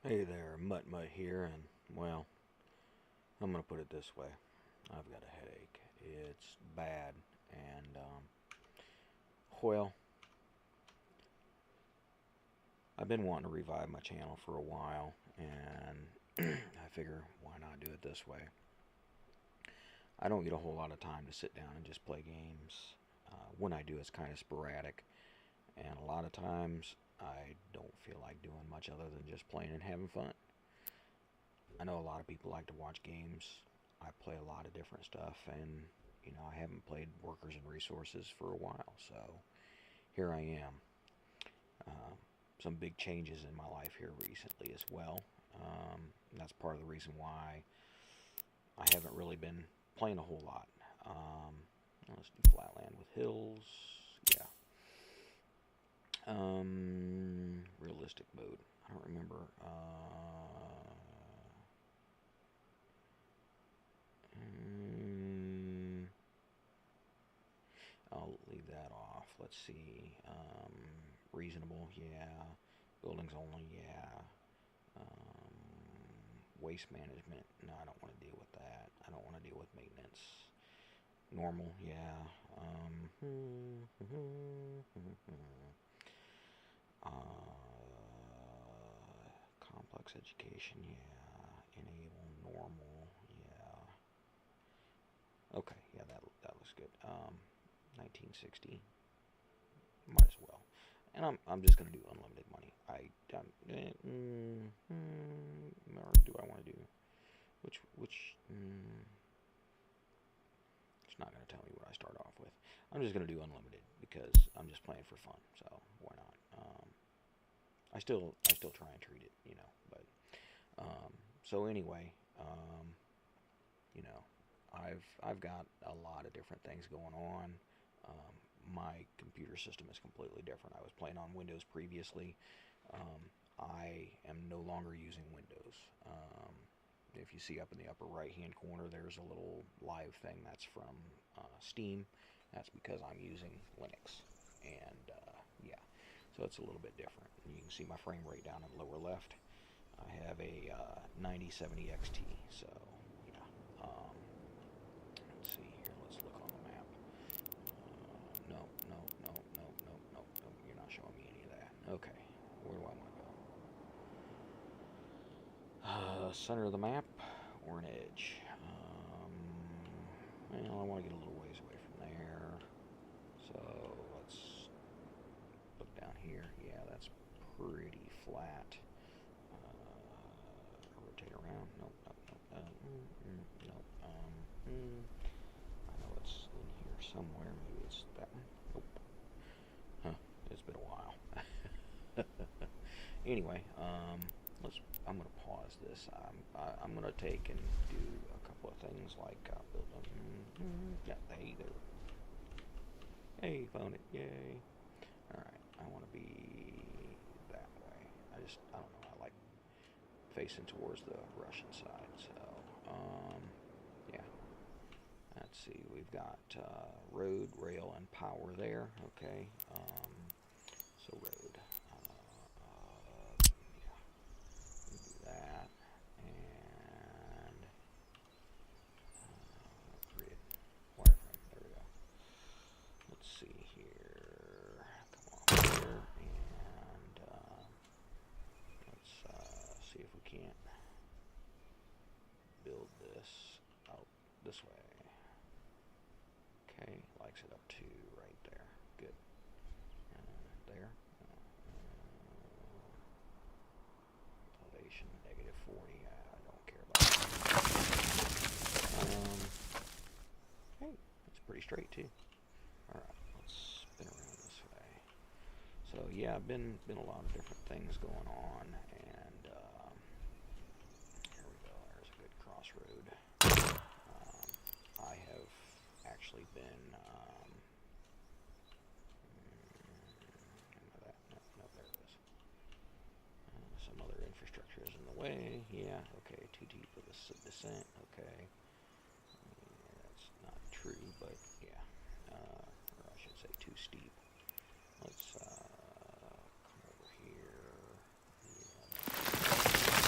Hey there, Mutt Mutt here, and well, I'm gonna put it this way. I've got a headache. It's bad, and well, I've been wanting to revive my channel for a while, and I figure why not do it this way? I don't get a whole lot of time to sit down and just play games. When I do, it's kind of sporadic, and a lot of times I don't feel like doing much other than just playing and having fun. I know a lot of people like to watch games. I play a lot of different stuff, and I haven't played Workers and Resources for a while, so here I am. Uh, some big changes in my life here recently as well. That's part of the reason why I haven't really been playing a whole lot. Let's do Flatland with Hills. Yeah. Realistic mode. I don't remember. Mm, I'll leave that off. Let's see. Reasonable, yeah. Buildings only, yeah. Waste management, no, I don't want to deal with that. I don't want to deal with maintenance. Normal, yeah. Complex education, yeah. Enable, normal, yeah. Okay, yeah, that looks good. 1960, might as well. And I'm just gonna do unlimited money. Or do I want to do which? It's not gonna tell me what I start off with. I'm just gonna do unlimited because I'm just playing for fun. So why not? I still try and treat it. But so anyway, you know, I've got a lot of different things going on. My computer system is completely different. I was playing on Windows previously. I am no longer using Windows. If you see up in the upper right hand corner, there's a little live thing that's from Steam. That's because I'm using Linux. And yeah, so it's a little bit different. You can see my frame rate down in the lower left. I have a 9070 XT, so yeah. Let's see here. Let's look on the map. No, no, no, no, no, no, no. You're not showing me any of that. Okay, where do I want to go? Center of the map or an edge? Well, I want to get a little ways away from there. So let's look down here. Yeah, that's pretty flat. Rotate around. Nope, nope, nope. Nope. I know it's in here somewhere. Maybe it's that one. Nope. Huh. It's been a while. Anyway, I'm gonna pause this. I'm gonna take and do a couple of things like build them. Yeah, hey there. Hey, found it. Yay. All right. I want to be that way. I don't know. I like facing towards the Russian side. So, yeah. Let's see. We've got road, rail, and power there. Okay. So road. Yeah. We do that. And grid wireframe. There we go. Let's see here. Come on here. And let's see if we can't build this out this way. Okay, likes it up to right there. Good. There. Elevation -40. I don't care about that. Hey, it's pretty straight too. All right, let's spin around this way. So yeah, been a lot of different things going on, and here we go. There's a good crossroad. I have actually been. That? No, no, there it is. Some other infrastructure is in the way. Yeah, okay. Too deep for the descent. Okay. Yeah, that's not true, but yeah. Or I should say too steep. Let's come over here. Yeah.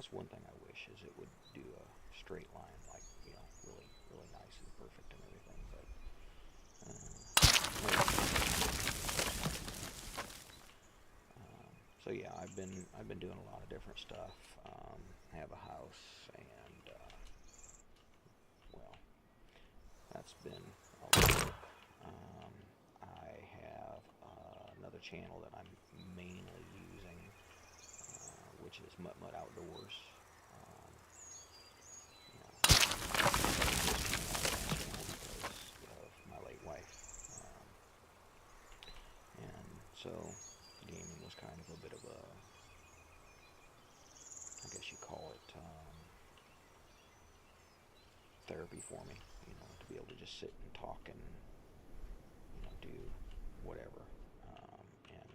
That's one thing I wish, is it would do a straight line, like, you know, really, really nice and perfect and everything. But so yeah, I've been doing a lot of different stuff. I have a house, and well, that's been a lot of work. I have another channel that I'm mainly using, which is Mutt Mutt Outdoors. You know, because of my late wife, and so gaming was kind of a bit of a, I guess you call it, therapy for me. You know, to be able to just sit and talk and, you know, do whatever, and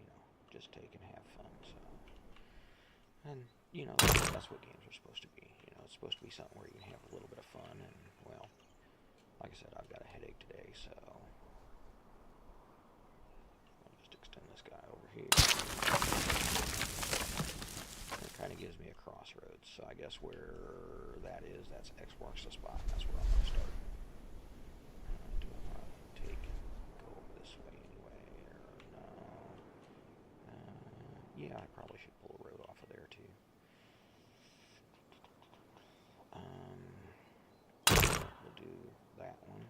you know, just take and have fun. So, and you know, that's what games are supposed to be. You know, it's supposed to be something where you can have a little bit of fun. And well, like I said, I've got a headache today, so I'll just extend this guy over here. It kind of gives me a crossroads. So I guess where that is, that's X marks the spot. That's where I'm gonna start. Do I want to go over this way anyway, or no? Yeah, I probably should pull a road off of there too. We'll do that one.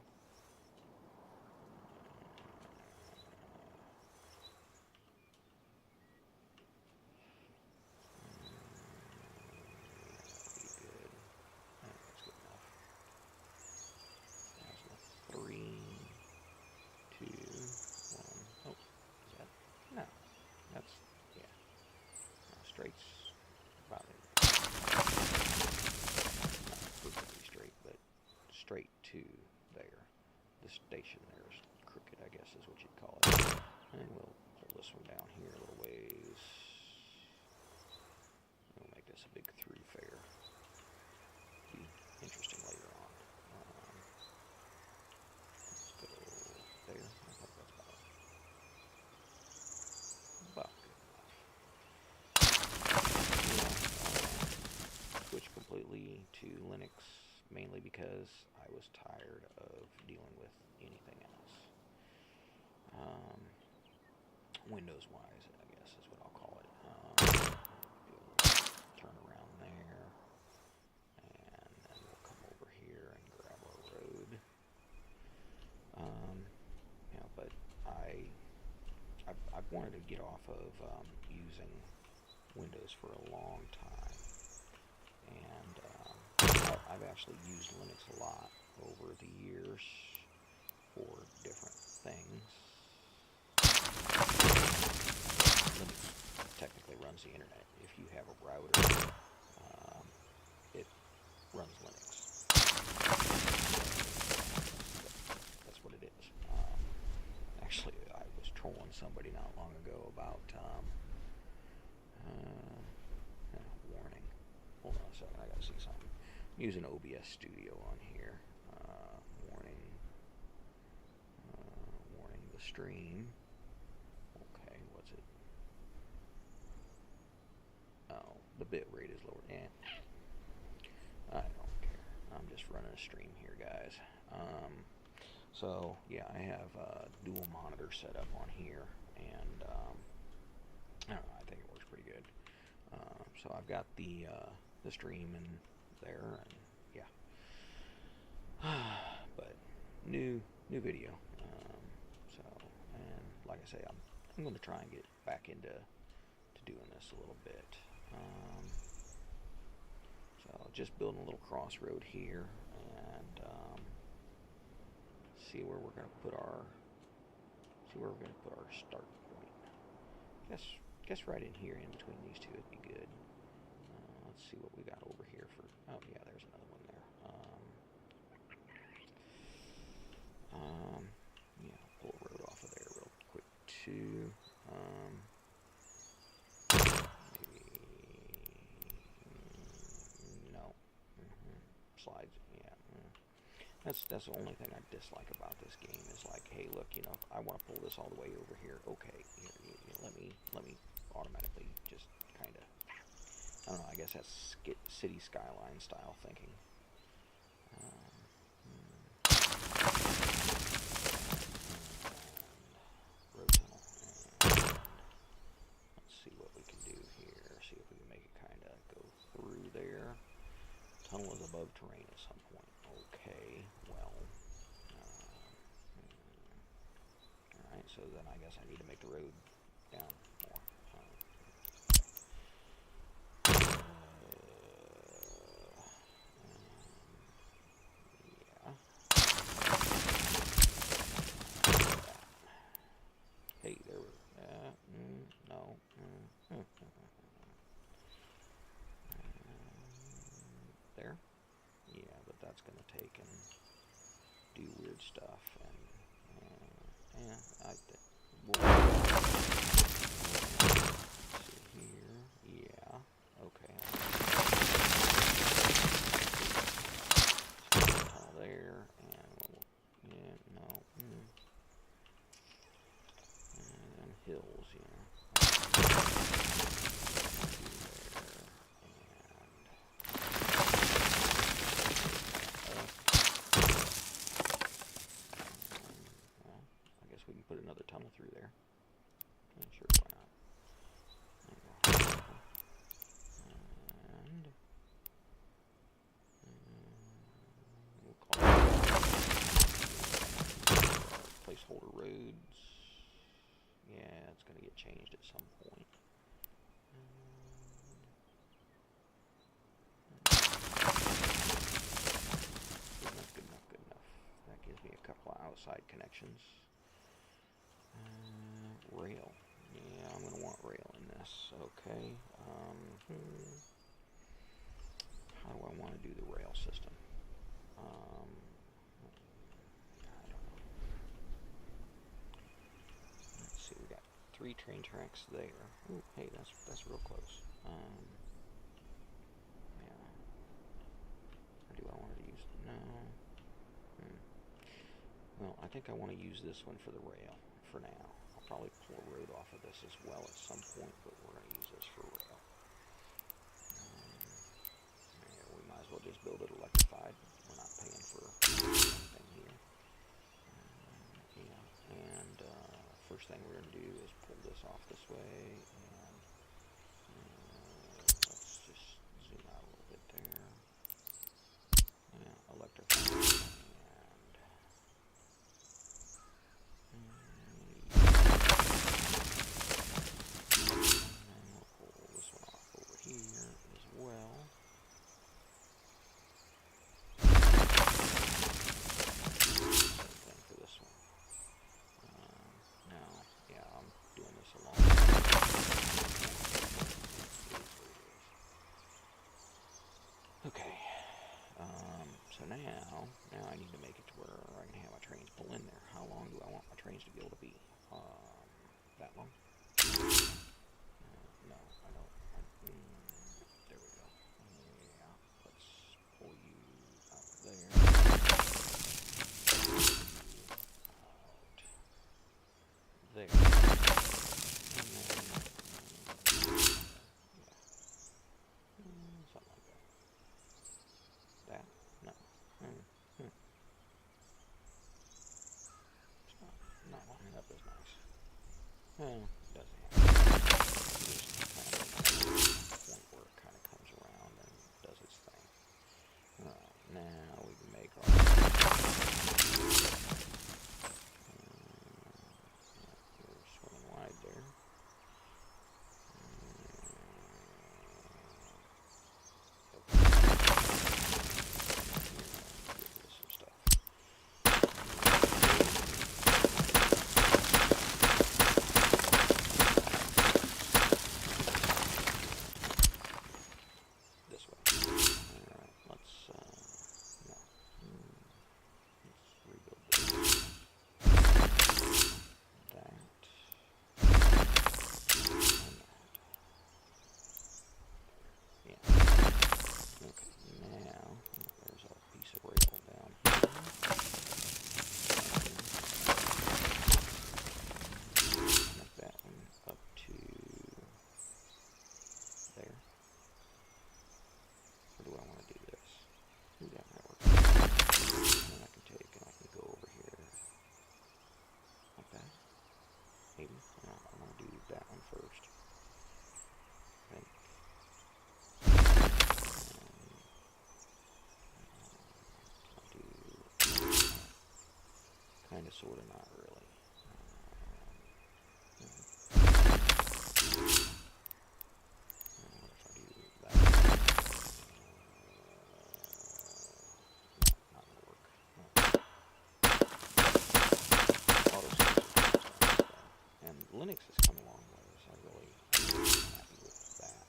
Straight's about it. Not perfectly straight, but straight to there. The station there is crooked, I guess is what you'd call it. And we'll pull this one down here a little ways. We'll make this a big thoroughfare. Be interesting later on. Let's go there. I think that's about good enough. Switched completely to Linux, mainly because I was tired of dealing with anything else. Windows wise, I guess is what I'll call it. Turn around there, and then we'll come over here and grab our road. You know, but I've wanted to get off of using Windows for a long time, and I've actually used Linux a lot over the years for different things. Linux technically runs the internet. If you have a router, it runs Linux. That's what it is. Actually, I was trolling somebody not long ago about warning. Hold on a second, I gotta see something. I'm using OBS Studio on here. Warning the stream. Okay, what's it? Oh, the bit rate is lower. I don't care. I'm just running a stream here, guys. So yeah, I have dual monitor set up on here, and I don't know, I think it works pretty good. So I've got the stream in there, and yeah. But new video. So, and like I say, I'm going to try and get back into doing this a little bit. So just building a little crossroad here, and see where we're going to put our start point. Guess right in here, in between these two, would be good. Let's see what we got over here for. Oh yeah, there's another one there. Yeah, pull a road off of there real quick too. Maybe no. Slides. Yeah. That's the only thing I dislike about this game is like, hey, look, you know, if I want to pull this all the way over here, okay, here, let me automatically just kind of I don't know, I guess that's city skyline style thinking. Road tunnel. And let's see what we can do here. See if we can make it kind of go through there. Tunnel is above terrain at some point. Okay, well. Alright, so then I guess I need to make the road down more. Yeah. Hey, there we no. There? Yeah, but that's going to take and do weird stuff. And, yeah, see here. Yeah, okay. All there, and, yeah, no. And hills, we can put another tunnel through there. Sure, why not? And we'll call it placeholder roads. Yeah, it's going to get changed at some point. Good enough. That gives me a couple of outside connections. Rail. Yeah, I'm going to want rail in this. Okay. How do I want to do the rail system? I don't know. Let's see. We got 3 train tracks there. Ooh, hey, that's real close. Yeah. Or do I want to use? No. Well, I think I want to use this one for the rail for now. I'll probably pull a road off of this as well at some point, but we're going to use this for rail. Yeah, we might as well just build it electrified. We're not paying for anything here. Yeah, and first thing we're going to do is pull this off this way, and let's just zoom out a little bit there. Yeah, electrified. Kinda, sorta, not really. What if I do that? Not gonna work. No. Auto and Linux has come a long ways. I'm really happy with that.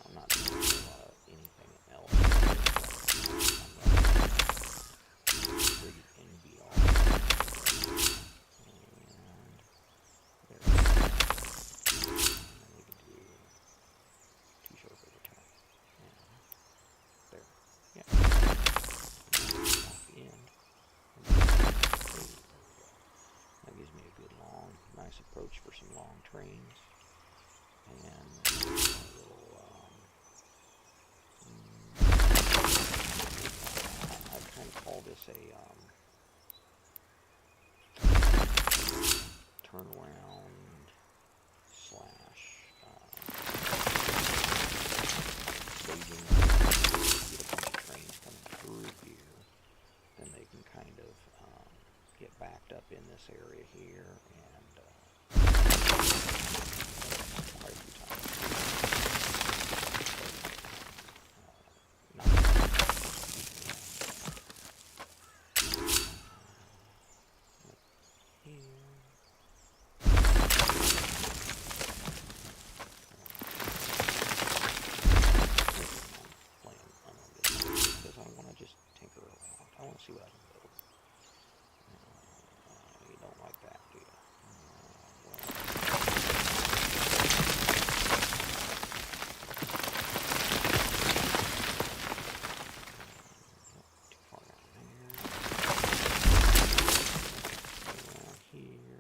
I'm not doing a lot of anything else. I'm running pretty NBR. And there we go. And then we can do too short of a top. And there. Yeah. Off the end. That gives me a good long, nice approach for some long trains. And a little, I kind of call this a turnaround slash staging. Get a bunch of trains coming through here, then they can kind of get backed up in this area here, and quite a few times. Not here. Because I want to just tinker around. I want to see what I can build. You don't like that, do you? Too far down there. Around here.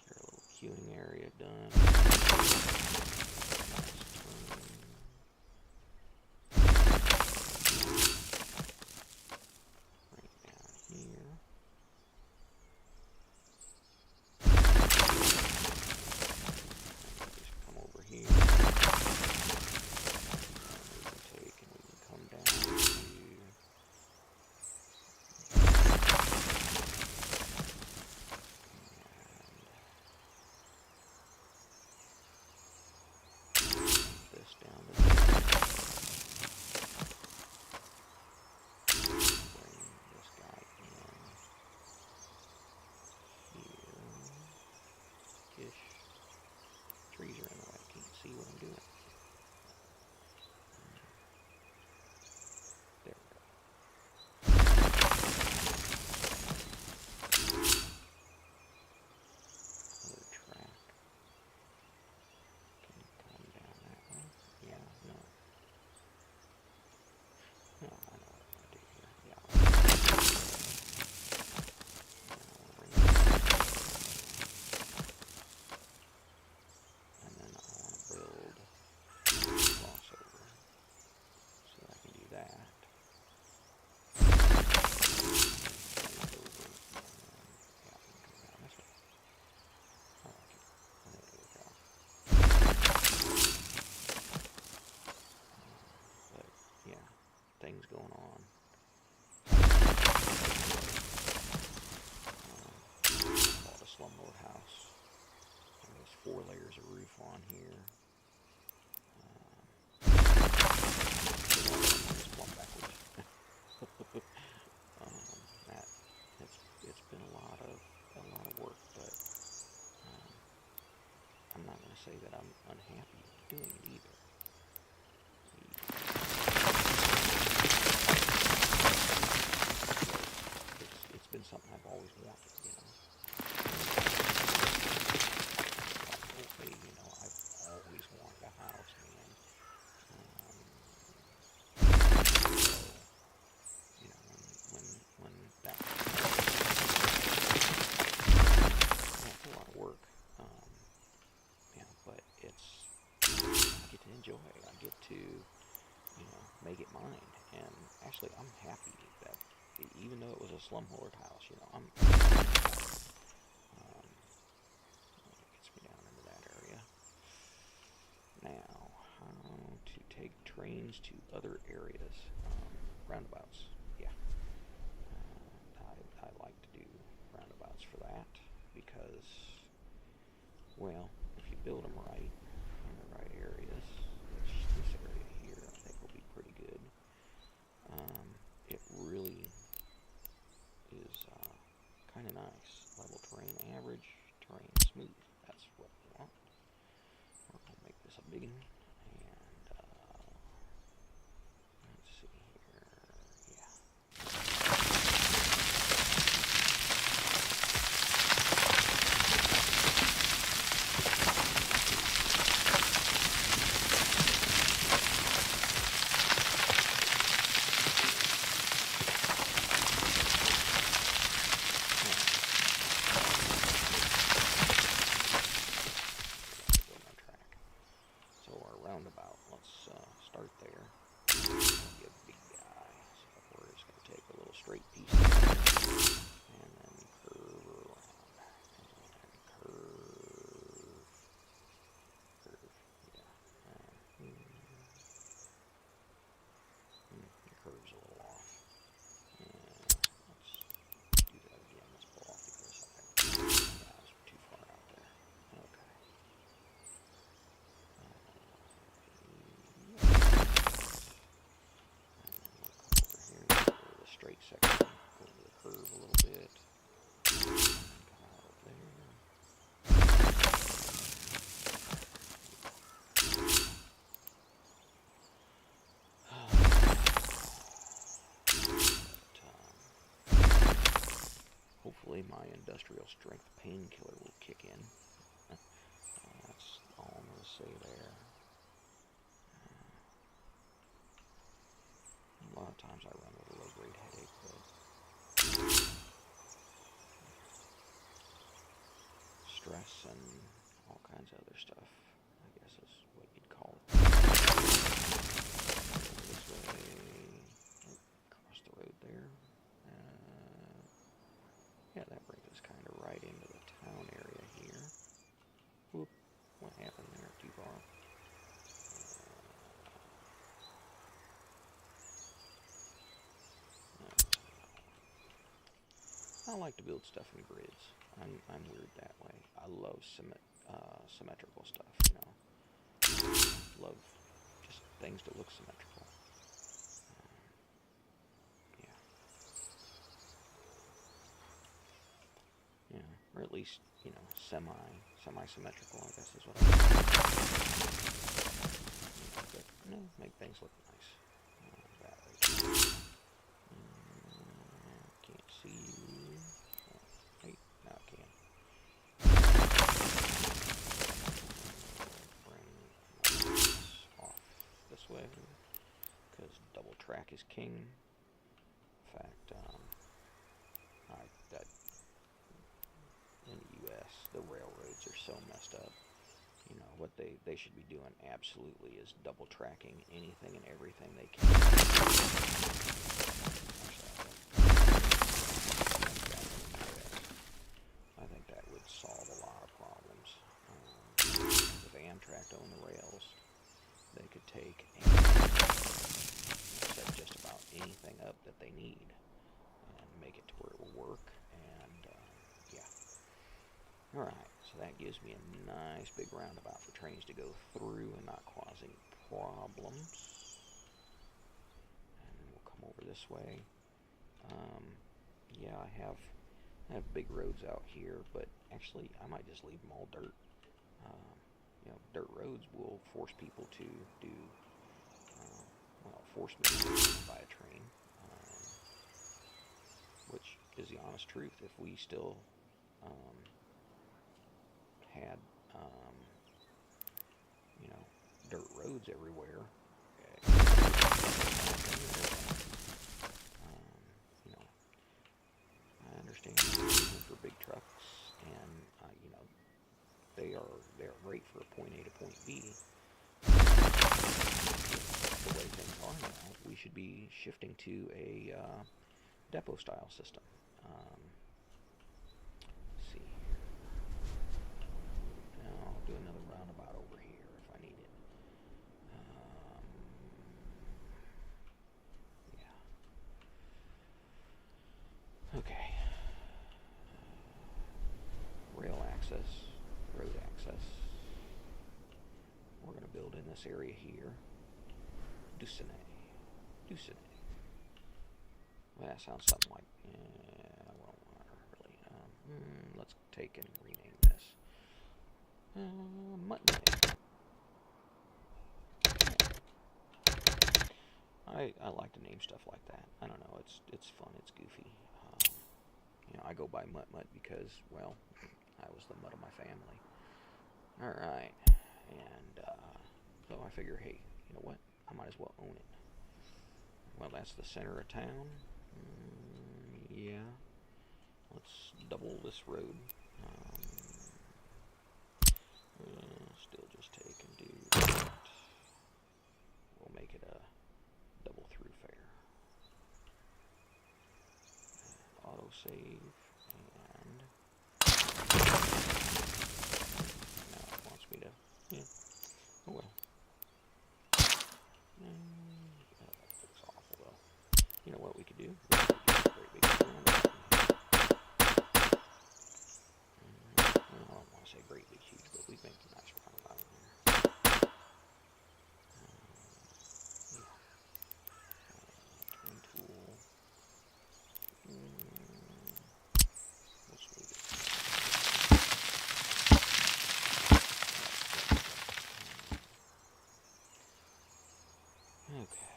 Get our little queuing area done. Trees are in the way. I can't see what I'm doing. There we go. Another track. Can you come down that way? Yeah, no. No, I know what I'm going to do here. Yeah. And then I want to build crossover. So I can do that. But yeah, things going on. Called a slumlord house. There's 4 layers of roof on here. Plumb backwards. It's been a lot of work, but I'm not going to say that I'm unhappy doing it either. It's been something I've always wanted, you know. Okay, you know, I've always wanted a house, man. So, you know, when that, it's a lot of work, yeah, but it's, I get to enjoy it. I get to, you know, make it mine. And actually, I'm happy that, even though it was a slumlord house, you know, it gets me down into that area. Now, how to take trains to other areas. Roundabouts, yeah. I like to do roundabouts for that because, well, if you build them right in the right areas, which this area here I think will be pretty good, it really is kind of nice. Level terrain average, terrain smooth. That's what we want. We're going to make this a big one. And let's see here. Yeah. Roundabout. Let's start there. It's going to be a big guy, so we're just going to take a little straight piece and then curve around and curve, yeah. It curves a little off. Let's do that again. Let's pull off the other side. Yeah, I was too far out there. Okay. Straight section, go to the curve a little bit, come out there. Hopefully my industrial strength painkiller will kick in. That's all I'm going to say there. A lot of times I run with a low-grade headache, but stress and all kinds of other stuff, I guess is what you'd call it. This way, across the road there. Yeah, that brings us kind of right into the town area here. Whoop, what happened there? Too far. I like to build stuff in grids. I'm weird that way. I love symmetrical stuff, you know. Love just things to look symmetrical. Yeah. Yeah, or at least, you know, semi-symmetrical, I guess is what I mean. But, you know, make things look nice. That way. Can't see you. Oh, hey, now I can. Bring this off this way, because double track is king. In fact, that in the U.S., the railroads are so messed up. You know, what they should be doing absolutely is double tracking anything and everything they can. I think that would solve a lot of problems. If Amtrak owned the rails, they could take and set just about anything up that they need and make it to where it will work. And yeah. Alright, so that gives me a nice big roundabout for trains to go through and not cause any problems. And then we'll come over this way. Yeah, I have big roads out here, but actually I might just leave them all dirt. You know, dirt roads will force people to do, force me to buy a train, which is the honest truth. If we still had, you know, dirt roads everywhere, you know, I understand for big trucks, and you know, they are great for point A to point B. The way things are now, we should be shifting to a depot style system. Let's see here. Now I'll do another roundabout over here if I need it. access, road access. We're going to build in this area here. Ducenay. Well, that sounds something like, well, not really. Let's take and rename this. Mutton. I like to name stuff like that. I don't know, it's fun, it's goofy. You know, I go by Mutt because, well, I was the mutt of my family. Alright, and so I figure, hey, you know what? I might as well own it. Well, that's the center of town. Yeah. Let's double this road. Still just take and do that. We'll make it a double through fare. Auto save, and now it wants me to, yeah, oh well. That looks awful though. You know what we could do? We could do a great big round. I don't want to say great big huge, but we make a nice roundabout in there. Twin tool. We'll smooth it. Okay.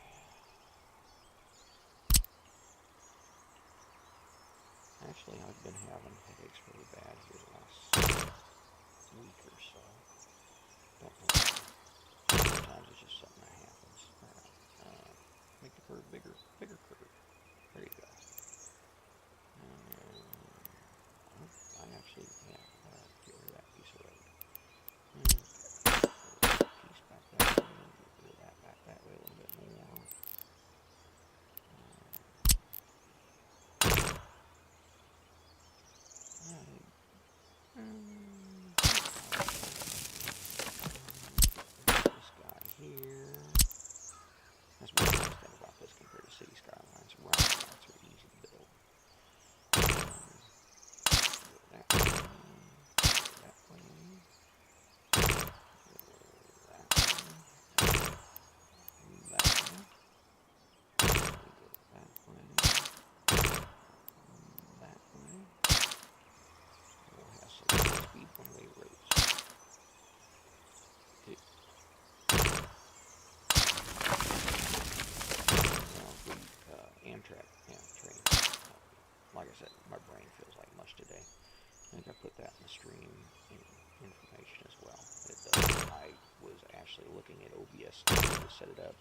Actually, I've been having headaches really bad here the last week or so. Don't know why. Sometimes it's just something that happens. Alright. Make the curve bigger curve. There you go. I actually, yeah, get rid of that piece of road. Piece back that way. Get rid of that back that way a little bit more. This guy here. That's one nice thing about this compared to city skylines. Roundabouts are easy to build. That way. That way. That way. We'll have some speed one-way roads. Amtrak, train. Like I said, my brain feels like mush today. I think I put that in the stream information as well. It does. I was actually looking at OBS to set it up,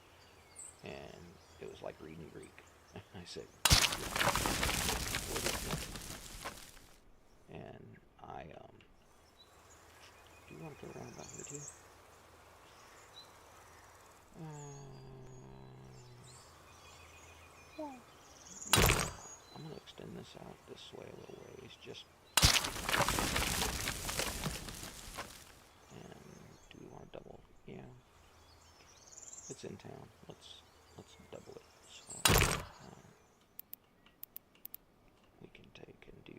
and it was like reading Greek. I said, what is that? And do you want to go around about here too? Well, yeah, I'm going to extend this out this way a little ways, just. And do we want to double? Yeah, it's in town. Let's double it. So we can take and do.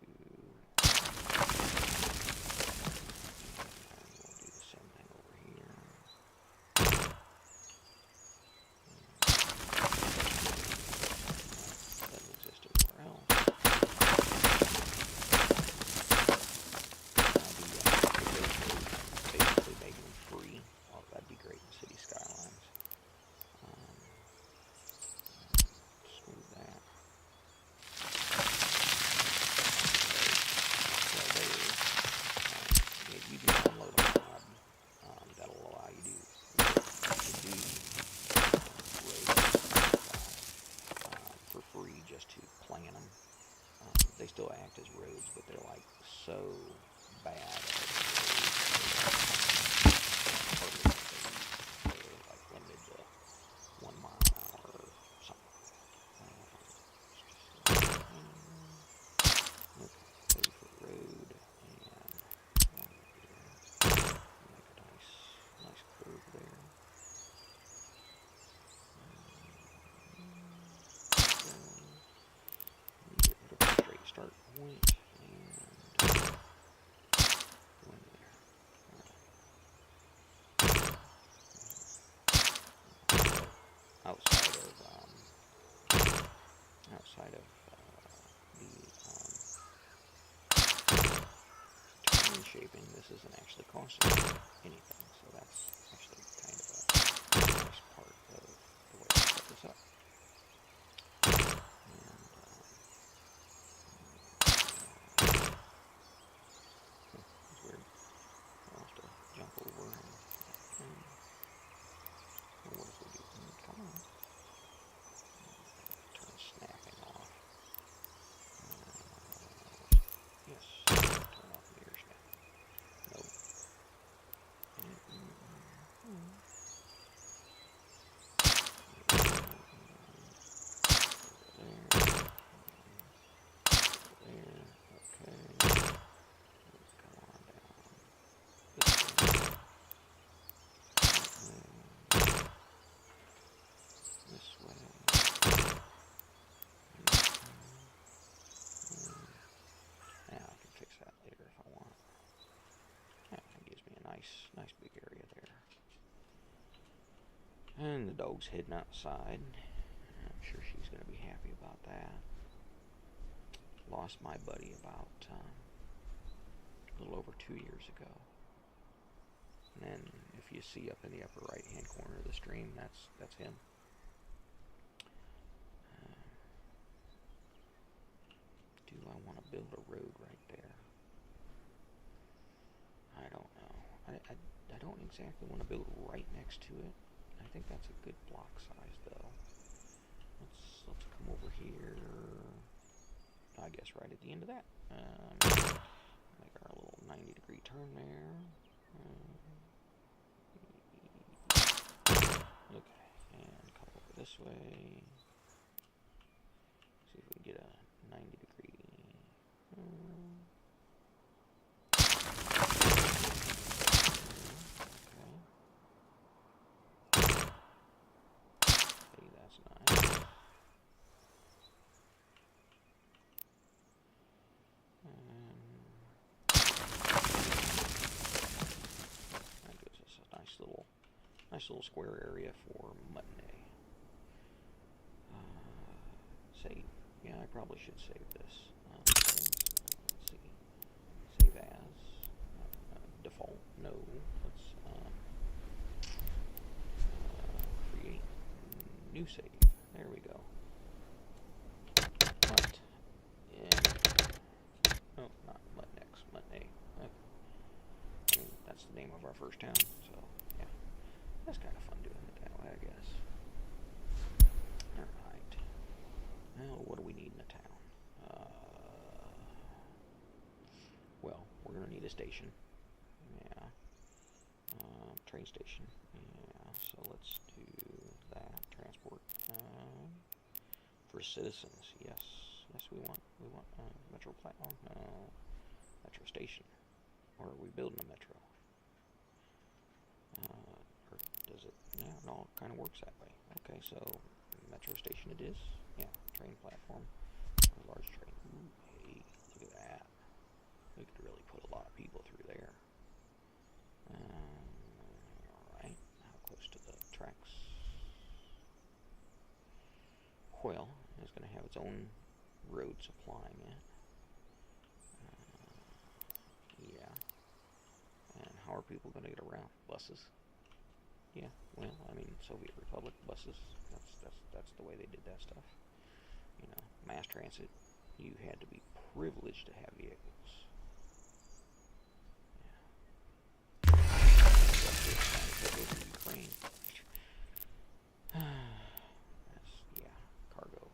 And we'll do the same thing over here. Doesn't exist anywhere else. Basically making them free. Oh, that'd be great in city skylines. Smooth that. So there. You can download a mod that'll allow you to do roads for free, just to plan them. They still act as roads, but they're like so bad. They're like limited to 1 mile an hour or something. Okay, 30-foot road, and one here. Make a nice curve there. Get rid of a straight start point, and shaping. This isn't actually costing anything, so that's actually kind of a nice part of the way I set this up. It's weird. I'll have to jump over and what if we do? Come on. Turn snapping off. Yes. Turn off mirror snap. No. Nice big area there. And the dog's hidden outside. I'm sure she's going to be happy about that. Lost my buddy about a little over 2 years ago. And then if you see up in the upper right hand corner of the stream, that's him. Do I want to build a road right there? I don't know. I don't exactly want to build right next to it. I think that's a good block size though. Let's come over here. I guess right at the end of that. Make our little 90-degree turn there. Okay, and come over this way. See if we can get a 90-degree. Nice little square area for matinee. Save. Yeah, I probably should save this. Let's see. Save as. Default. No. Let's create new save. There we go. What? Yeah. No, not Mutnex. Matinee. Okay. I mean, that's the name of our first town. So yeah. That's kind of fun doing it that way, I guess. Alright. Now, what do we need in a town? Well, we're going to need a station. Yeah. Train station. Yeah, so let's do that. Transport. For citizens, yes. Yes, we want metro platform. Metro station. Or are we building a metro? Or does it? Yeah, it all kind of works that way. Okay, so metro station it is. Yeah, train platform. A large train. Ooh, hey, look at that. We could really put a lot of people through there. Alright, how close to the tracks? Well, it's going to have its own road supplying it. Yeah. And how are people going to get around? Buses? Yeah, well, I mean, Soviet Republic buses, that's the way they did that stuff. You know, mass transit, you had to be privileged to have vehicles. Yeah. Ukraine. That's, yeah, cargo.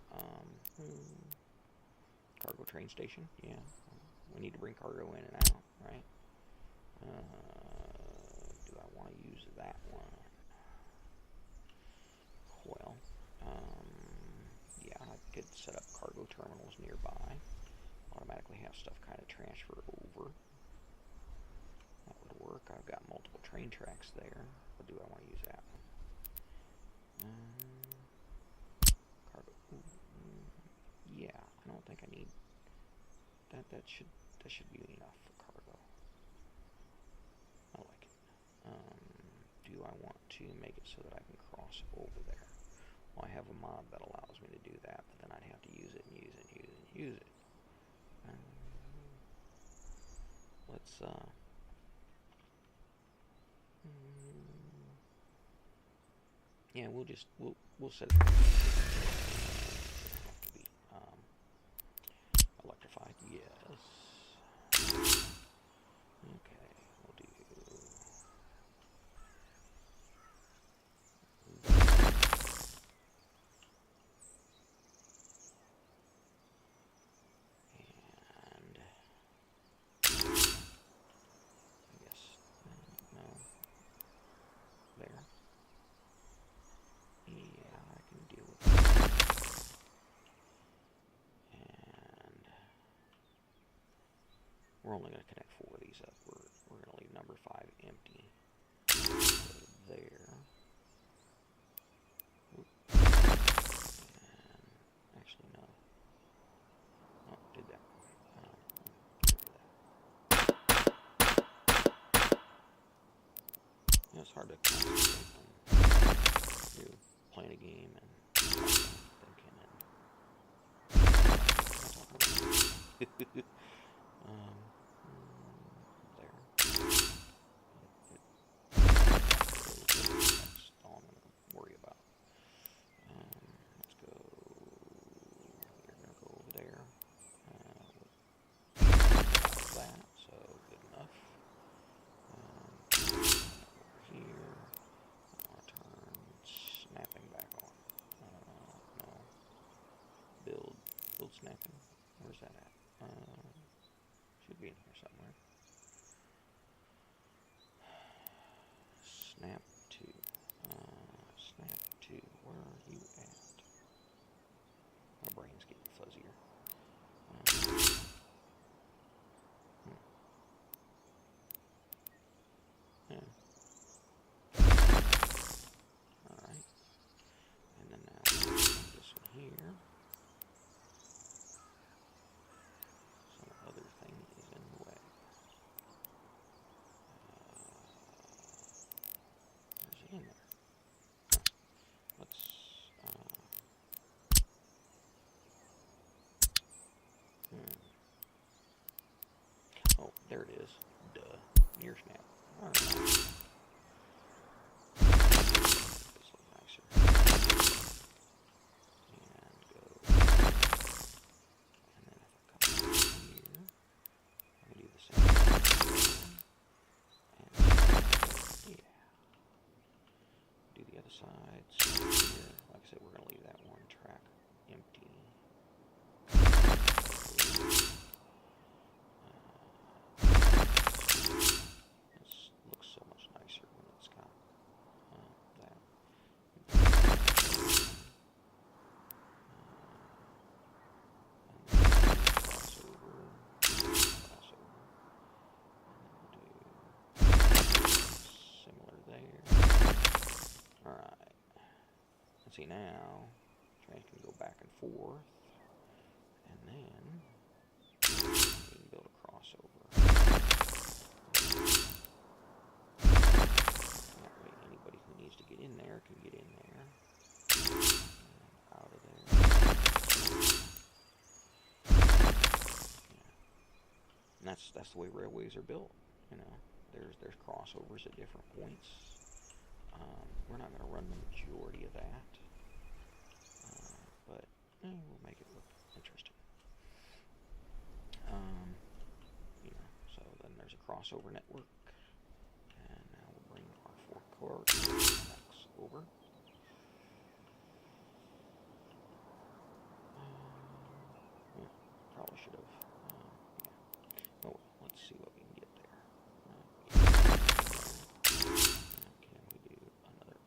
Cargo train station, yeah. We need to bring cargo in and out, right? Do I want to use that one? Well, yeah, I could set up cargo terminals nearby. Automatically have stuff kind of transfer over. That would work. I've got multiple train tracks there. But do I want to use that one? Cargo. Yeah, I don't think I need that. That should be enough for cargo. I like it. Do I want to make it so that I can cross over there? Well, I have a mod that allows me to do that, but then I'd have to use it and use it and use it and use it. Yeah, we'll set it. Be electrified. Yes. Okay, we'll do. And I guess no. There. Yeah, I can deal with that. And we're only going to connect 4 of these up. We're going to leave number 5 empty. So there. Oop. And actually no. Oh, did that. You know, it's hard to concentrate when you're playing a game and thinking and there. That's all I'm going to worry about. Let's go. You're going to go over there. That, so good enough. Over here. I want to turn snapping back on. No. Build snapping. Where's that at? Should be in here somewhere. Snap to. Snap to. Where are you at? My brain's getting fuzzier. Yeah. Alright. And then now we do this one here. Some other thing is in the way. Where's it in there? Let's oh, there it is. Duh. Near snap. Alright. This looks nicer. And go. And then if I come over here, I can do the same thing. And yeah. Do the other side. So here, like I said, we're gonna leave that one track empty. This looks so much nicer when it's got that. Crossover. And then we'll do similar there. Alright. Let's see now. Train can go back and forth. And then we can build a crossover. That way anybody who needs to get in there can get in there. And out of there. Yeah. And that's the way railways are built. You know, there's crossovers at different points. We're not going to run the majority of that, but we'll make it look interesting. You know, so then there's a crossover network, and now we'll bring our 4 tracks over. Yeah, probably should have. Yeah. Oh well, let's see what we can get there. Can we do another?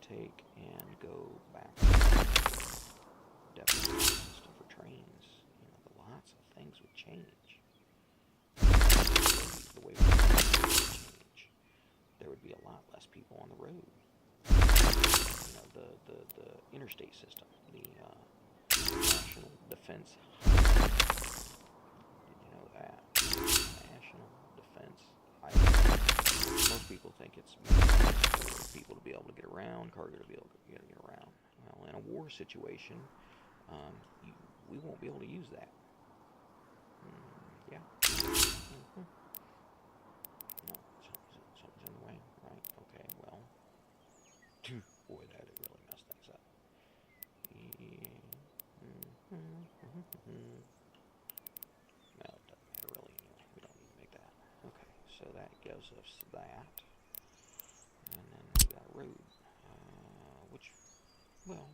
Take and go back to the depth system for trains, you know, lots of things would change. The way we would change. There would be a lot less people on the road. You know, the interstate system, the National Defense. Did you know that? National Defense Highway. Most people think it's for people to be able to get around, cargo to be able to get around. Well, in a war situation, we won't be able to use that. Yeah. Mm-hmm. No, something's in the way, right? Okay, well. Boy, that really messed things up. Yeah. No, it doesn't matter really anyway. We don't need to make that. Okay, so that gives us that. And then we got a road. Which, well,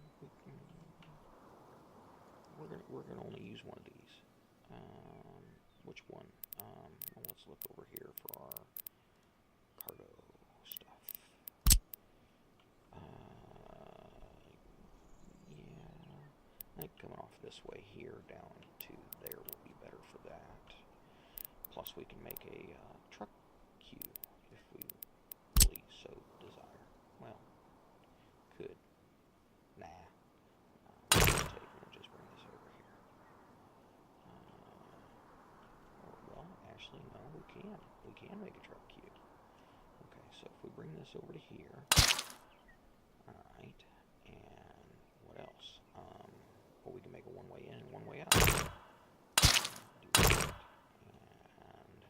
we're gonna only use one of these. Which one? Well, let's look over here for our cargo stuff. Yeah, I think coming off this way here down to there will be better for that. Plus, we can make a truck queue if we really so desire. Well, could. Nah. We'll just bring this over here. Well, actually, no, we can. We can make a truck queue. Okay, so if we bring this over to here. Alright, and what else? Well, we can make a one-way in and one-way out. Do that. And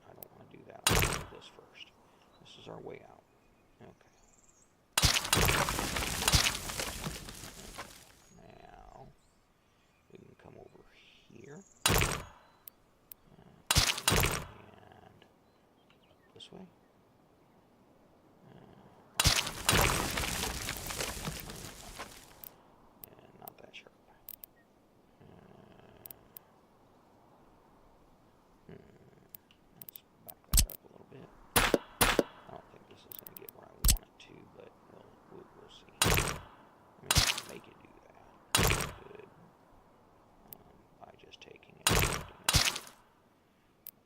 I don't want to do that. I want to do this first. This is our way out. Okay. Now we can come over here and this way. And not that sharp. Let's back that up a little bit. I don't think this is going to get where I want it to, but we'll see. I mean, I can make it do that. Good. By just taking it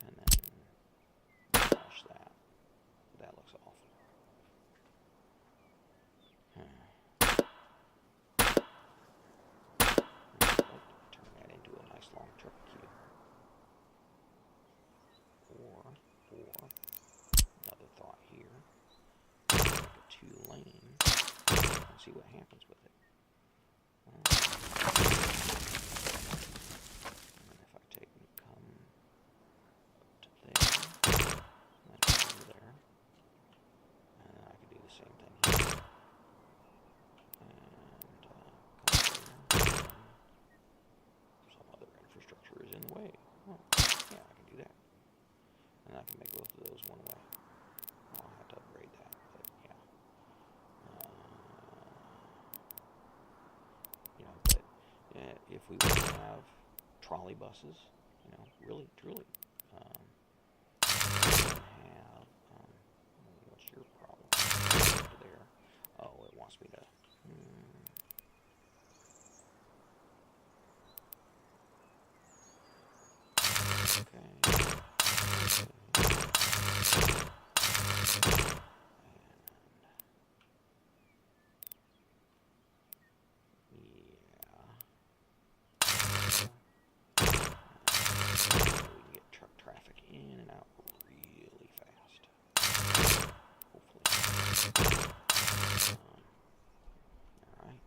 and then wash that. That looks awful. Turn that into a nice long truck queue. Or another thought here. Make a 2-lane and see what happens with it. And if I take and come up to there, and then over there, and then I could do the same thing here. And come there, and some other infrastructure is in the way. Oh, yeah, I can do that. And I can make both of those one way. I'll have to upgrade that, but yeah. But if we would have trolley buses, really, truly, have, what's your problem? Over there. Oh, it wants me to, okay. We can get truck traffic in and out really fast. Hopefully. Alright.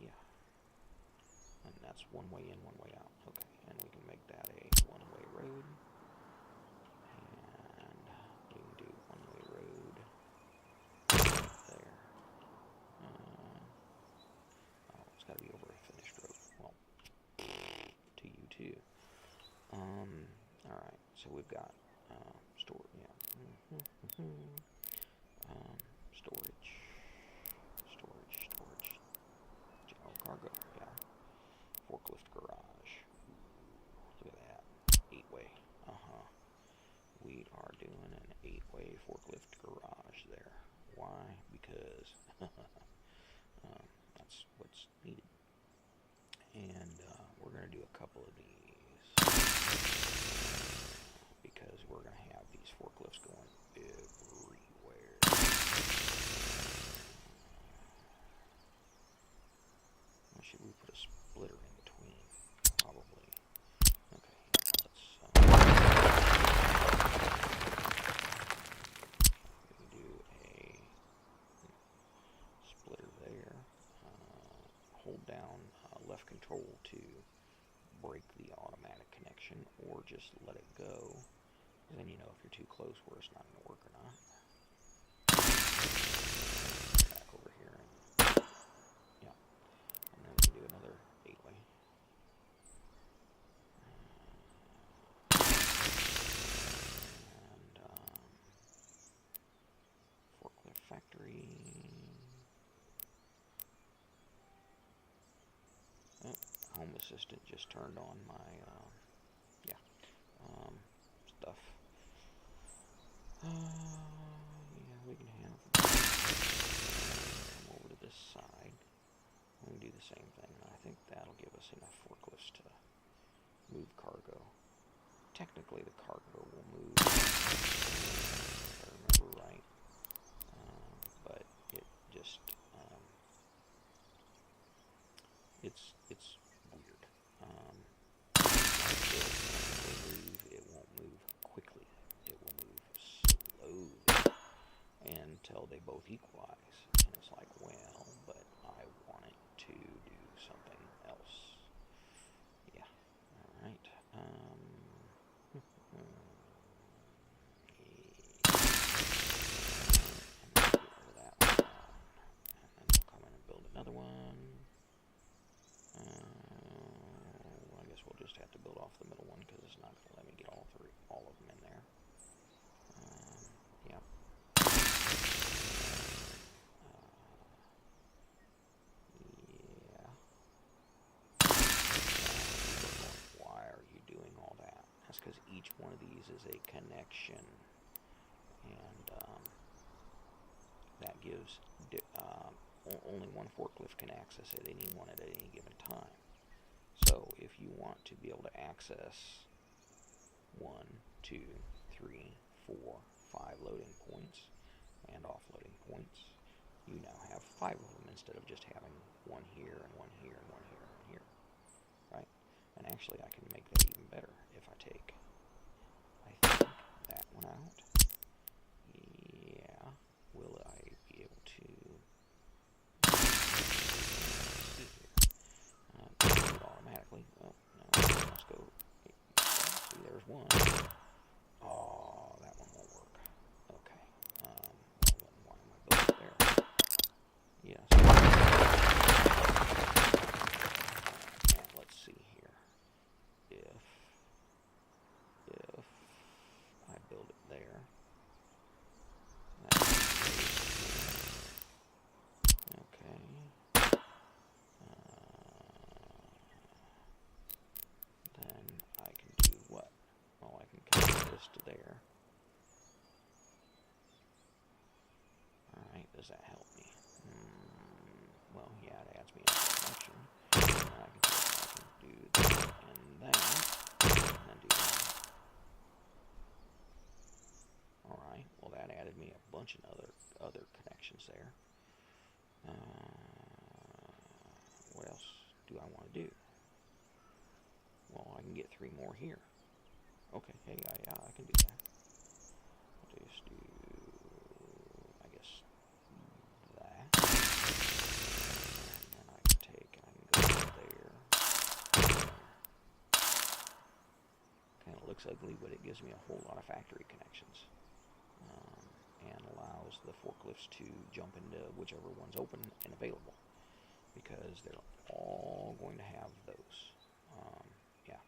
Yeah. And that's one way in, one way out. Okay, and we can make that a one-way road. And we can do one-way road right there. Oh, it's got to be over a finished road. Well, to you too. Alright, so we've got storage, yeah. Storage. General cargo, yeah. Forklift garage. Look at that. 8-way. We are doing an 8-way forklift garage there. Why? Because that's what's needed. And we're going to do should we put a splitter in between? Probably. Okay, let's we can do a splitter there. Hold down left control to break the automatic connection, or just let it go. And then you know if you're too close where it's not going to work or not. Back over here, and yeah, and then we can do another 8-way. And forklift factory. Oh, home assistant just turned on my stuff. Yeah, we can have come over to this side. We can do the same thing. I think that'll give us enough forklifts to move cargo. Technically, the cargo will move, if I remember right, but it just it's weird. It won't move quickly. It will move slowly until they both equalize. And it's like, well, but I want it to do something else. Yeah. All right. And then get rid of that one. And then we'll come in and build another one. I guess we'll just have to build off the middle one because it's not going to let me get all of them in there. Yep. Yeah. Why are you doing all that? That's because each one of these is a connection, and that gives only one forklift can access it, any one at any given time. So if you want to be able to access 1, 2, 3, 4, 5 loading points and offloading points, you now have 5 of them instead of just having one here and one here and one here and one here, right? And actually I can make that even better if I take, I think, that one out. Yeah, will I be able to see here? Do it automatically. Oh, no, let's go. See, there's one. Oh, that one won't work. Okay. Well, then why am I building it there? Yes. Now, let's see here. If I build it there, okay. Then I can do what? Well, I can connect this to there. Alright, does that help me? Well, yeah, it adds me a connection. And I can do that and that, and then do that. Alright, well that added me a bunch of other connections there. What else do I want to do? Well, I can get 3 more here. Okay, hey, yeah, I can do that. I'll just do, I guess, that. And then I can take, and I can go there. Kind of looks ugly, but it gives me a whole lot of factory connections. And allows the forklifts to jump into whichever one's open and available, because they're all going to have those. Yeah.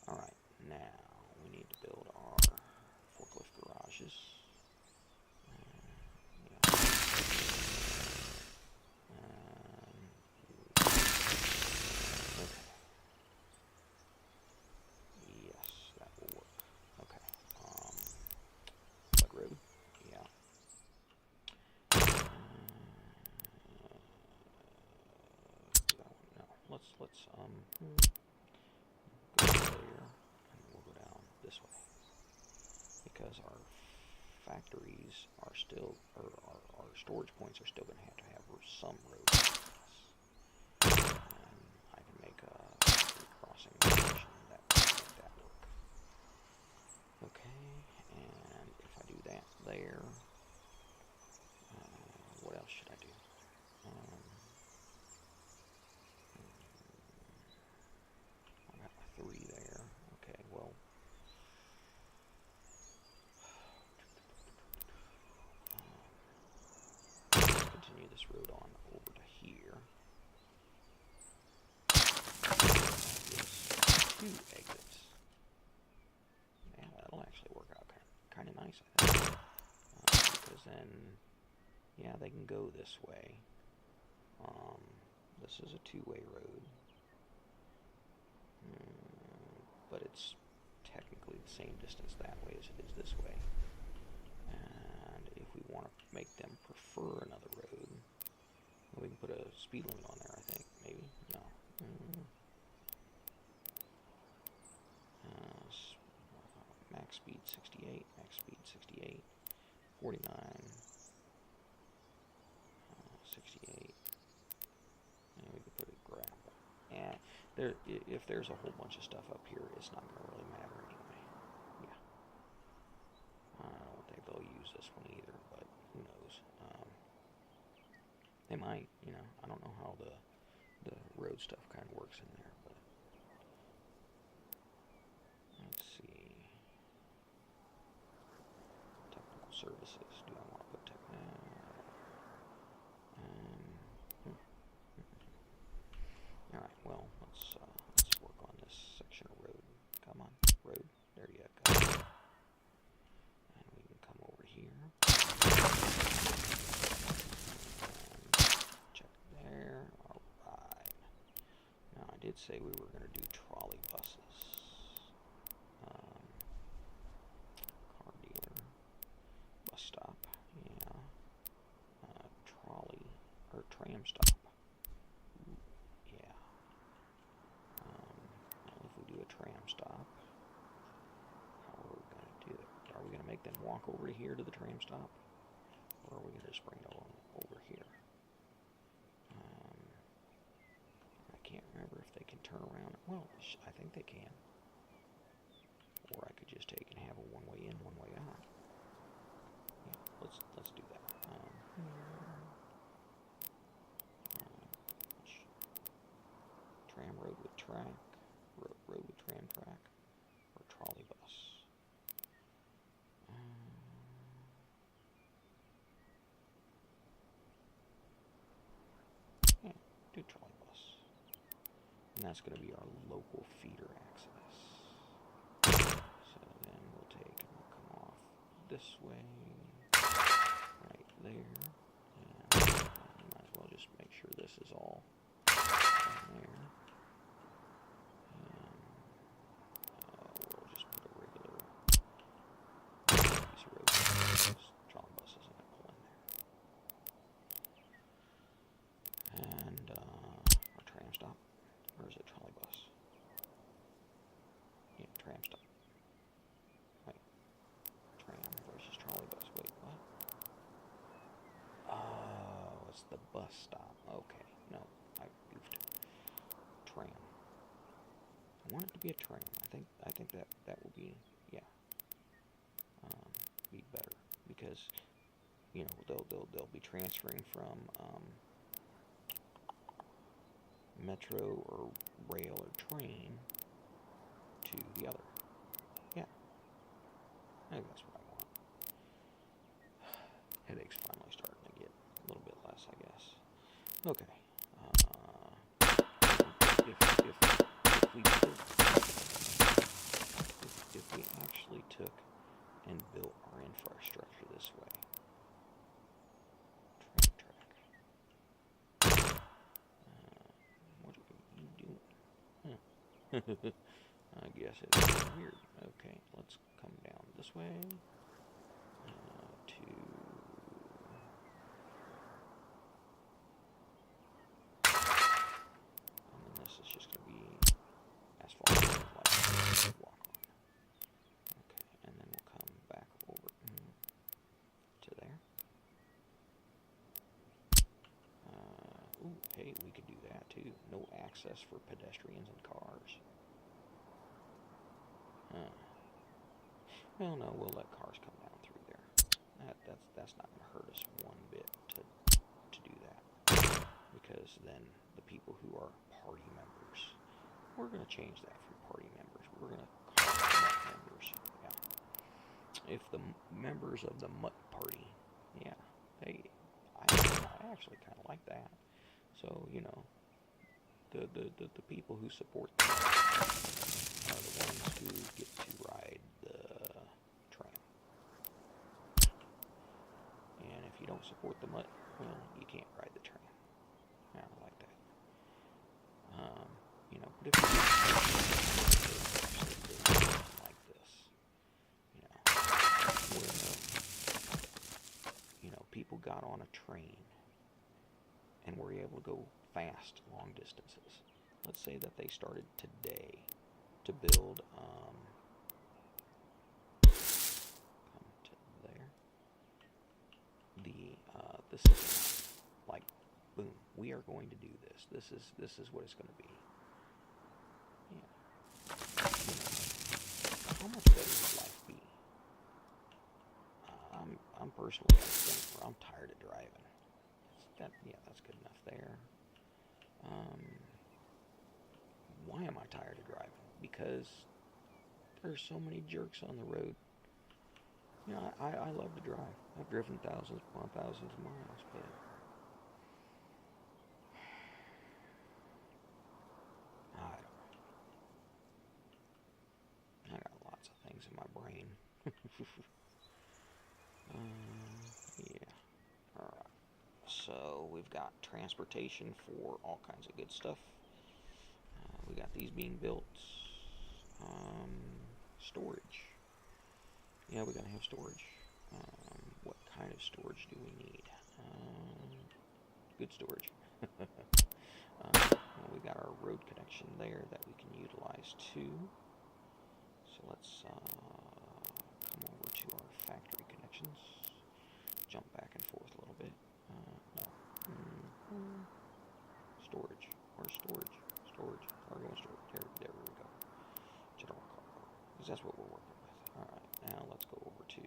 Alright, now we need to build our forklift garages. Yeah. Okay. Yes, that will work. Okay. Blood road. Yeah. No, let's go there, and we'll go down this way, because our factories are still, or our storage points are still going to have some road access. this road on over to here. There's 2 exits. Yeah, that'll actually work out kind of nice, I think. Because then, yeah, they can go this way. This is a 2-way road. But it's technically the same distance that way as it is this way. And if we want to make them prefer another road, we can put a speed limit on there, I think. Maybe? No. Max speed 68, max speed 68, 49, 68, and we can put a gravel. And if there's a whole bunch of stuff up here, it's not going to really matter anyway. Yeah. I don't think they'll use this one either, but who knows. They might, you know. I don't know how the road stuff kind of works in there, but let's see. Technical services. Do I want to put Alright, well, let's work on this section of road. Come on, road. There you go. And we can come over here. And check there. Alright. Now, I did say we were going to do trolley buses. Car dealer. Bus stop. Yeah. Trolley. Or tram stop. Tram stop. How are we going to do it? Are we going to make them walk over to here to the tram stop? Or are we going to just bring it along over here? I can't remember if they can turn around. Well, I think they can. Or I could just take and have a one-way in, one-way out. Yeah, let's do that. Tram road with track. Road with tram track, or trolley bus. Yeah, do trolley bus. And that's going to be our local feeder access. So then we'll take and we'll come off this way, right there. And we might as well just make sure this is all down there. Trolley bus isn't going to pull in there. And our tram stop. Or is it trolley bus? Yeah, tram stop. Wait. Tram versus trolley bus. Wait, what? Oh, it's the bus stop. Okay. No, I goofed. Tram. I want it to be a tram. I think that will be, yeah. Be better. Because, you know, they'll be transferring from metro or rail or train to the other. Yeah, I think that's what I want. Headache's finally starting to get a little bit less, I guess. Okay. If we actually took and built our infrastructure this way. Train track. What are you doing? I guess it's weird. Okay, let's come down this way to... And then this is just going to be asphalt. Like walk on. Okay, and then we'll come back over to there. Ooh, hey, we could do that too. No access for pedestrians and cars. Well, no, we'll let cars come down through there. That's not going to hurt us one bit to do that. Because then the people who are party members, we're going to change that for party members. We're going to call them mutt members. Yeah. If the members of the mutt party, yeah, I I actually kind of like that. So, you know, the people who support them are the ones who get to ride the tram. And if you don't support the mutt, well, you can't ride the tram. I don't like that. You know, but if you like this, you know, where, you know, people got on a train and were able to go fast long distances. Let's say that they started today to build, come to there, the system. Like, boom, we are going to do this. This is what it's going to be. Yeah. You know, how much better would life be? I'm personally at the point where I'm tired of driving. Yeah, that's good enough there. Why am I tired of driving? Because there's so many jerks on the road. You know, I love to drive. I've driven thousands upon thousands of miles, but I don't know. I got lots of things in my brain. Yeah. Alright. So we've got transportation for all kinds of good stuff. We got these being built. Storage. Yeah, we gotta have storage. What kind of storage do we need? Good storage. Well, we got our road connection there that we can utilize too. So let's come over to our factory connections. Jump back and forth a little bit. No. Storage. Where's storage? Storage. Cargo and storage. There we go. General cargo. Because that's what we're working with. Alright, now let's go over to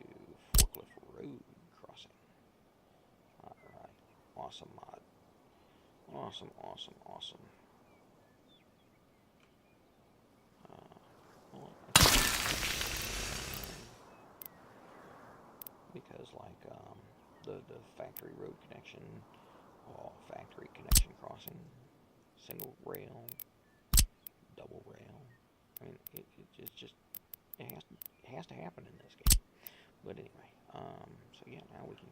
forklift road crossing. Alright. Awesome mod. Awesome, awesome, awesome. Because like the factory road connection, factory connection crossing, single rail, double rail. I mean, it's just it has to happen in this game. But anyway, so yeah, now we can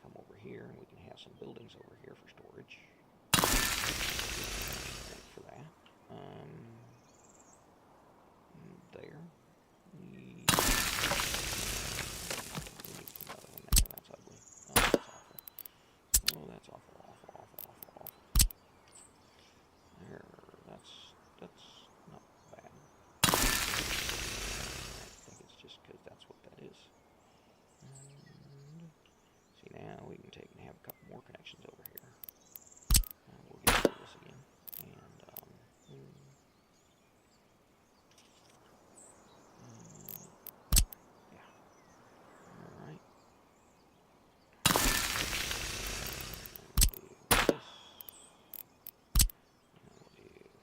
come over here and we can have some buildings over here for storage. For that, there. We need another one there. That's ugly. Oh, that's awful. Oh, that's awful. There. That's not bad. I think it's just because that's what that is. And see, now we can take and have a couple more connections over here. We'll get through this again. And yeah. Alright. We'll do this. And we'll do that.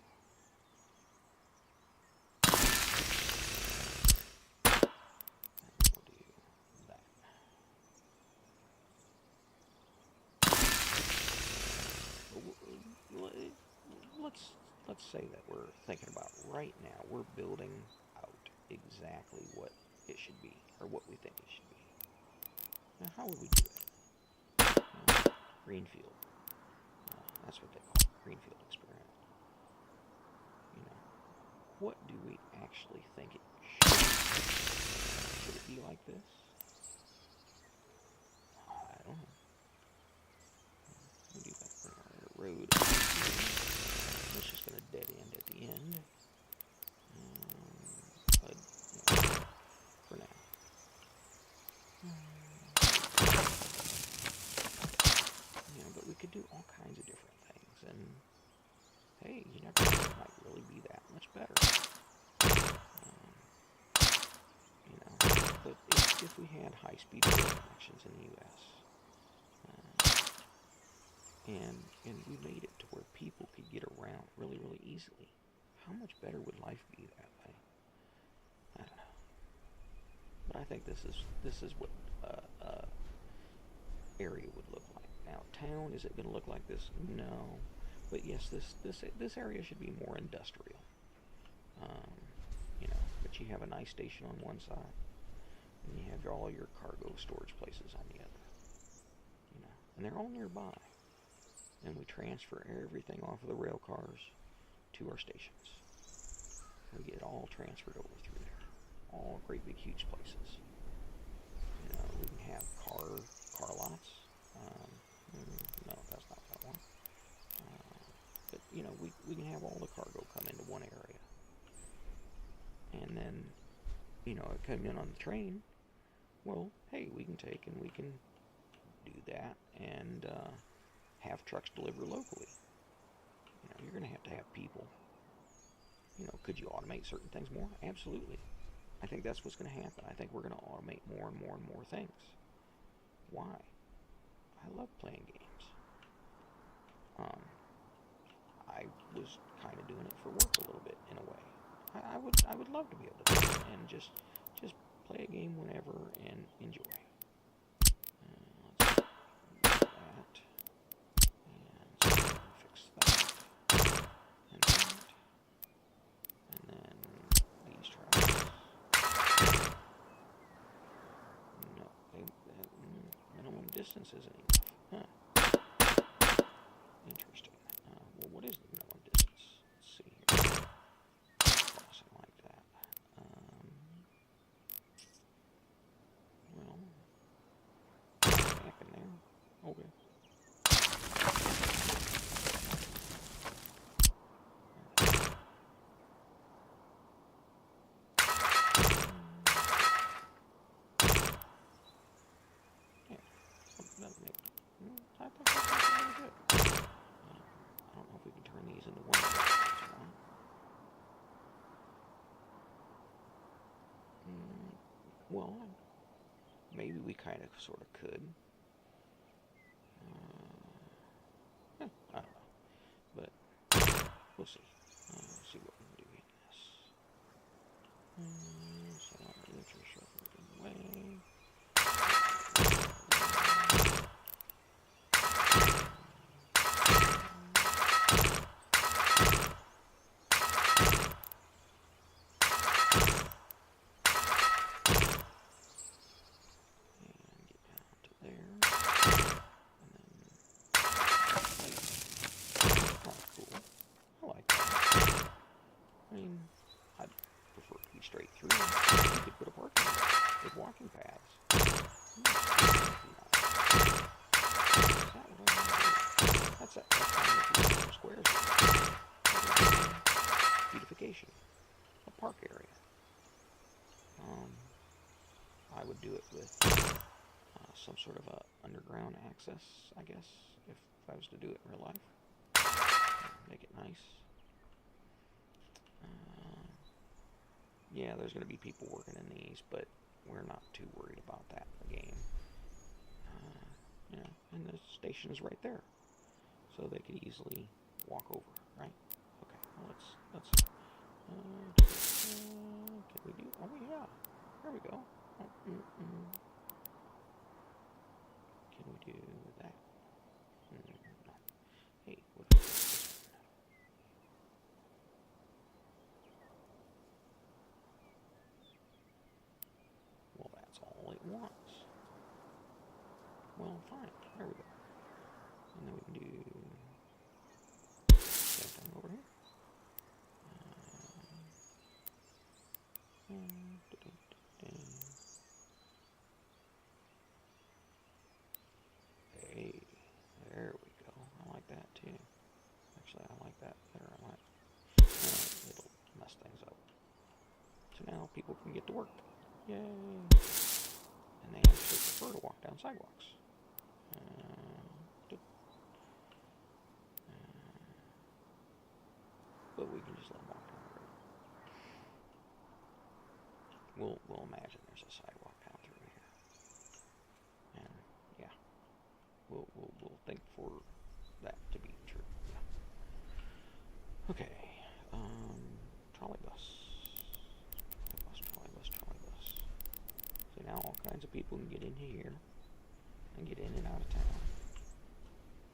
Let's say that we're thinking about right now, we're building out exactly what it should be, or what we think it should be. Now, how would we do that? Greenfield. That's what they call it, Greenfield experiment. You know, what do we actually think it should be? Should it be like this? I don't know. We do that for our road. It's just going to dead end at the end. But for now. You know, but we could do all kinds of different things, and hey, you never know, it might really be that much better. You know, but if we had high-speed rail connections in the U.S. And we made it to where people could get around really, really easily, how much better would life be that way? I don't know. But I think this is what area would look like. Now, town, is it going to look like this? No. But yes, this area should be more industrial. You know, but you have a nice station on one side, and you have all your cargo storage places on the other. You know, and they're all nearby. And we transfer everything off of the rail cars to our stations. We get it all transferred over through there. All great big huge places. You know, we can have car lots. No, that's not that one. But you know, we can have all the cargo come into one area. And then, you know, it come in on the train. Well, hey, we can take and we can do that and have trucks deliver locally. You know, you're going to have people. You know, could you automate certain things more? Absolutely. I think that's what's going to happen. I think we're going to automate more and more and more things. Why? I love playing games. I was kind of doing it for work a little bit in a way. I would love to be able to do it and just play a game whenever and enjoy. Let's do that. And fix that. And that. And then these tracks. No, minimum distance isn't enough. Huh. Interesting. Well, what is the minimum distance? Let's see here. Crossing like that. Well, gap in there. Okay. I think that's really good. I don't know if we can turn these into one. Well, maybe we kind of sort of could. I don't know. But we'll see. See what we can do in this. So I'm going to shuffle away. Straight through. You could put a parking lot with walking paths. That's kind of squares. Beautification. A park area. I would do it with some sort of a underground access, I guess, if I was to do it in real life. Make it nice. Yeah, there's going to be people working in these, but we're not too worried about that in the game. You know, and the station is right there, so they could easily walk over, right? Okay, well, let's can we do? Oh yeah, there we go. Can we do that? No. Hey, what is this? Well, that's all it wants. Well, fine. There we go. And then we can do same thing over here. Hey, there we go. I like that too. Actually, I like that better. It'll mess things up. So now people can get to work. Yay! And they actually prefer to walk down sidewalks. But we can just let them walk down the road. We'll imagine there's a sidewalk down through here. And yeah, we'll think for that to be true. Yeah. Okay. Trolleybus. So now all kinds of people can get in here and get in and out of town.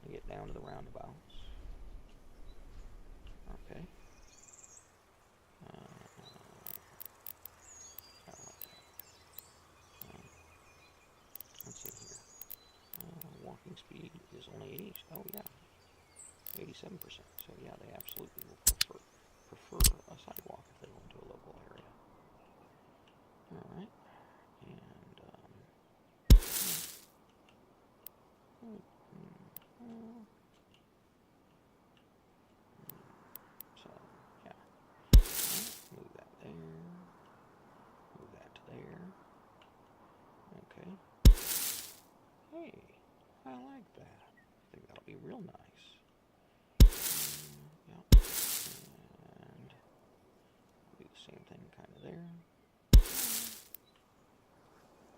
and get down to the roundabouts. Okay. I don't like that. Let's see here. Walking speed is only 80. Oh yeah, 87%. So yeah, they absolutely will prefer a sidewalk if they go into a local area. All right, and so yeah, move that there, move that to there. Okay. Hey, I like that. I think that'll be real nice. Yep. And do the same thing kind of there.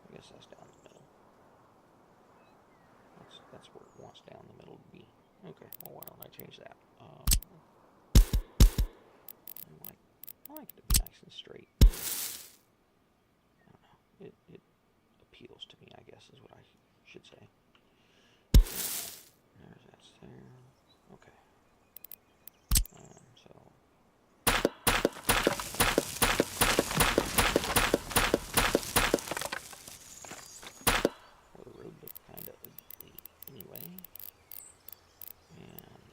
I guess that's down the middle. That's where it wants down the middle to be. Okay, well, why don't I change that? I like it to be nice and straight. I don't know. It appeals to me, I guess, is what I should say. That's there. Okay. So. Well, the road looked kind of ugly anyway. And,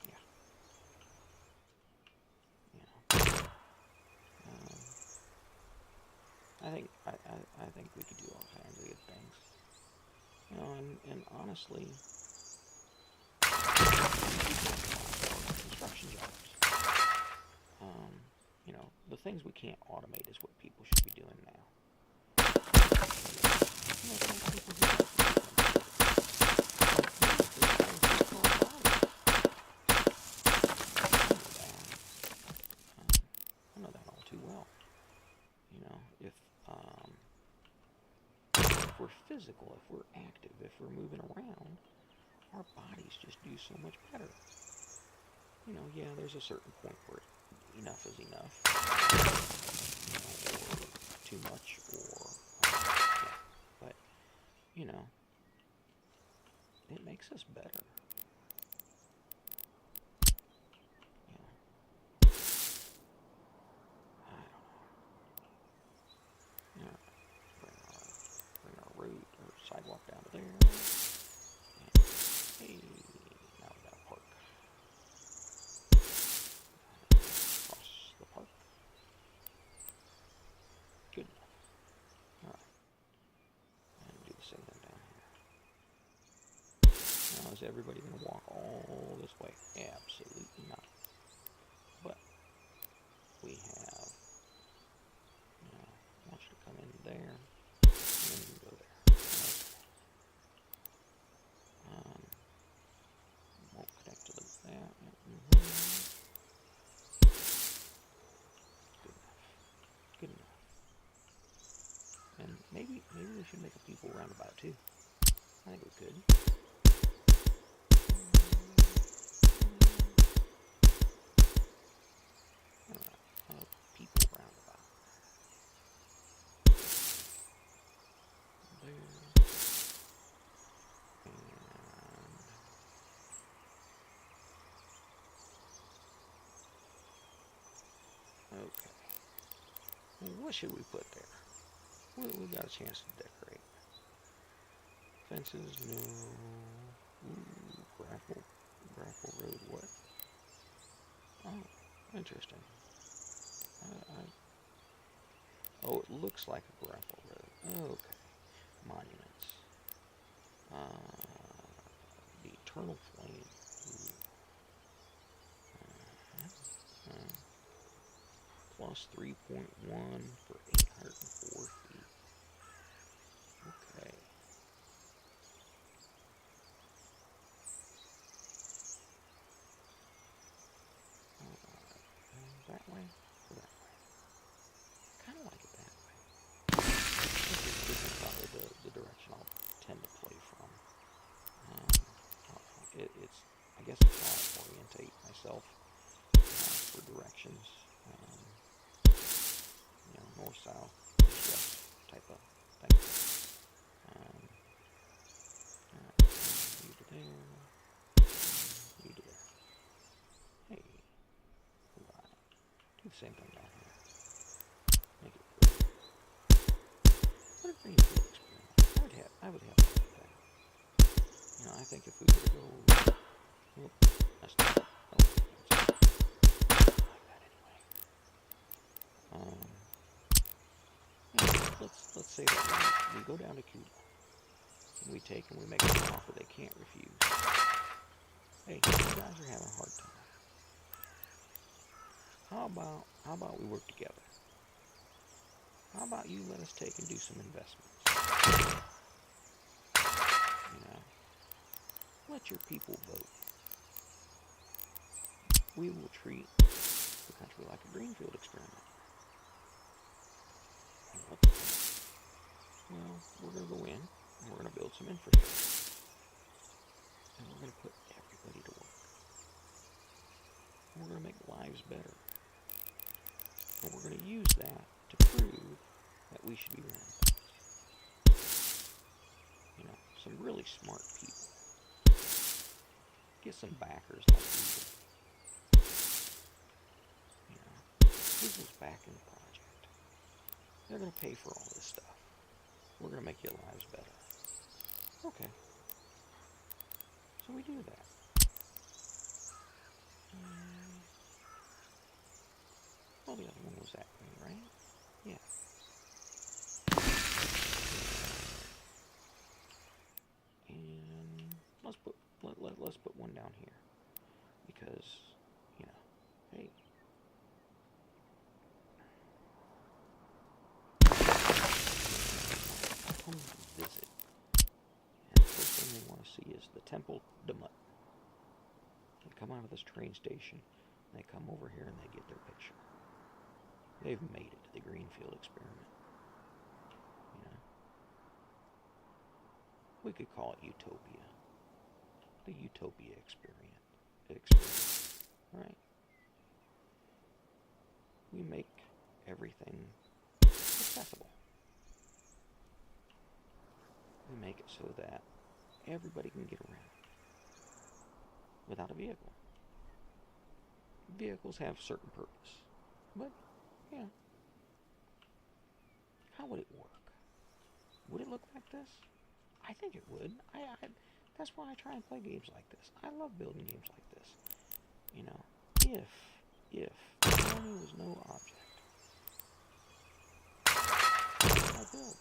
yeah. I think we could do all kinds of good things. And honestly, construction jobs. The things we can't automate is what people should be doing now. I know that all too well. If we're physical, if we're active, if we're moving around, our bodies just do so much better. Yeah, there's a certain point where enough is enough, or too much, or but it makes us better. I don't know. Bring our road or sidewalk down to there. And, hey, now we got a park. Across the park. Good enough. Alright. And do the same thing down here. Now, is everybody going to walk all this way? Absolutely not. But we have, I want you to come in there, and then you can go there. Okay. Won't connect to that. Good enough. And maybe we should make a people roundabout too. I think we could. Alright, people roundabout. There. And okay. Well, what should we put there? We got a chance to decorate. Fences, no. Ooh, gravel road, what? Oh, interesting. Oh, it looks like a gravel road. Okay. Monuments. The Eternal Flame. Plus 3.1 for 804 feet. Okay. That way or that way? Kind of like it that way. This is probably the direction I'll tend to play from. It's I guess it's how I orientate myself for directions. North, south, east, west type of thing. Alright, move to there. same thing down here. Make it blue. What a greenfield experiment. I would have fun with that. You know, I think if we were to go, whoop, that's not, oh, that's like that anyway. Yeah, let's say that we go down to Cuba and we take and we make an offer they can't refuse. Hey, you guys are having a hard time. How about we work together? How about you let us take and do some investments? You know, let your people vote. We will treat the country like a greenfield experiment. And what's the plan? Well, we're going to go in and we're going to build some infrastructure. And we're going to put everybody to work. And we're going to make lives better. And we're going to use that to prove that we should be running things. You know, some really smart people. Get some backers like we do. You know, people's backing the project. They're going to pay for all this stuff. We're going to make your lives better. Okay. So we do that. Well, the other one was that green, right? Yeah. And let's put one down here because, you know, hey. Come visit. And the first thing they want to see is the Temple de Mutt. They come out of this train station, they come over here and they get their picture. They've made it to the greenfield experiment. You know, we could call it utopia. The utopia experience, right? We make everything accessible. We make it so that everybody can get around without a vehicle. Vehicles have a certain purpose, but yeah. How would it work? Would it look like this? I think it would. That's why I try and play games like this. I love building games like this. You know, if money was no object, what would I build?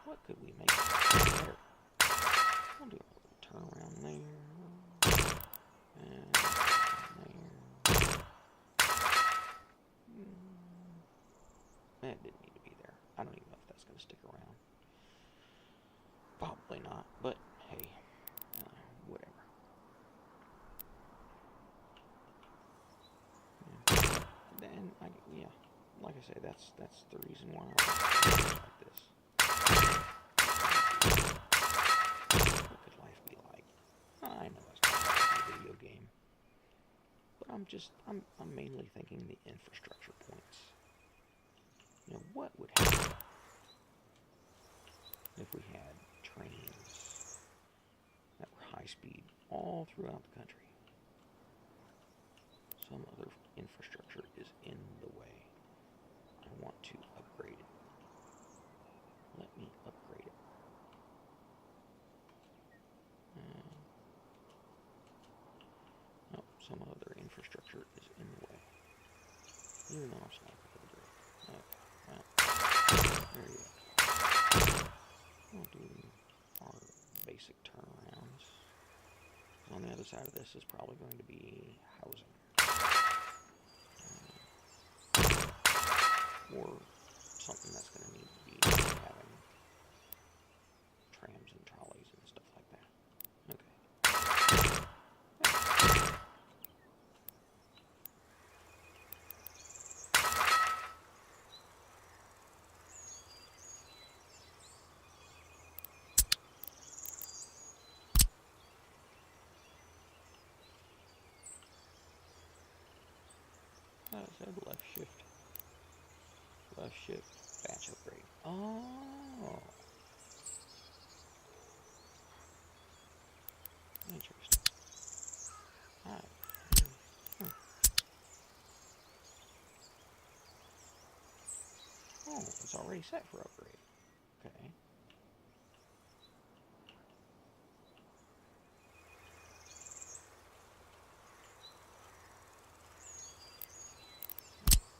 What could we make better? I'll do a little turnaround there. And there. That didn't need to be there. I don't even know if that's going to stick around. Probably not, but hey, whatever. Yeah. And yeah, like I say, that's the reason why I like games like this. What could life be like? I know it's not like a video game, but I'm mainly thinking the infrastructure points. You know, what would happen if we had trains that were high speed all throughout the country? Some other infrastructure is in the way. I want to upgrade it. Let me upgrade it. No, some other infrastructure is in the way. Even though I'm selected for the grid. Okay, well, there you go. We'll do our basic turnarounds. On the other side of this is probably going to be housing. Or something that's going to need to be having trams and trolleys and stuff like that. Okay. I said left shift. Left shift, batch upgrade. Oh. Interesting. already set for upgrade. Okay.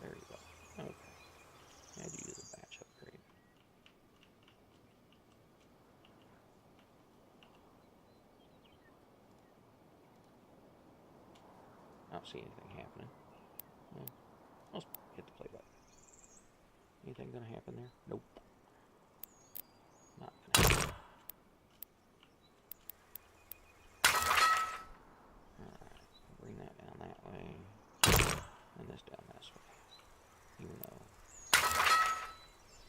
There you go. Okay. Had to use a batch upgrade. I don't see anything happening. Well, let's hit the play button. Anything gonna happen there? Nope. Not gonna happen. Alright, bring that down that way. And this down this way. Even though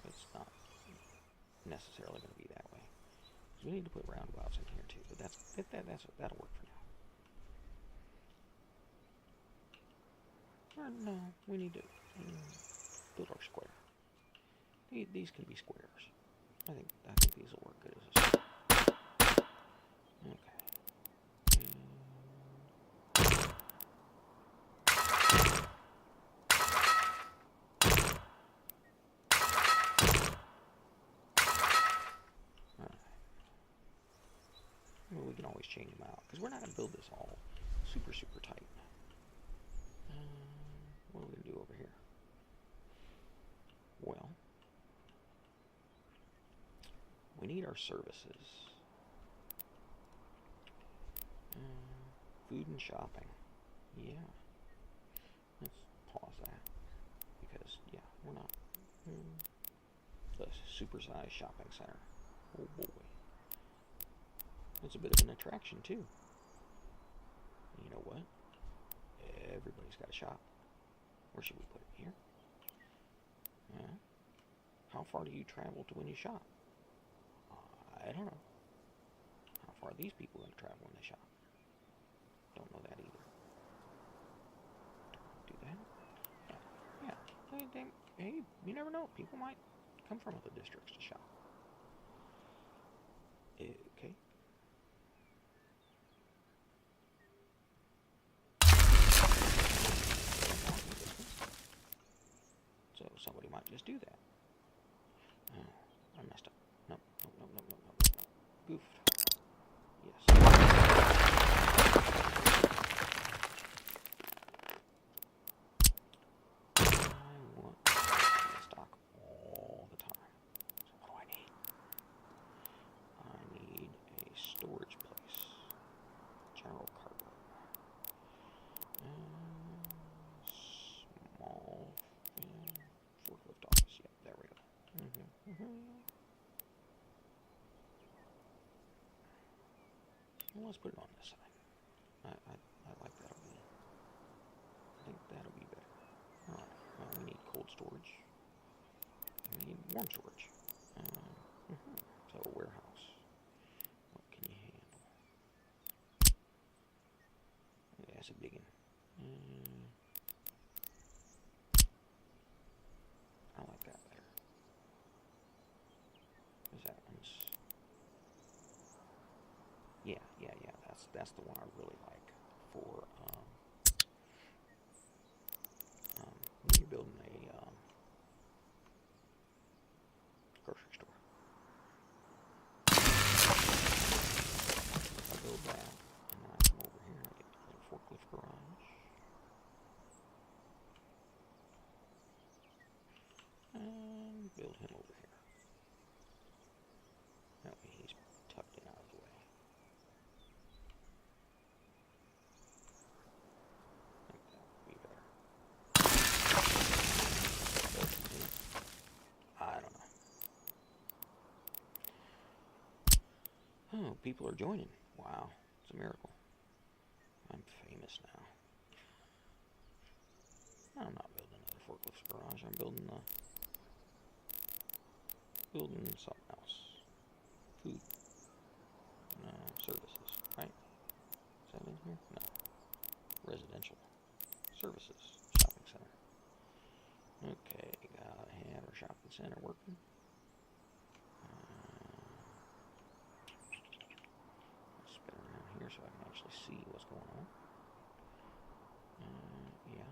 it's not necessarily going to be that way. So we need to put roundabouts in here too, but that'll work for now. Or no, we need to build our square. These can be squares. I think these will work good as a square. Okay. Well, we can always change them out because we're not going to build this all super tight. What are we going to do over here? Well, we need our services. Food and shopping. Yeah. Let's pause that because, yeah, we're not. The supersized shopping center. Oh boy. It's a bit of an attraction too. You know what? Everybody's got a shop. Where should we put it? Here? Yeah. How far do you travel to when you shop? I don't know. How far are these people going to travel when they shop? Don't know that either. Do that? Yeah. Hey, you never know. People might come from other districts to shop. Okay. So somebody might just do that. Oh, I messed up. Nope. Goofed. Yes. I want to stock all the time. So what do I need? I need a storage place. General cargo. Small forklift office. Yep, there we go. Well, let's put it on this side. I like that'll be. I think that'll be better. Alright, well, we need cold storage. We need warm storage. So a warehouse. What can you handle? Yeah, that's a big one. I like that better. Because that one's... Yeah, that's the one I really like for, when you're building a, grocery store. If I build that, and then I come over here and I get a little forklift garage. And build him over here. That way he's tucked in out of the way. I think that would be better. I don't know. Oh, people are joining. Wow, it's a miracle. I'm famous now. I'm not building another forklift garage. I'm building something else. Food. Services, right? Is that in here? No. Residential. Services. Shopping center. Okay, gotta have our shopping center working. I'll spin around here so I can actually see what's going on. Yeah.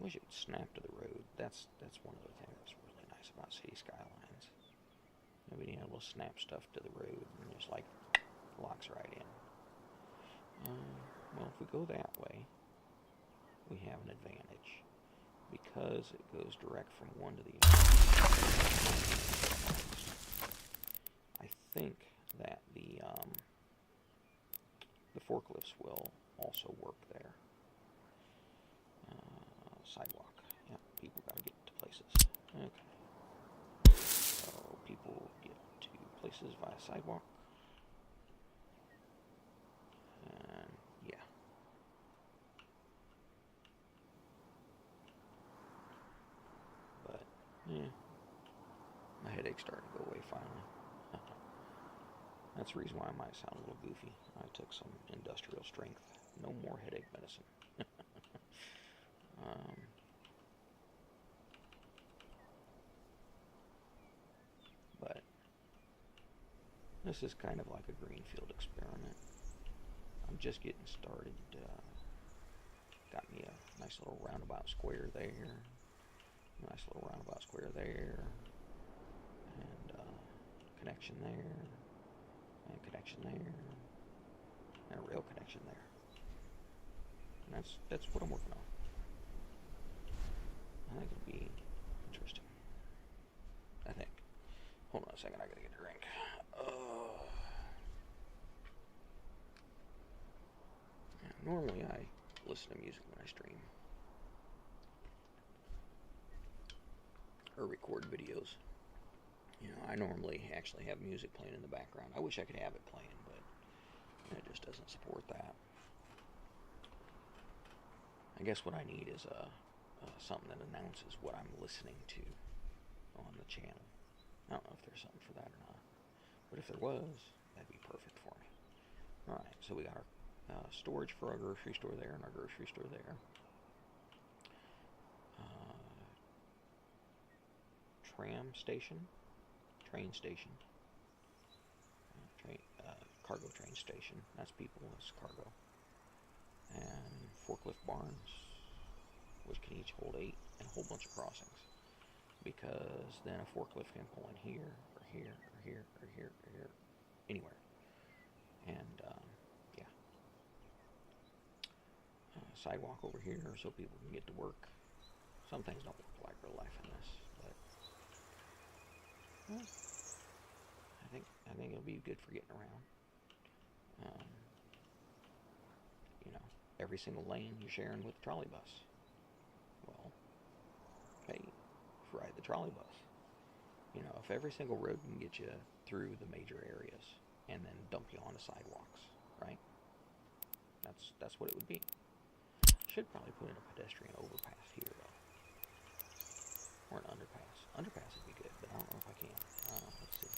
wish it would snap to the road. That's one of the things that's really nice about City Skylines. Being able to snap stuff to the road and just like locks right in. Well, if we go that way, we have an advantage because it goes direct from one to the other. I think that the forklifts will also work there. Sidewalk. Yeah, people gotta get to places. Okay. So people get to places via sidewalk. And yeah. But yeah, my headache's starting to go away finally. That's the reason why I might sound a little goofy. I took some industrial strength. No more headache medicine. But this is kind of like a greenfield experiment. I'm just getting started. Got me a nice little roundabout square there. Nice little roundabout square there. And connection there. And connection there. And a rail connection there. And that's what I'm working on. I think it'll be interesting. I think. Hold on a second, I gotta get a drink. Normally I listen to music when I stream. Or record videos. You know, I normally actually have music playing in the background. I wish I could have it playing, but it just doesn't support that. I guess what I need is something that announces what I'm listening to on the channel. I don't know if there's something for that or not, but if there was, that'd be perfect for me. Alright, so we got our storage for our grocery store there and our grocery store there. Train station, cargo train station. That's people, that's cargo. And forklift barns, which can each hold 8, and a whole bunch of crossings. Because then a forklift can pull in here, or here, or here, or here, or here, anywhere. And, yeah. Sidewalk over here so people can get to work. Some things don't work like real life in this, but well, I think it'll be good for getting around. You know, every single lane you're sharing with the trolley bus. Well, hey, ride the trolley bus. You know, if every single road can get you through the major areas and then dump you onto sidewalks, right? That's what it would be. Should probably put in a pedestrian overpass here, though. Or an underpass. Underpass would be good, but I don't know if I can. Let's see.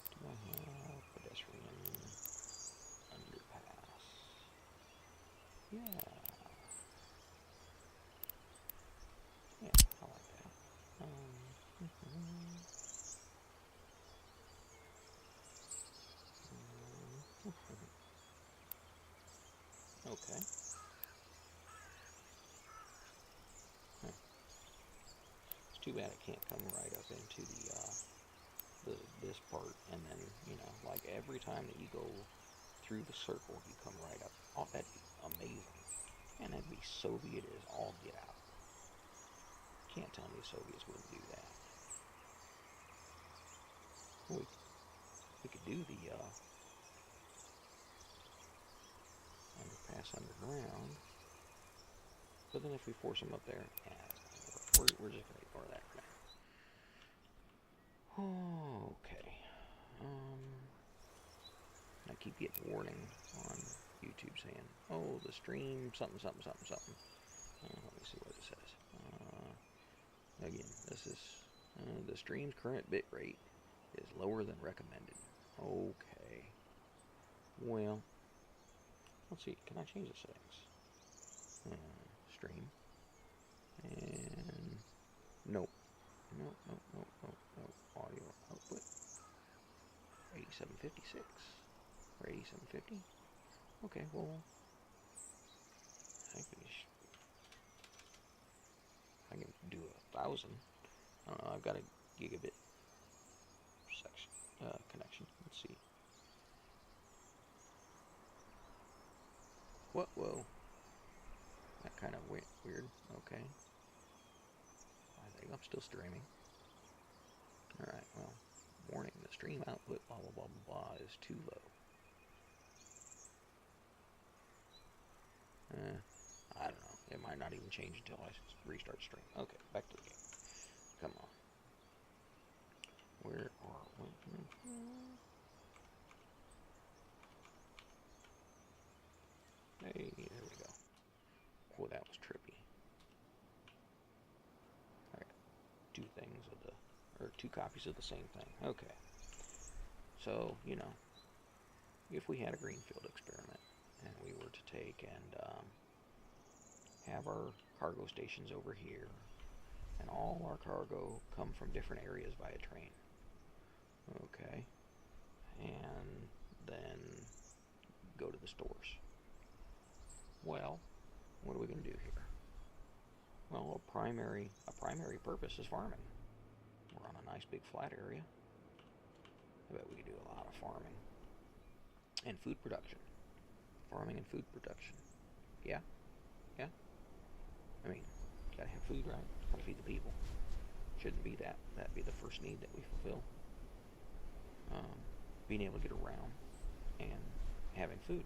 Do I have pedestrian underpass? Yeah. Yeah, I like that. Okay. It's too bad it can't come right up into this part, and then, you know, like every time that you go through the circle, you come right up. Oh, that'd be amazing. And that'd be Soviet as all get out. Can't tell me the Soviets wouldn't do that. We could do the underpass underground, but then if we force them up there, yeah, we're just going to ignore that for now. Okay. I keep getting warning on YouTube saying, oh, the stream, something. Let me see what it says. Again, this is, the stream's current bit rate is lower than recommended. Okay. Well, let's see, can I change the settings? Stream. And, nope. Audio output. 8756 or 8750. Okay, well, I think 1,000. I don't know. I've got a gigabit section connection. Let's see. What? Whoa. That kind of weird. Okay. I think I'm still streaming. Alright, well, warning, the stream output blah blah blah blah blah is too low. I don't know. It might not even change until I restart stream. Okay, back to the game. Come on. Where are we? Hey, there we go. Oh, that was trippy. Alright, two things of the, or two copies of the same thing. Okay. So, you know, if we had a greenfield experiment and we were to take and have our cargo stations over here and all our cargo come from different areas via train. Okay. And then go to the stores. Well, what are we going to do here? Well, a primary purpose is farming. We're on a nice big flat area. I bet we could do a lot of farming. And food production. Farming and food production. Yeah? Yeah? I mean, gotta have food, right? Gotta feed the people. Shouldn't be that. That'd be the first need that we fulfill. Being able to get around and having food.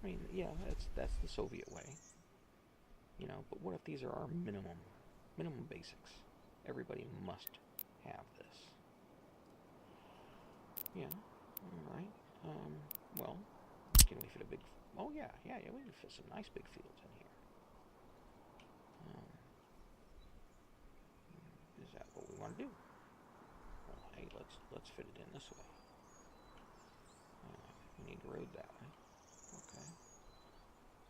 I mean, yeah, that's the Soviet way. You know, but what if these are our minimum basics? Everybody must have this. Yeah, all right. Well, can we fit a big... Oh, yeah, we can fit some nice big fields in here. Is that what we want to do? Well, hey, let's fit it in this way. We need a road that way. Okay.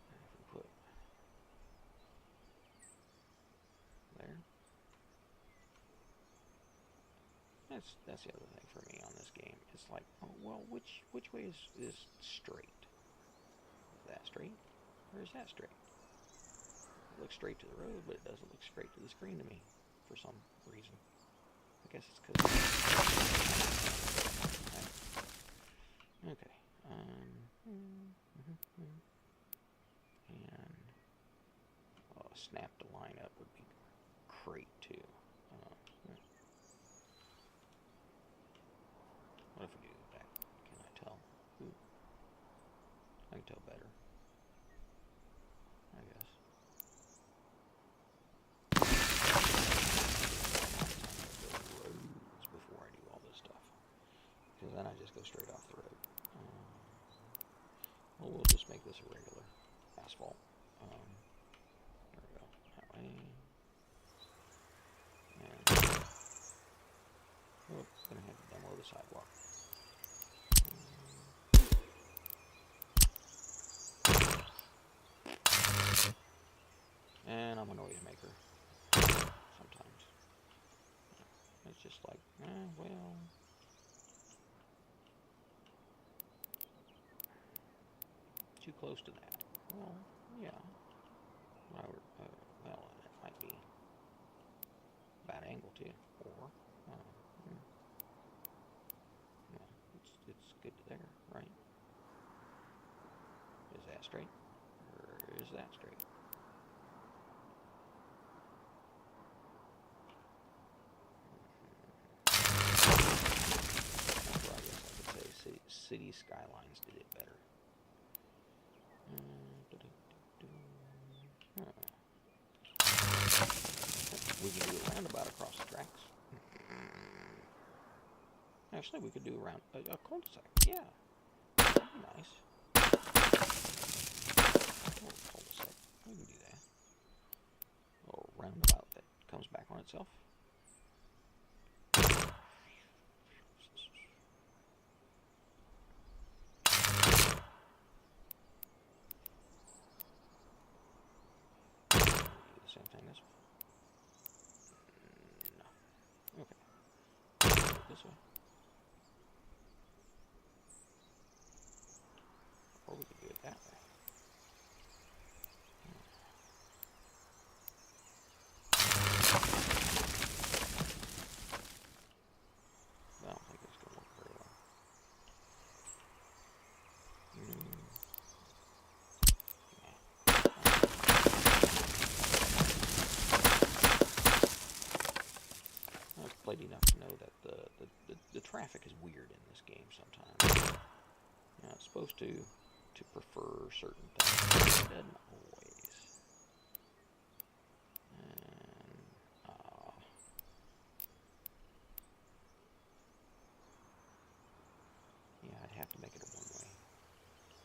And if we put there. That's the other thing for me on this game. It's like, oh, well, which way is straight? Is that straight? Or is that straight? It looks straight to the road, but it doesn't look straight to the screen to me for some reason. I guess it's because... Okay. And... Oh, snap to line up would be great, too. What if we do that? Can I tell? Ooh. I can tell better. I guess. Roads before I do all this stuff. Because then I just go straight off the road. Well, we'll just make this a regular asphalt. There we go. That way. And... Oh, gonna have to demo the sidewalk. And I'm a noise maker. Sometimes. It's just like, well... Too close to that. Well, yeah. Well, it might be a bad angle too. Or, well, it's good to there, right? Is that straight? Or is that straight? Well, I guess I could say city skylines did it better. We can do a roundabout across the tracks. Actually, we could do a cul-de-sac. Yeah. That'd be nice. A cul-de-sac. We can do that. Or a roundabout that comes back on itself. Do the same thing this way. No. Okay. This way. Or we could do it that way. the traffic is weird in this game sometimes. You know, it's supposed to prefer certain things, but it doesn't always. And, yeah, I'd have to make it a one-way.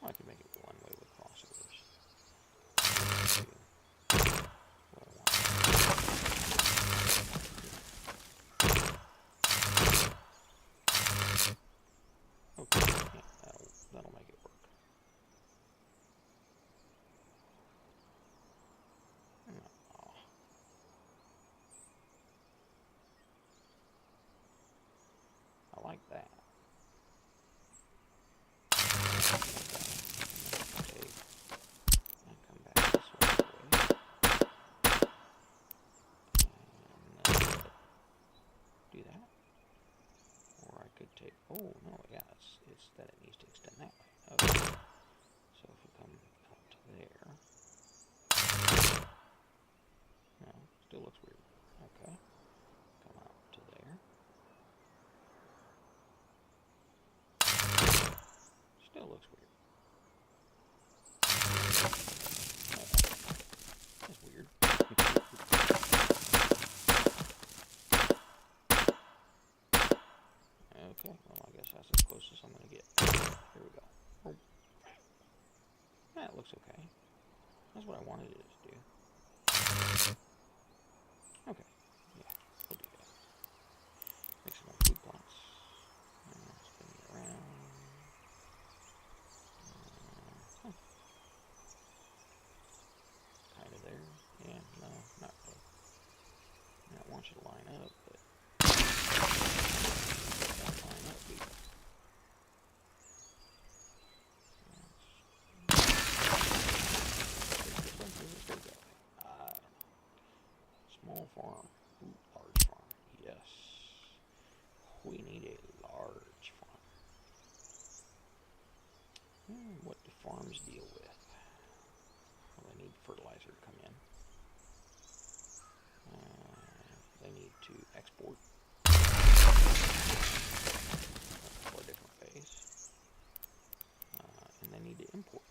Well, I could make it one-way with crossovers. Okay, yeah, that'll make it work. Oh. I like that. And come back this way. And do that. Or I could take, oh no, yeah, it's that it needs to extend that way. Okay. So if we come out to there. No, still looks weird. Okay. Come out to there. Still looks weird. That's weird. Okay, well I guess that's as close as I'm going to get. Here we go. Oh. That looks okay. That's what I wanted it to do. Okay, yeah, we'll do that. Make some more food plots. Spin it around. Kind of there. Yeah, no, not really. I want you to line up, but don't line up, dude. Small farm. Ooh, large farm. Yes. We need a large farm. What do farms deal with? Well, they need fertilizer to come in. They need to export. A couple of different ways. And they need to import.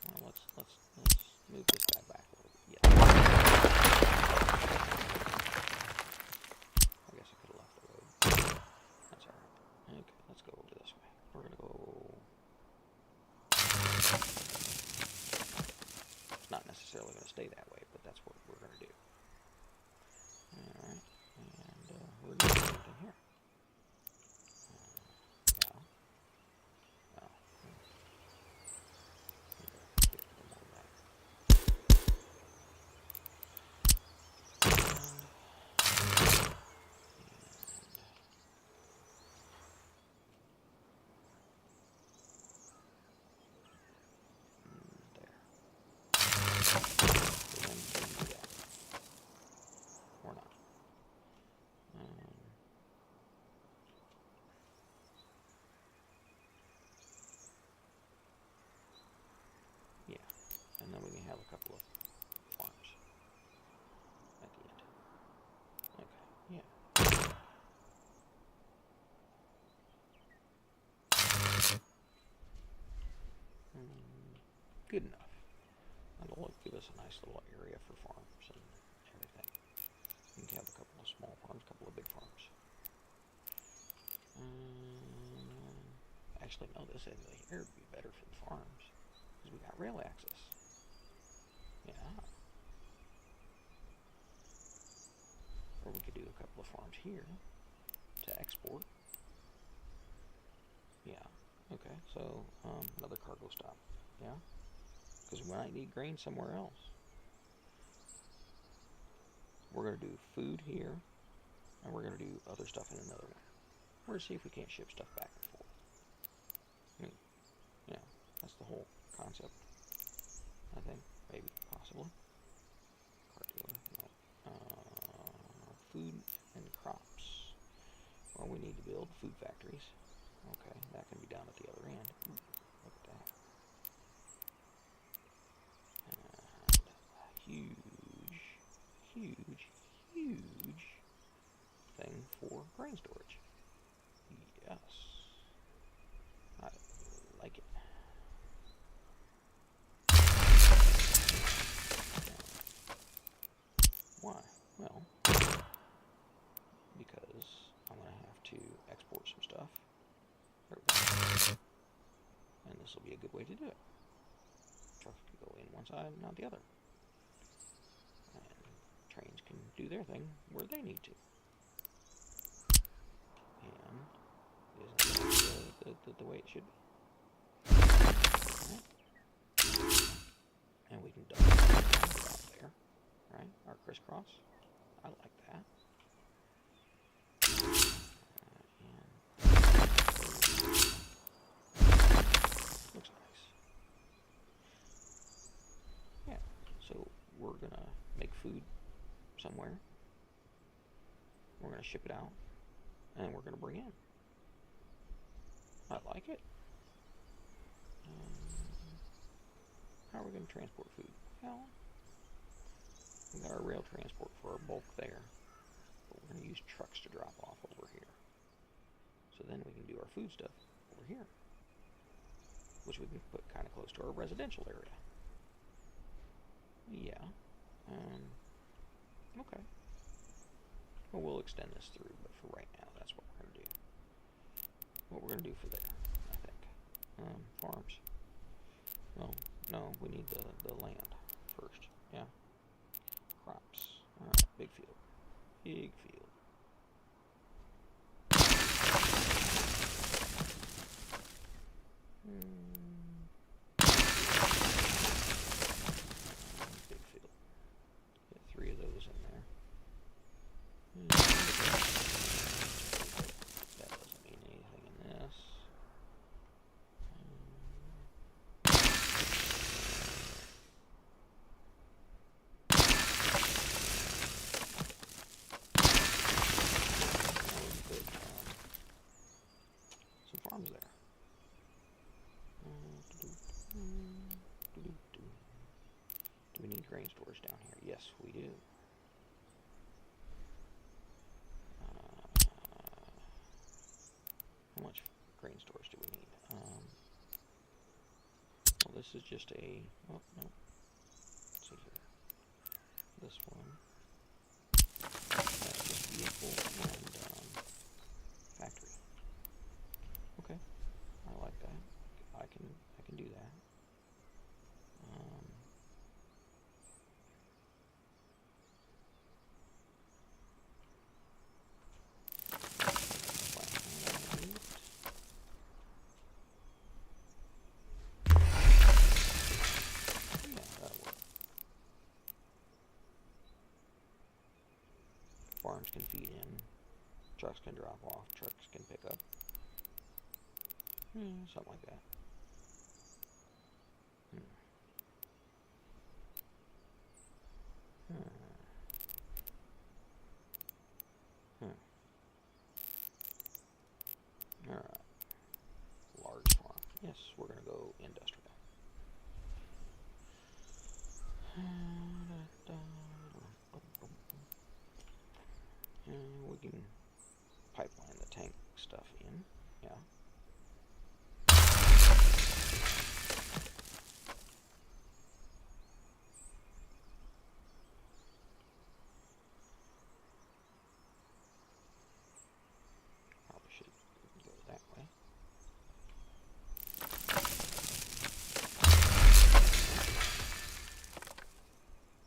Well, let's move this guy back a little bit. Yeah. I guess I could have left the road. That's alright. Okay, let's go over this way. We're gonna go. It's not necessarily gonna stay that way, but that's what we're gonna do. Alright, and we're gonna do something here. Yeah. Oh. Or not. Yeah, and then we can have a couple of farms at the end. Okay, yeah. Good enough. That'll give us a nice little area for farms and everything. You can have a couple of small farms, a couple of big farms. Actually, no, this area here would be better for the farms because we got rail access. Yeah. Or we could do a couple of farms here to export. Yeah. Okay. So another cargo stop. Yeah. Because we might need grain somewhere else. We're going to do food here, and we're going to do other stuff in another one. We're going to see if we can't ship stuff back and forth. I mean, yeah, that's the whole concept, I think, maybe, possibly. Car dealer, no. Food and crops. Well, we need to build food factories. Okay, that can be done at the other end. Ooh, look at that. And a huge thing for grain storage. Yes. I like it. Why? Well, because I'm going to have to export some stuff. There we go. And this will be a good way to do it. Trucks can go in one side and not the other. And trains can do their thing where they need to. And isn't the way it should be? Right. And we can double it out there. Right? Our crisscross. I like that. Looks nice. Yeah, so we're gonna make food somewhere. We're gonna ship it out, and we're gonna bring in. I like it. How are we gonna transport food? Well, we got our rail transport for our bulk there, but we're gonna use trucks to drop off over here. So then we can do our food stuff over here, which we can put kind of close to our residential area. Yeah. Okay. Well, we'll extend this through, but for right now, that's what we're going to do. What we're going to do for there, I think. Farms. Well, no, we need the land first. Yeah. Crops. Alright, big field. Big field. Big field. Get 3 of those in there. That doesn't mean anything in this. Put some farms there. Do we need grain storage down here? Yes, we do. How much grain storage do we need? Well, this is just a... Oh, no. Let's see here. This one. That's just vehicle and factory. Okay. I like that. I can do that. Farms can feed in, trucks can drop off, trucks can pick up. Something like that. Alright. Large farm. Yes, we're going to go industrial. We can pipeline the tank stuff in, yeah. Probably should go that way.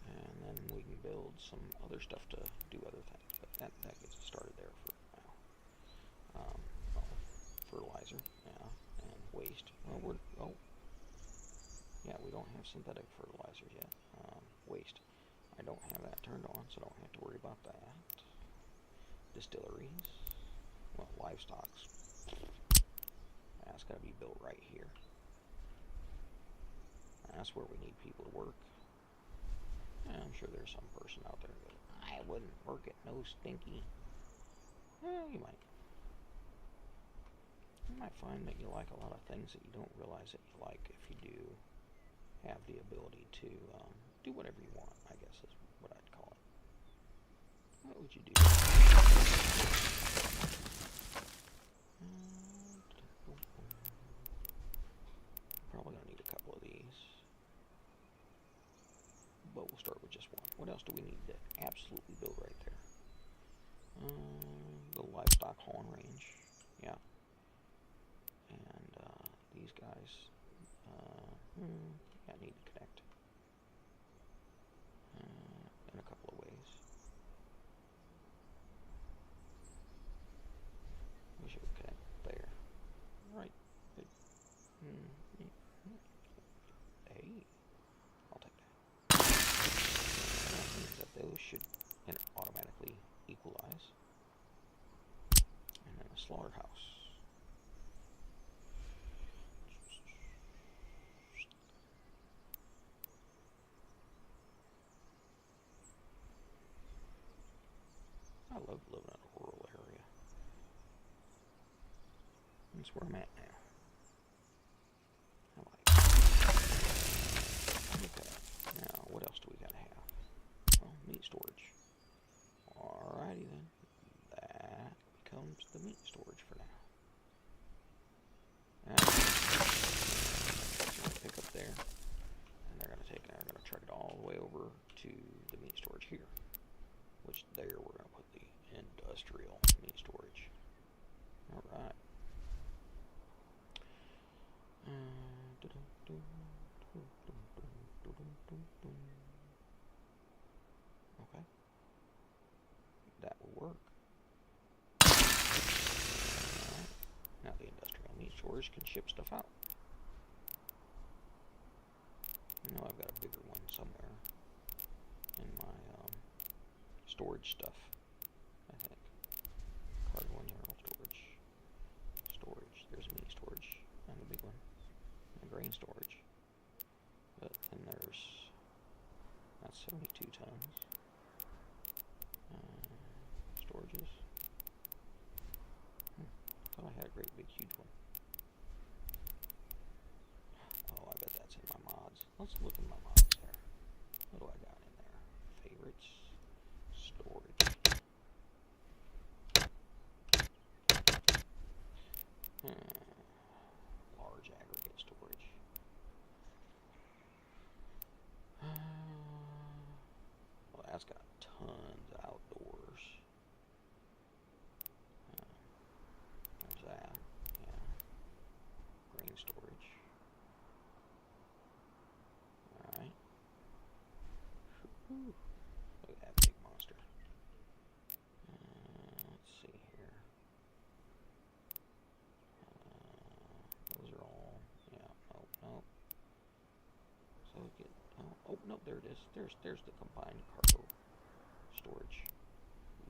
And then we can build some other stuff to do other things, but that gets us started there for now. Well, fertilizer, yeah, and waste. Well, yeah, we don't have synthetic fertilizers yet. Waste. I don't have that turned on, so I don't have to worry about that. Distilleries. Well, livestock's. That's got to be built right here. That's where we need people to work. Yeah, I'm sure there's some person out there that I wouldn't work at no stinky. Well, you might. You might find that you like a lot of things that you don't realize that you like if you do have the ability to do whatever you want, I guess is what I'd call it. What would you do? do we need to absolutely build right there? The livestock hauling range. Yeah. And these guys. Yeah, need to connect. In a couple of ways. We should connect there. Right. Good. Hey. I'll take that. That means that those should automatically equalize. And then a slaughterhouse. I love living in a rural area. That's where I'm at now. I like it. Okay. Now, what else do we gotta have? Well, meat storage. Alrighty then. That becomes the meat storage for now. And pick up there. And they're gonna truck it all the way over to the meat storage here. Which there we're gonna put the industrial meat storage. Alright. Okay. That will work. Alright. Now the industrial meat storage can ship stuff out. I know I've got a bigger one somewhere in my storage stuff, I think. Cargo and general storage. Storage. There's meat storage. And the big one. And grain storage. But then that's 72 tons. Storages. Thought I had a great big huge one. Oh, I bet that's in my mods. Let's look in my mods there. What do I got in there? Favorites. Storage. Large aggregate storage. Well, that's got tons outdoors. There's that. Yeah. Grain storage. Alright. Look at that big monster. Let's see here. Those are all, yeah, oh, no. So we get, oh, no, there it is. There's the combined cargo storage.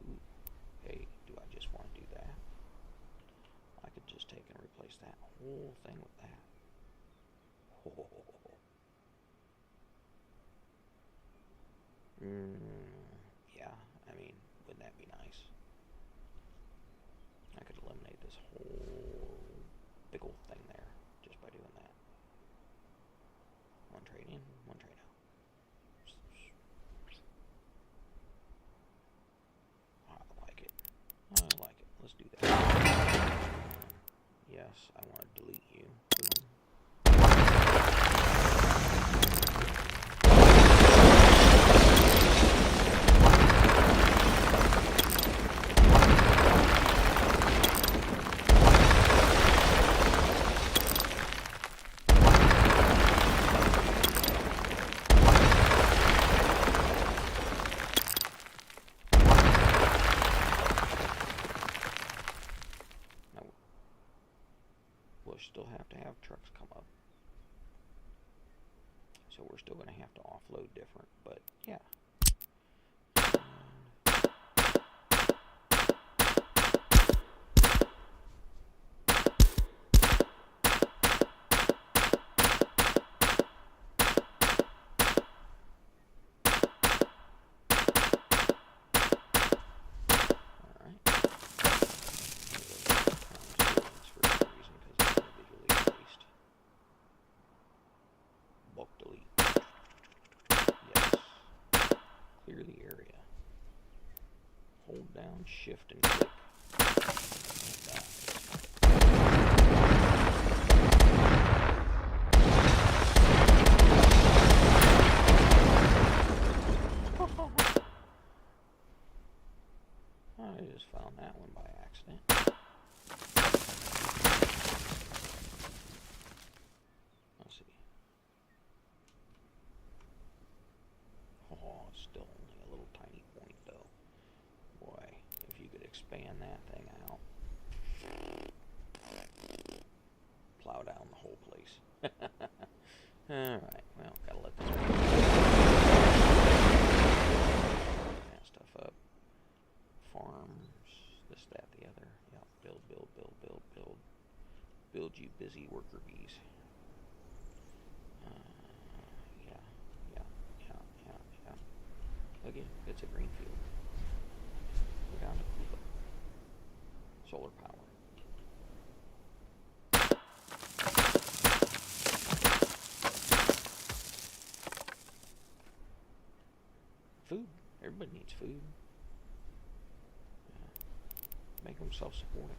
Ooh. Hey, do I just want to do that? I could just take and replace that whole thing with that. Oh. Yeah, I mean, wouldn't that be nice? I could eliminate this whole big old thing there just by doing that. One trade in, one trade out. I like it. I like it. Let's do that. Yes, I want to delete you. Boom. We'll still have to have trucks come up. So we're still going to have to offload different, but yeah. Clear the area. Hold down shift and click. Like that. just found that one by accident. Let's see. Oh, still only a little tiny point though. Boy, if you could expand that thing out. Plow down the whole place. Alright, well, gotta let this that stuff up. Farms, this, that, the other. Yeah, build, build, build, build, build. Build, you busy worker bees. Yeah, yeah, yeah, yeah, yeah. Again, it's a green field. Go down to Cuba. Solar power. Food. Everybody needs food. Yeah. Make them self-supporting.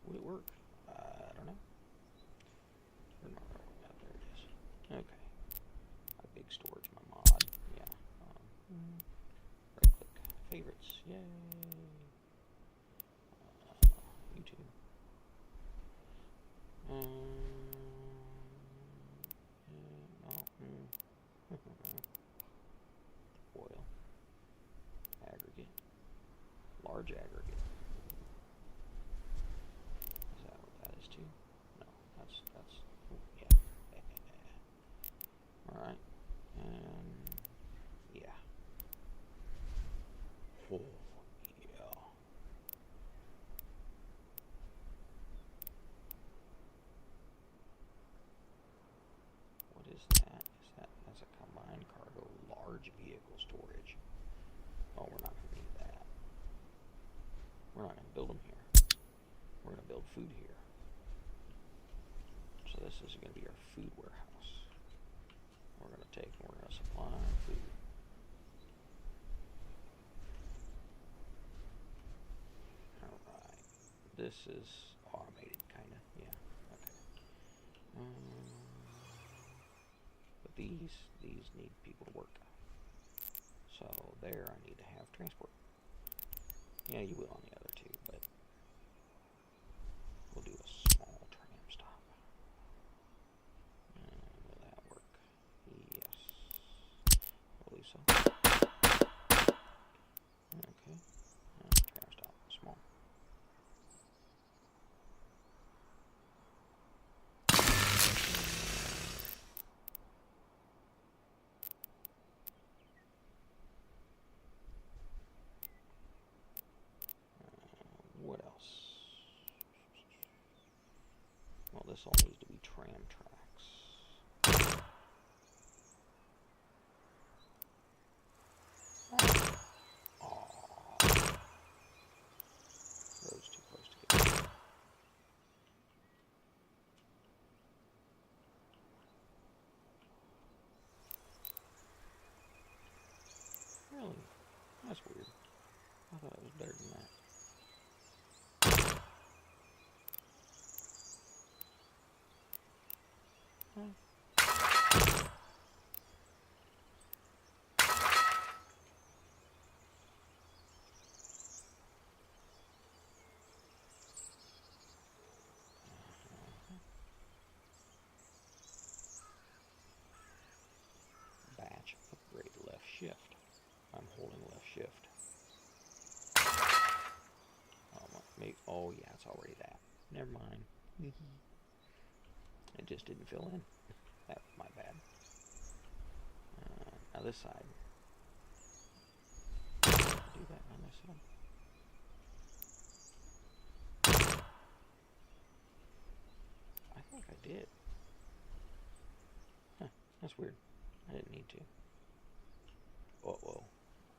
Would it work? I don't know. There it is. Okay. My big storage, my mod. Yeah. Right click. Favorites. Yay. YouTube. No. Oil. Aggregate. Large aggregate. Is that what that is too? No, that's yeah. Alright. And yeah. Oh yeah. What is that? That's a combined cargo large vehicle storage. Oh, we're not gonna need that. We're not gonna build them here. We're gonna build food here. So this is gonna be our food warehouse. We're gonna take and we're gonna supply food. Alright. This is automated kinda, yeah. Okay. But these need people to work. So there I need to have transport. Yeah, you will on the other two, but we'll do a small tram stop. Will that work? Yes. I believe so. Okay. Tram stop. Small. What else? Well, this all needs to be tram tracks. Oh. Road's too close together. Really? That's weird. I thought it was better than that. Batch upgrade left shift. I'm holding left shift. Oh yeah, it's already that. Never mind. It just didn't fill in. That was my bad. Now this side. Do that on this side. I think I did. Huh, that's weird. I didn't need to. Uh-oh.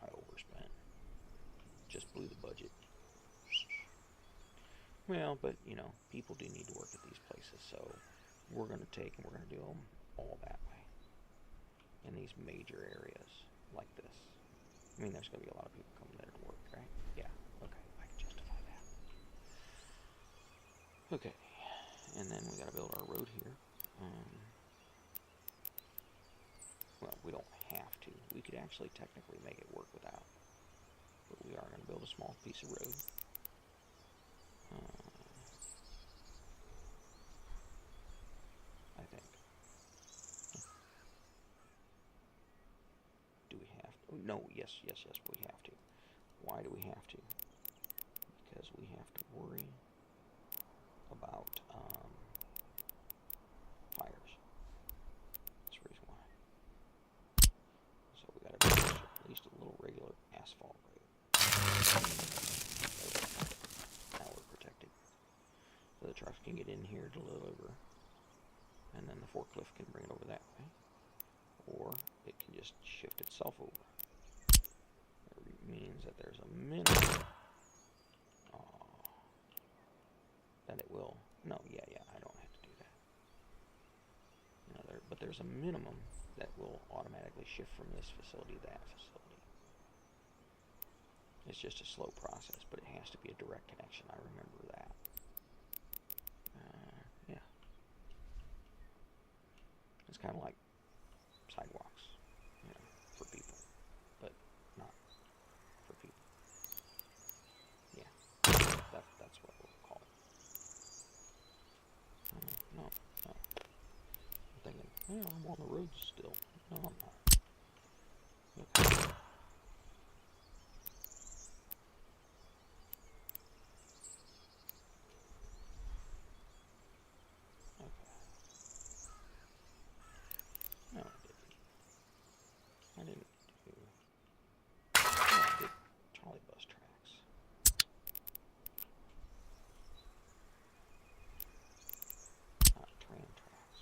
I overspent. Just blew the budget. Well, but, you know, people do need to work at these places, so we're going to take and we're going to do them all that way. In these major areas, like this. I mean, there's going to be a lot of people coming there to work, right? Yeah, okay, I can justify that. Okay, and then we got to build our road here. Well, we don't have to. We could actually technically make it work without. but we are going to build a small piece of road. I think. Do we have to? No, yes, we have to. Why do we have to? Because we have to worry about fires. That's the reason why. So we got to build at least a little regular asphalt road. Now we're protected. So the trucks can get in here to deliver, and then the forklift can bring it over that way. Or it can just shift itself over. It means that there's a minimum that it will. No, yeah, I don't have to do that. But there's a minimum that will automatically shift from this facility to that facility. It's just a slow process, but it has to be a direct connection. I remember that. Yeah. It's kind of like sidewalks, for people, but not for people. Yeah, that's what we'll call it. No. I'm thinking, I'm on the road still. No, I'm not. Okay. No, I didn't do. No, I did trolley bus tracks. Not tram tracks.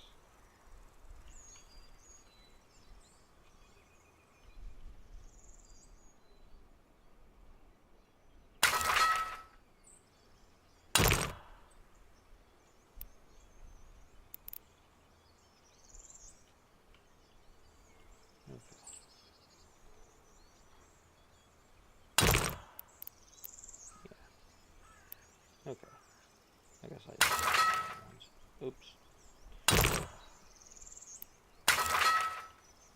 Okay. I guess I just ones. Oops.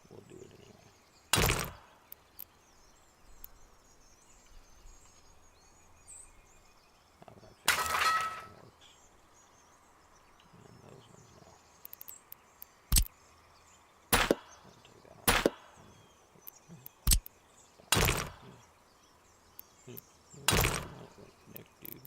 We'll do it anyway. Now that I figured out how that works. And those ones now. I'll take that off. Nick, dude.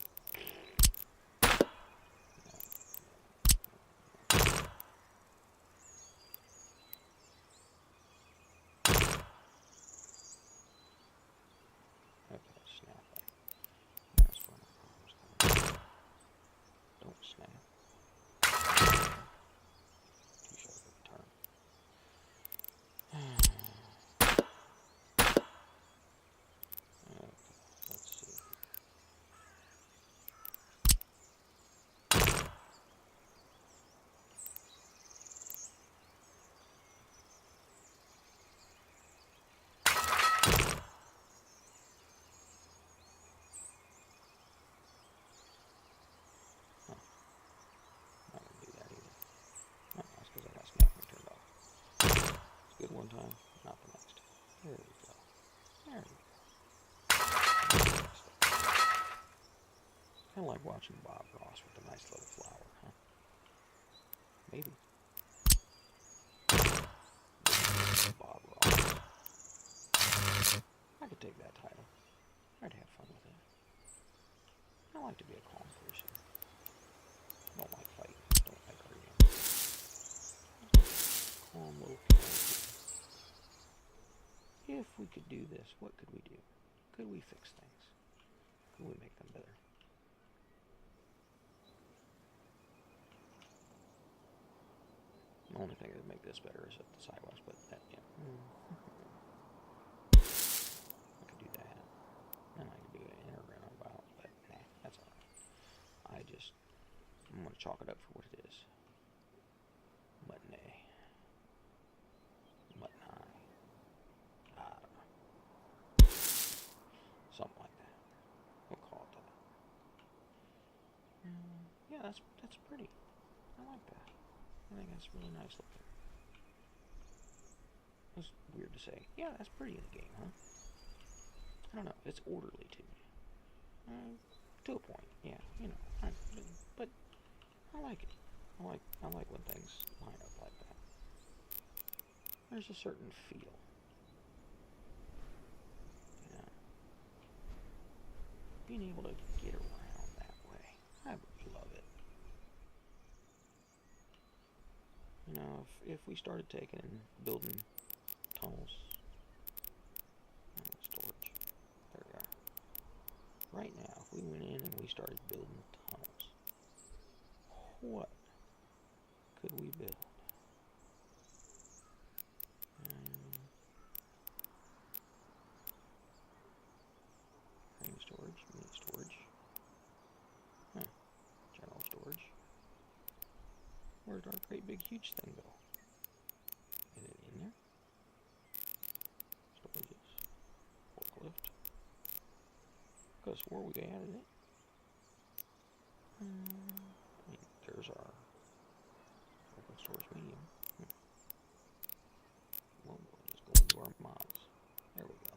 Okay, snap that. That's where my problem's coming from. Don't snap. Too sharp of a turn. Okay, let's see. Not gonna do that either. No, that's because I got snapping turned off. It's good one time, not the next. There we go. There we go. Kind of like watching Bob Ross with a nice little flower, huh? Maybe. Bob Ross. I could take that title. I'd have fun with it. I like to be a calm person. Don't like fighting. Don't like arguing. Calm little people. If we could do this, what could we do? Could we fix things? Could we make them better? The only thing that would make this better is if the sidewalks, but that, yeah. I could do that. And I could do it in or roundabout, but nah, that's alright. I'm going to chalk it up for what it is. Mutton-ay. Mutton-high. I don't know. Something like that. We'll call it that. Yeah, that's pretty. I like that. I think that's really nice looking. It's weird to say. Yeah, that's pretty in the game, huh? don't know. It's orderly to me. To a point, yeah. But I like it. I like when things line up like that. There's a certain feel. Being able to get around that way, I would love it. If we started taking and building tunnels, storage, there we are. Right now, if we went in and we started building tunnels, what could we build? Grain storage, meat storage, general storage. Where'd our great big huge thing go? Is it in there? Storages, forklift. Could have swore we added it. There's our open source medium. Well, we'll just go into our mods. There we go.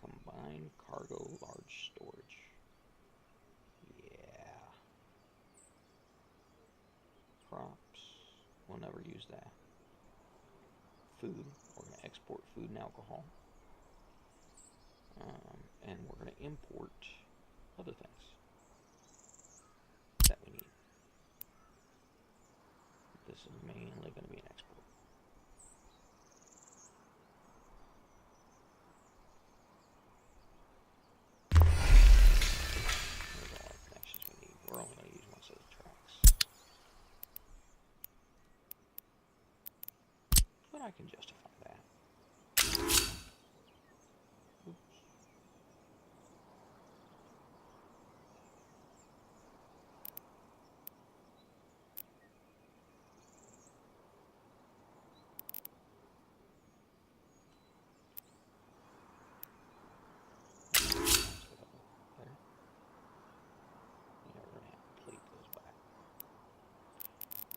Combined cargo large storage. Yeah. Crops. We'll never use that. Food. We're going to export food and alcohol. And we're going to import other things that we need. This is mainly going to be an export. There's all our connections we need. We're only going to use one set of tracks. But I can justify that.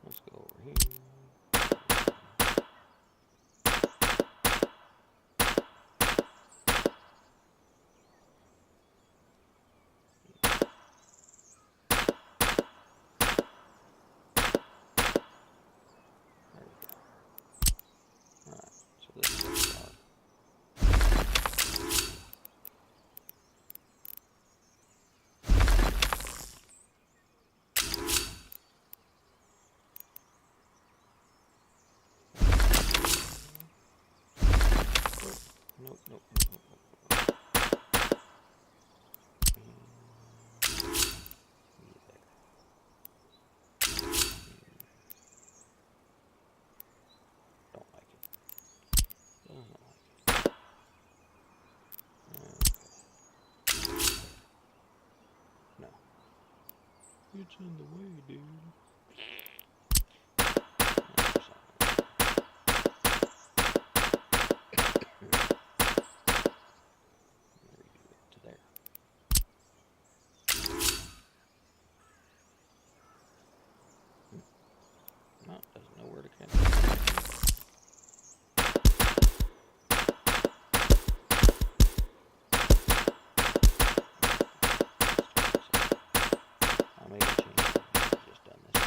Let's go over here. Alright, so this is our start. Nope. Don't like it. Doesn't like it. Okay. No. It's in the way, dude. No, doesn't know where to connect. I made a change. I've just done this.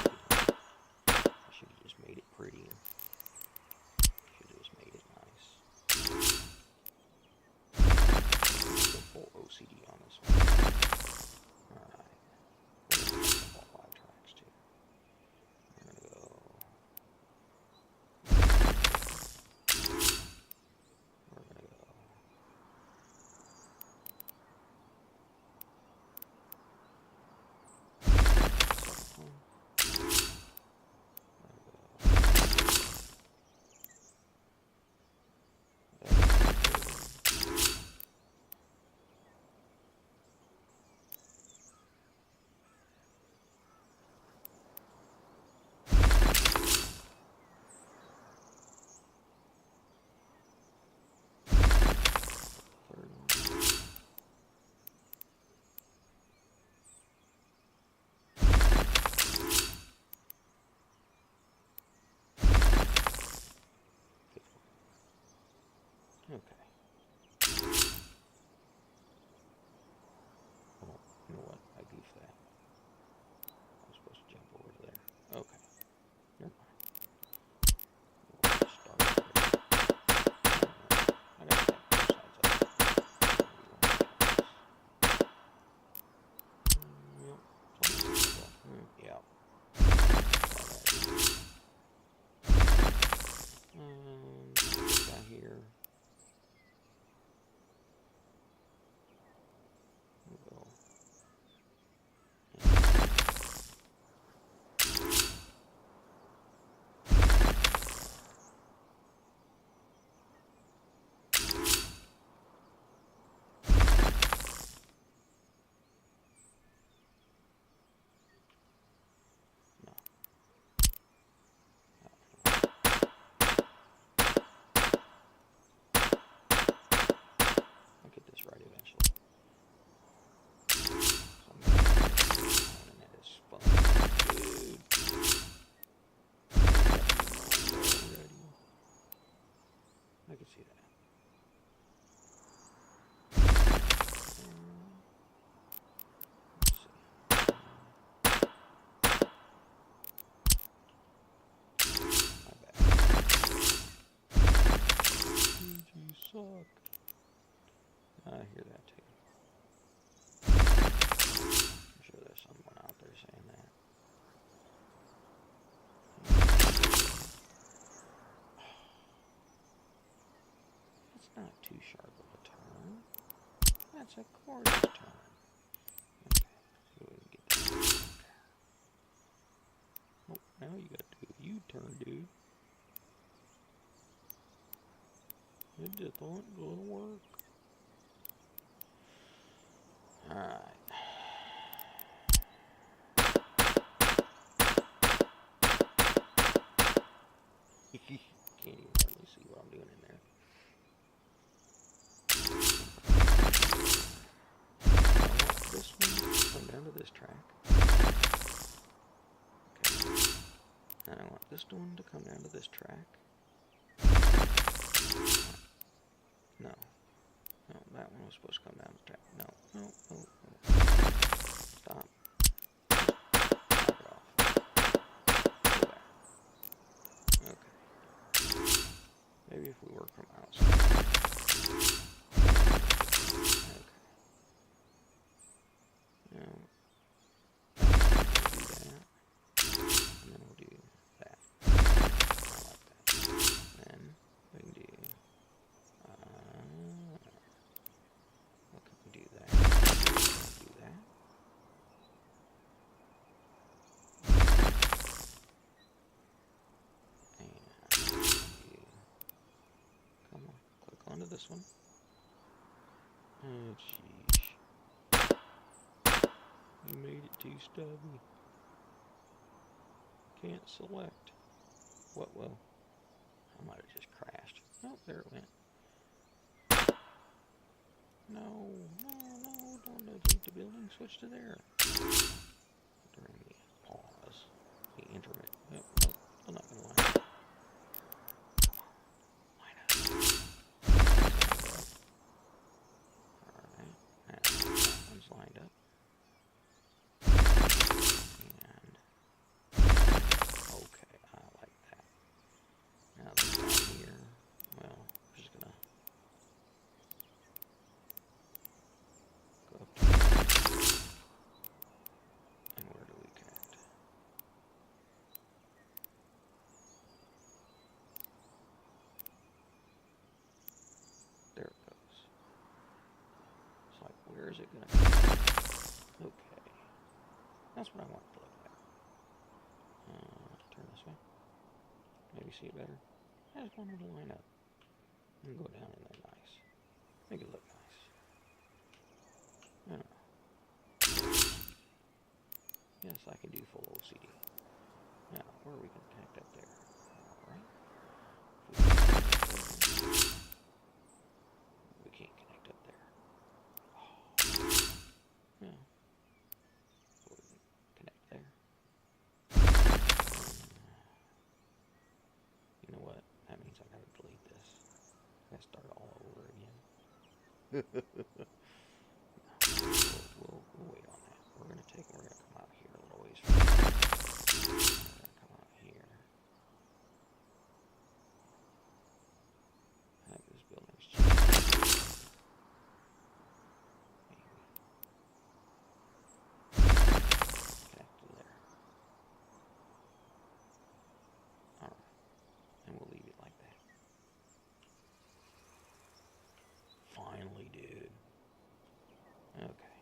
suck. I hear that too. I'm sure there's someone out there saying that. That's not too sharp of a turn. That's a gorgeous turn. Okay, so we can get that. Oh, now you got to do a U-turn, dude. It just ain't gonna work. Alright. Can't even hardly see what I'm doing in there. I want this one to come down to this track. Okay. And I want this one to come down to this track. No. No, that one was supposed to come down the track. No, no, no, no. Stop. Knock it off. Go back. Okay. Maybe if we work from outside. Okay. Now, we'll do that. And then we'll do that. I like that. Then we can do, what can we do there? Do that. And come on, click onto this one. Oh, sheesh. You made it too stubby. Can't select. What will? I might have just crashed. Oh, there it went. No, no, no, don't delete the building. Switch to there. During the pause. The intermittent. Nope, nope, still not going to line up. Come on, line up. Alright, that one's lined up. And, okay, I like that. Now this guy here, well, we're just going to go up to and where do we connect? There it goes. It's like, where is it going to go? Okay. That's what I want to look like. Turn this way. Maybe see it better. I just want it to line up. And go down in there nice. Make it look nice. I don't know. Yes, I can do full OCD. Now, where are we going to connect up there? Alright. We can't connect up there. Oh. Yeah. We can connect there. You know what? That means I gotta delete this. I gotta start all over again. We'll wait on that. We're gonna come out here a little ways from here. We're gonna come out here. I think this building's just connect to there. Alright. And we'll leave it like that. Finally, dude. Okay.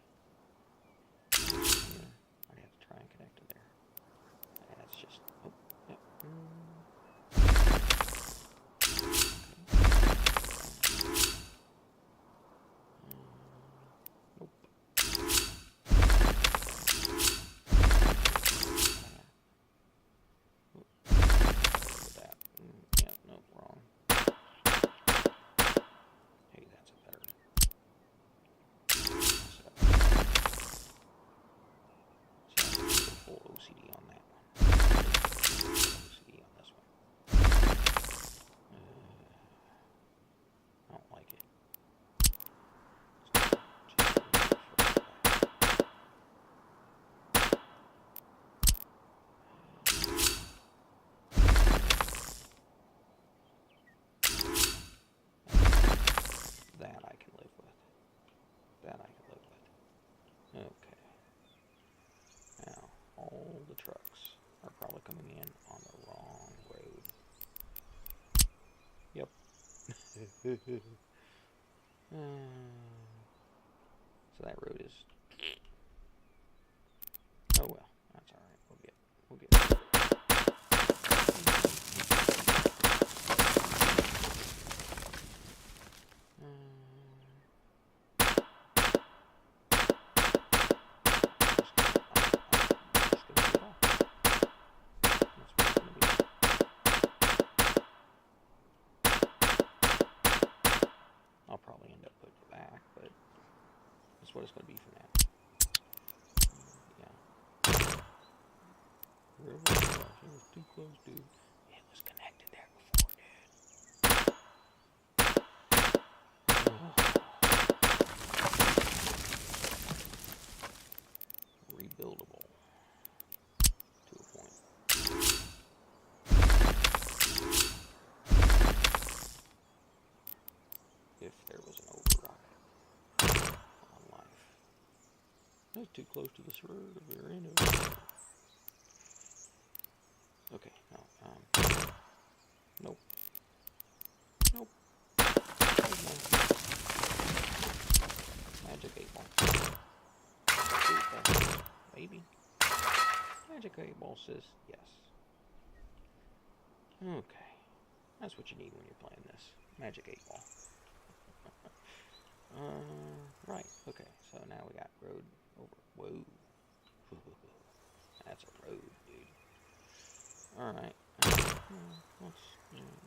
Here, I have to try and connect to there. That's trucks are probably coming in on the wrong road. Yep. So that road is... Oh well, that's alright. We'll get I'll probably end up putting it back, but that's what it's going to be for now. Yeah. Really close. It was too close, dude. It was connected there before, dude. Rebuildable. To a point. If there was an override on life. That's too close to the rear end of it. Okay, no, nope. Nope. Magic 8 ball. Maybe. Magic 8 ball says yes. Okay. That's what you need when you're playing this. Magic 8 ball. Right, okay, so now we got road over. Whoa. That's a road, dude. Alright. Let's...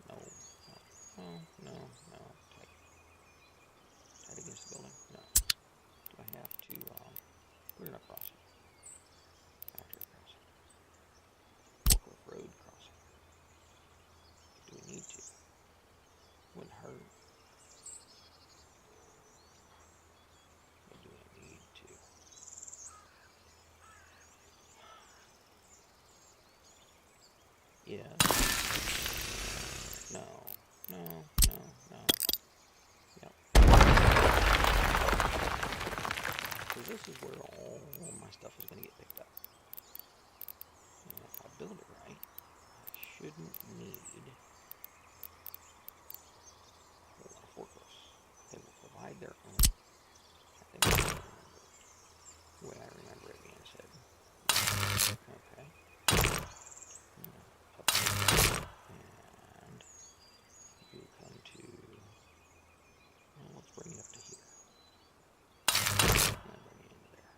No. Tight against the building? No. Do I have to, put it across it? Factory crossing. Forklift road crossing. Do we need to? Wouldn't hurt. But do we need to? Yeah. No. Yep. So this is where all my stuff is going to get picked up. And if I build it right, I shouldn't need a whole lot of forklifts. They will provide their own. I think that's the way I remember it being said. Okay. Up here. And you come to... Well, let's bring it up to here. And then bring it into there.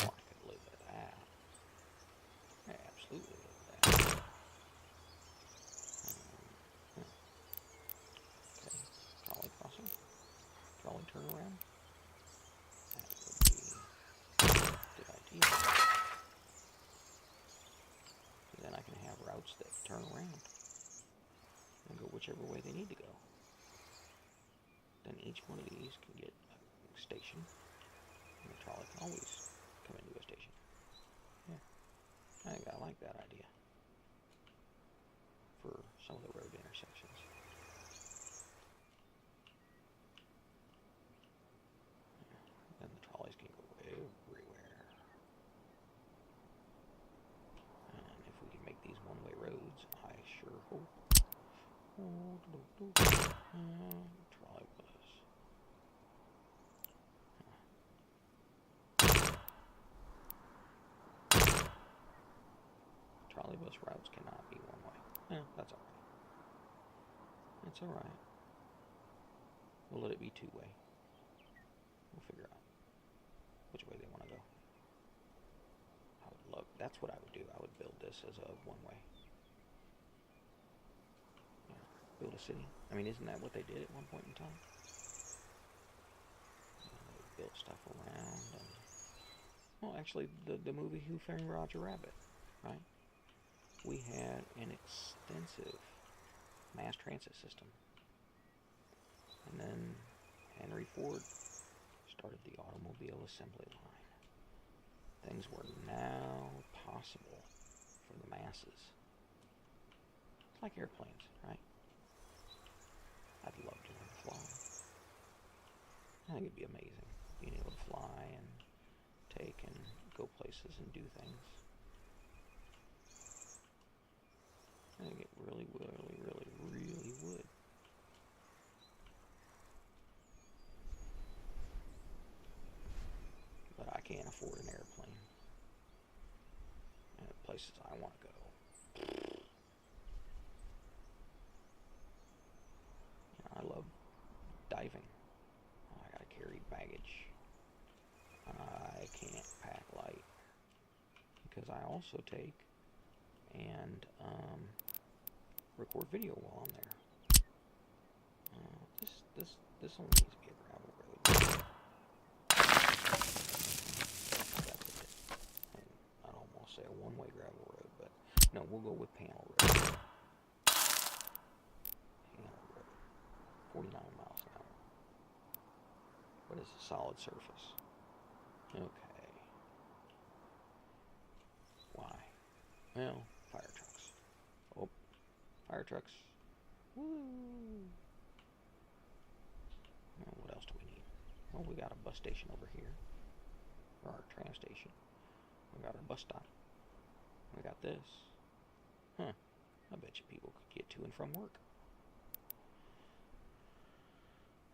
Oh, I could live with that. I absolutely live with that. Okay. Trolley crossing. Trolley turnaround. That would be a good idea. Then I can have routes that turn around and go whichever way they need to go. Then each one of these can get a station, and the trolley can always come into a station. Yeah, I think I like that idea for some of the road intersections. Then the trolleys can go everywhere. And if we can make these one-way roads, I sure hope. Trolley bus. Trolley bus routes cannot be one way. That's alright. It's alright. We'll let it be two-way. We'll figure out which way they want to go. I would love... That's what I would do. I would build this as a one-way. Build a city. I mean, isn't that what they did at one point in time? They built stuff around and... Well, actually, the movie Who Framed Roger Rabbit, right? We had an extensive mass transit system. And then Henry Ford started the automobile assembly line. Things were now possible for the masses. It's like airplanes, right? I'd love to learn to fly. I think it'd be amazing, being able to fly and take and go places and do things. really would. But I can't afford an airplane. And the places I want to go. I love diving. I gotta carry baggage. I can't pack light because I also take and record video while I'm there. This only needs to be a gravel road. That's it. I'd almost say a one-way gravel road, but no, we'll go with panel road. Panel road. 49 miles an hour. What is a solid surface? Okay. Why? Well, fire trucks. Oh, fire trucks. Woo! Well, what else do we need? Well, we got a bus station over here. Or our tram station. We got our bus stop. We got this. Huh. I bet you people could get to and from work.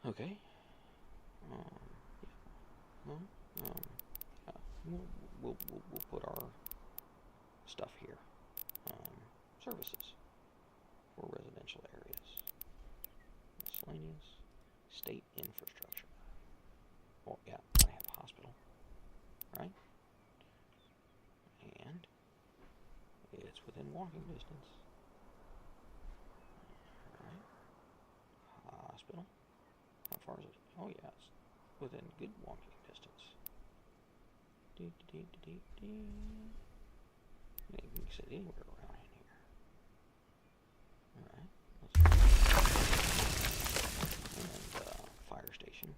Okay. We'll put our stuff here. Services for residential areas. Miscellaneous. State infrastructure. Oh, yeah, I have a hospital. Right? And it's within walking distance. Alright. Hospital. How far is it? Oh, yeah, it's within good walking distance. You can sit anywhere around in here. Alright. And fire station.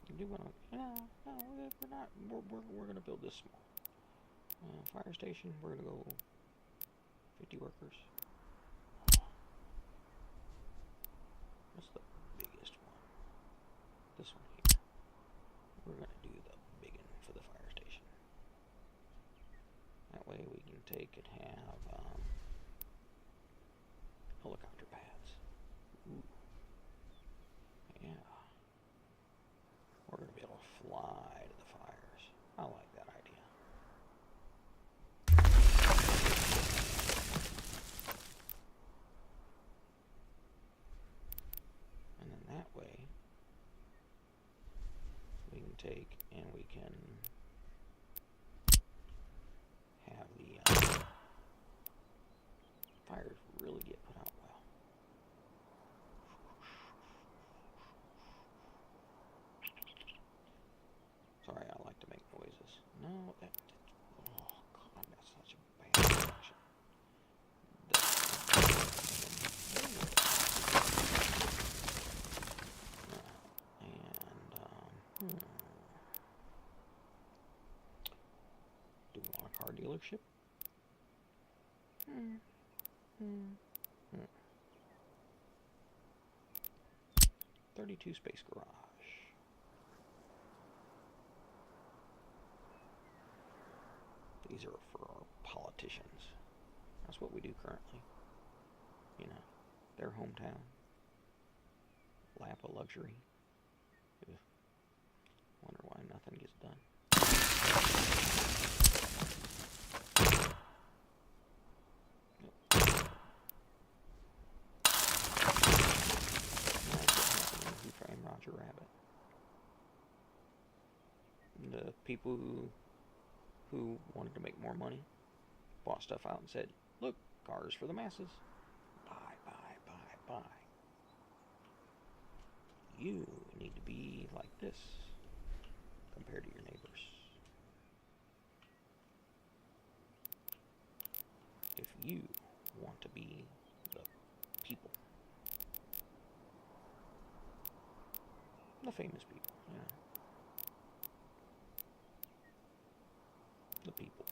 You do want to? No, we're not. We're gonna build this small. Fire station. We're gonna go 50 workers. What's the biggest one? This one here. We're gonna do the big one for the fire station. That way we can take and have helicopter pads. Ooh. Yeah. We're gonna be able to fly to the fires. I like that idea. And then that way we can take and we can have the fires really get put out well. Sorry, I like to make noises. No, oh God, that's such a bad connection. Do we want a car dealership? 32 space garage. These are for our politicians. That's what we do currently. You know, their hometown. Lap of luxury. Ugh. Wonder why nothing gets done. Who Framed Roger Rabbit? The people who wanted to make more money bought stuff out and said, look, cars for the masses. Buy. You need to be like this compared to your neighbors. If you want to be the people, the famous people, you know, the people.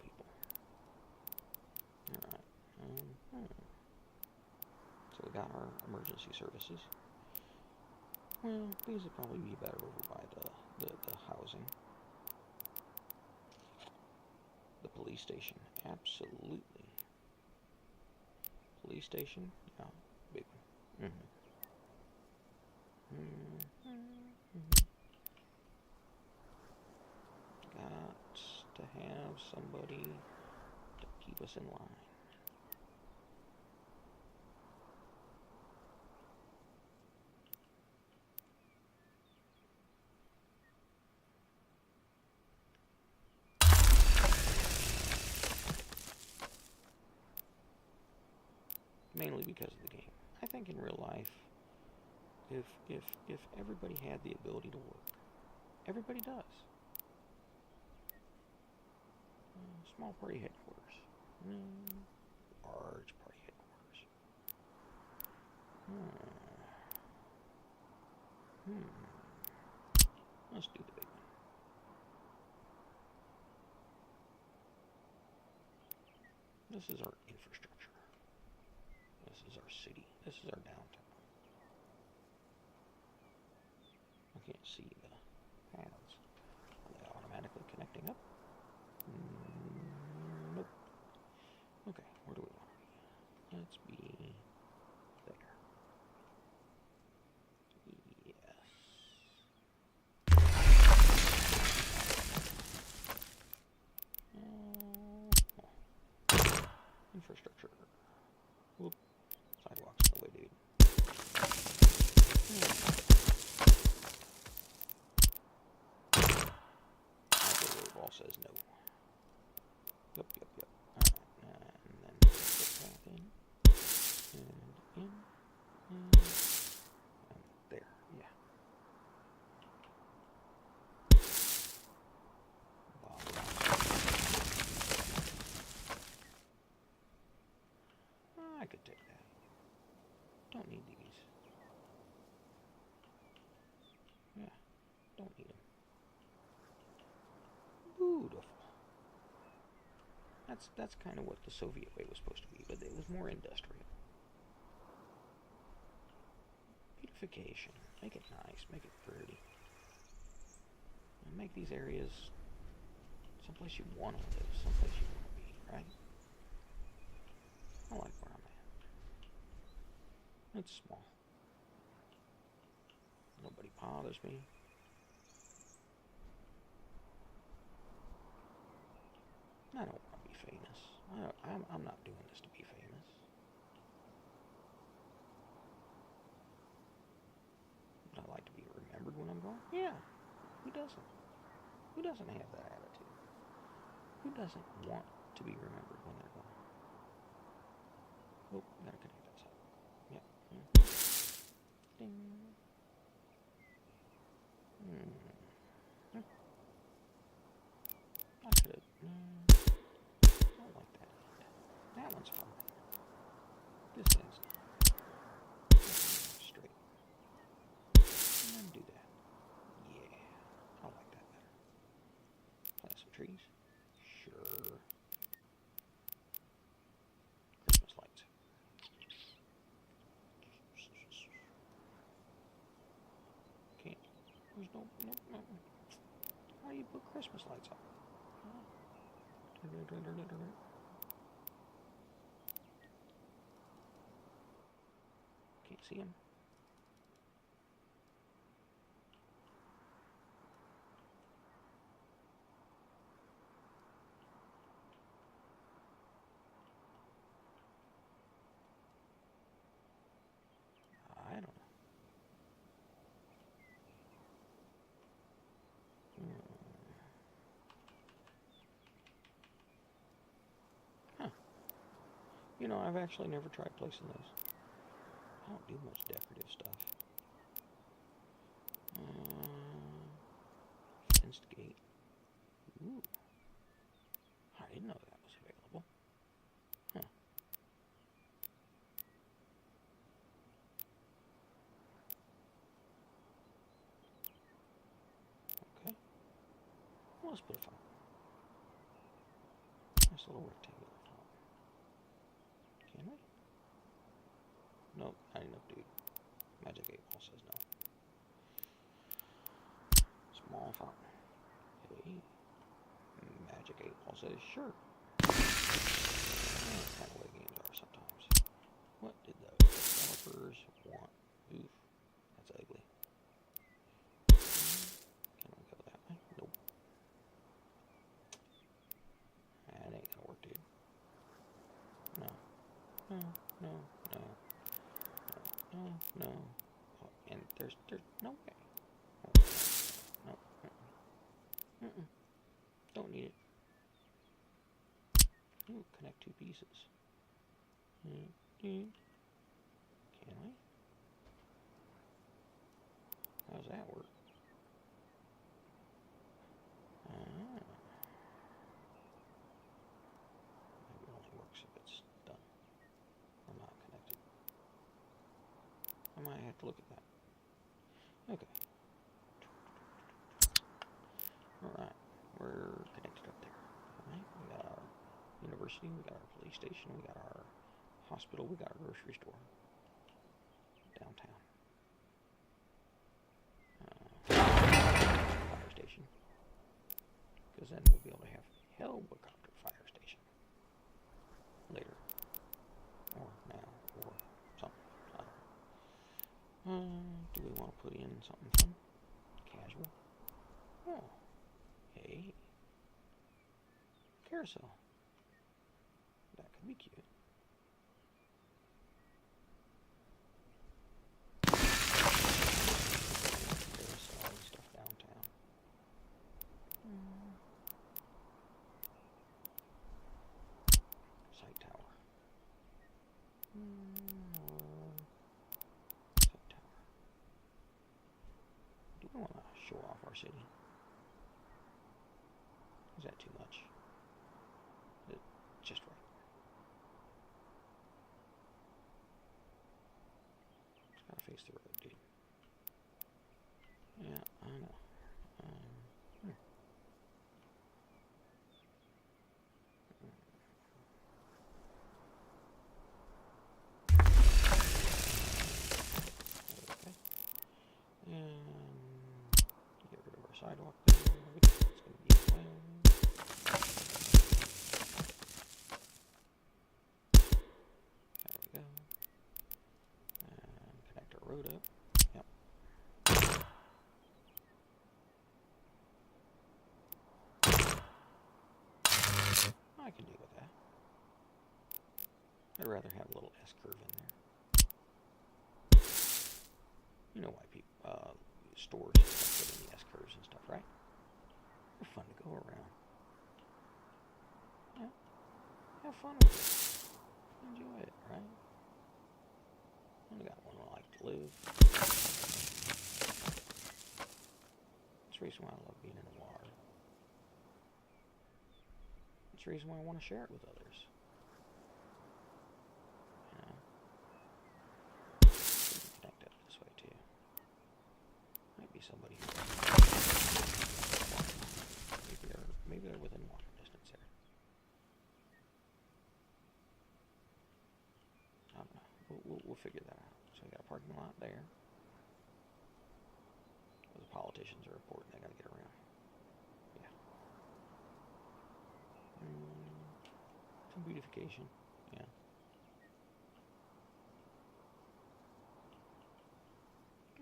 Alright, so we got our emergency services. Well, these would probably be better over by the housing. police station. Absolutely. Police station? Yeah, big one. Got to have somebody to keep us in line. Mainly because of the game. I think in real life, if everybody had the ability to work, everybody does. Small party headquarters. Large party headquarters. Let's do the big one. This is our infrastructure. This is our city. This is our downtown. I can't see the paths. Are they automatically connecting up? Nope. Okay, where do we want to be? Let's be there. Yes. Infrastructure. Whoop. Sidewalks in the way, dude. The ball says no. Yep. Alright, and then put that in. And in. And there, yeah. I could take that. Don't need these. Yeah, don't need them. Beautiful. That's kind of what the Soviet way was supposed to be, but it was more industrial. Beautification. Make it nice. Make it pretty. And make these areas someplace you want to live, someplace you want to be, right? I like where I'm at. It's small. Nobody bothers me. I don't want to be famous. I'm not doing this to be famous. I like to be remembered when I'm gone. Yeah, who doesn't? Who doesn't have that attitude? Who doesn't want to be remembered when they're gone? Oh, gotta connect that side. Yep. Ding. I could have. I don't like that. That one's fine. This end's straight. And then do that. Yeah. I like that better. Plant some trees. Sure. Christmas lights. Can't. There's no. How do you put Christmas lights up? Can't see him. I don't know. Huh. You know, I've actually never tried placing those. I don't do much decorative stuff. Fenced gate. Ooh. I didn't know that was available. Huh. Okay. Well, let's put a fountain. Nice little rectangular fountain. Can we? Nope, not enough, dude. Magic 8 Ball says no. Small fountain. Hey. Magic Magic 8 Ball says sure. That's kind of the way games are sometimes. What did the developers want? Oof, that's ugly. Can we go that way? Nope. That ain't gonna work, dude. No. No, no, no. No, no. Oh, and there's no way. Oh, no. Don't need it. Ooh, connect two pieces. Can we? How does that work? Maybe it only works if it's done or not connected. I might have to look at that. Okay. Alright, we're connected up there. Alright, we got our university, we got our police station, we got our hospital, we got our grocery store. Downtown. Fire station. Because then we'll be able to have helicopter fire station. Later. Or now, or something. I don't know. Do we want to put in something fun? Casual? Oh. Hey. Carousel. That could be cute. Carousel and stuff downtown. Sight tower. Sight tower. Do we want to show off our city? Is that too much? Is it just right? It's gotta face the road, dude. Yeah, I know. Okay. And get rid of our sidewalk there. It's gonna be a plan. There we go. And connect our road up. Yep. I can deal with that. I'd rather have a little S-curve in there. You know why people, stores and stuff put in the S-curves and stuff, right? They're fun to go around. Yeah. Have fun with it. Enjoy it, right? Only got one life to live. That's the reason why I love being in the water. That's the reason why I want to share it with others. You know? Connect up this way too. Might be somebody who maybe they're within walking distance there. I don't know. We'll figure that out. So we got a parking lot there. The politicians are important. They gotta get around. Yeah. Some beautification. Yeah.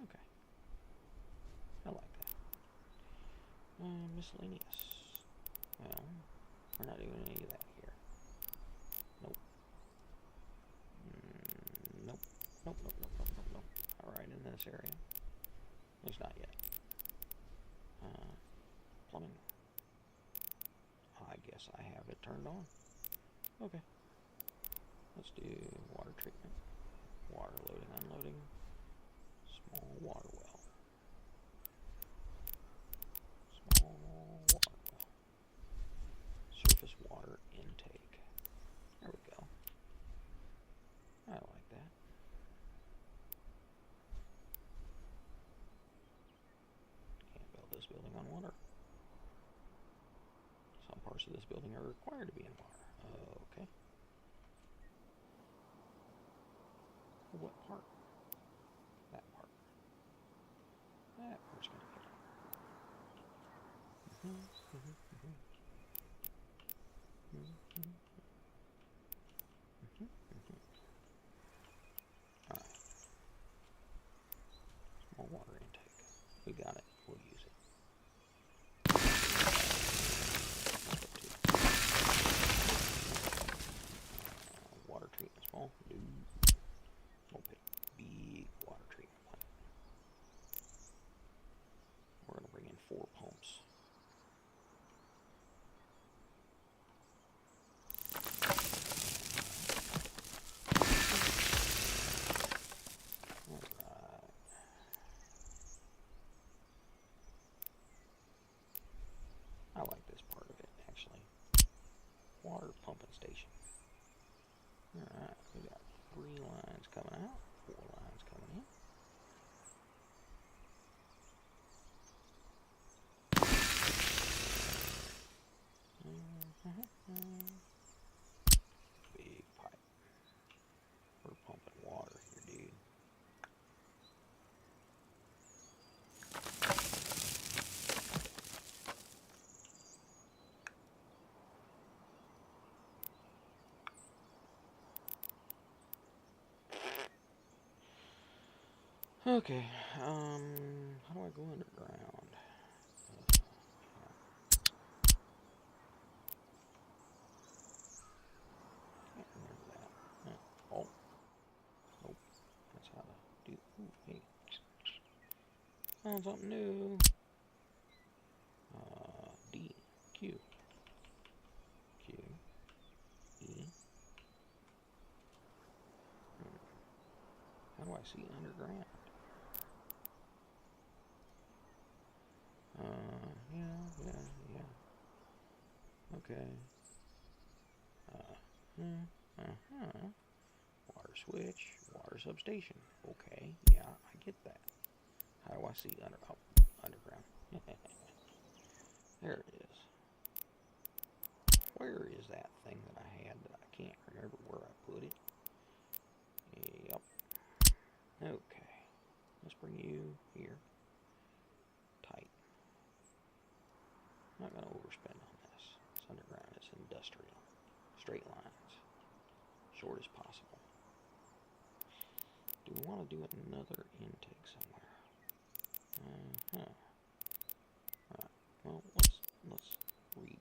Okay. I like that. Miscellaneous. Well, we're not doing any of that here. Nope. Nope. Nope. Alright, in this area. At least not yet. Plumbing. I guess I have it turned on. Okay. Let's do water treatment. Water loading, unloading. Small water well. Small water well. Surface water intake. There we go. I like that. Can't build this building on water. Some parts of this building are required to be in water. Okay. What part? That part. That part's gonna get it. Alright. More water intake. We got it. We'll use it. Water treatment small. We'll pick big water treatment plant. We're going to bring in 4 pumps. I like this part of it, actually. Water pumping station. Alright, we got 3 lines coming out, 4 lines coming in. Big pipe. We're pumping water here, dude. Okay, how do I go underground? Can't remember that. Oh, nope, that's how to do. Ooh, hey, found something new. D, Q, Q, E. How do I see underground? Yeah. Okay. Water switch, water substation. Okay, yeah, I get that. How do I see underground? There it is. Where is that thing that I had that I can't remember where I put it? Yep. Okay. Let's bring you here. Tight. I'm not going to overspend on this. It's underground. It's industrial. Straight lines. Short as possible. Do we want to do another intake somewhere? Alright. Well, let's read.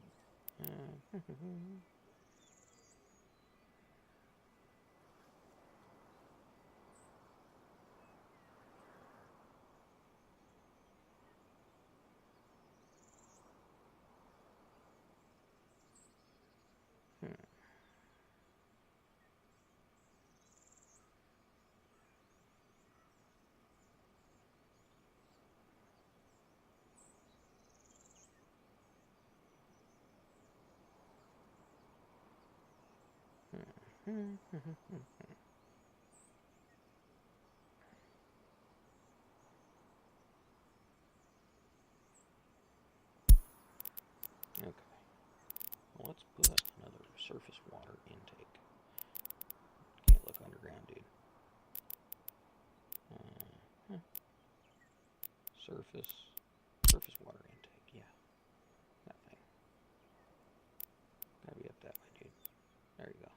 Okay. Well, let's put another surface water intake. Can't look underground, dude. Surface water intake, yeah. That thing. Gotta be up that way, dude. There you go.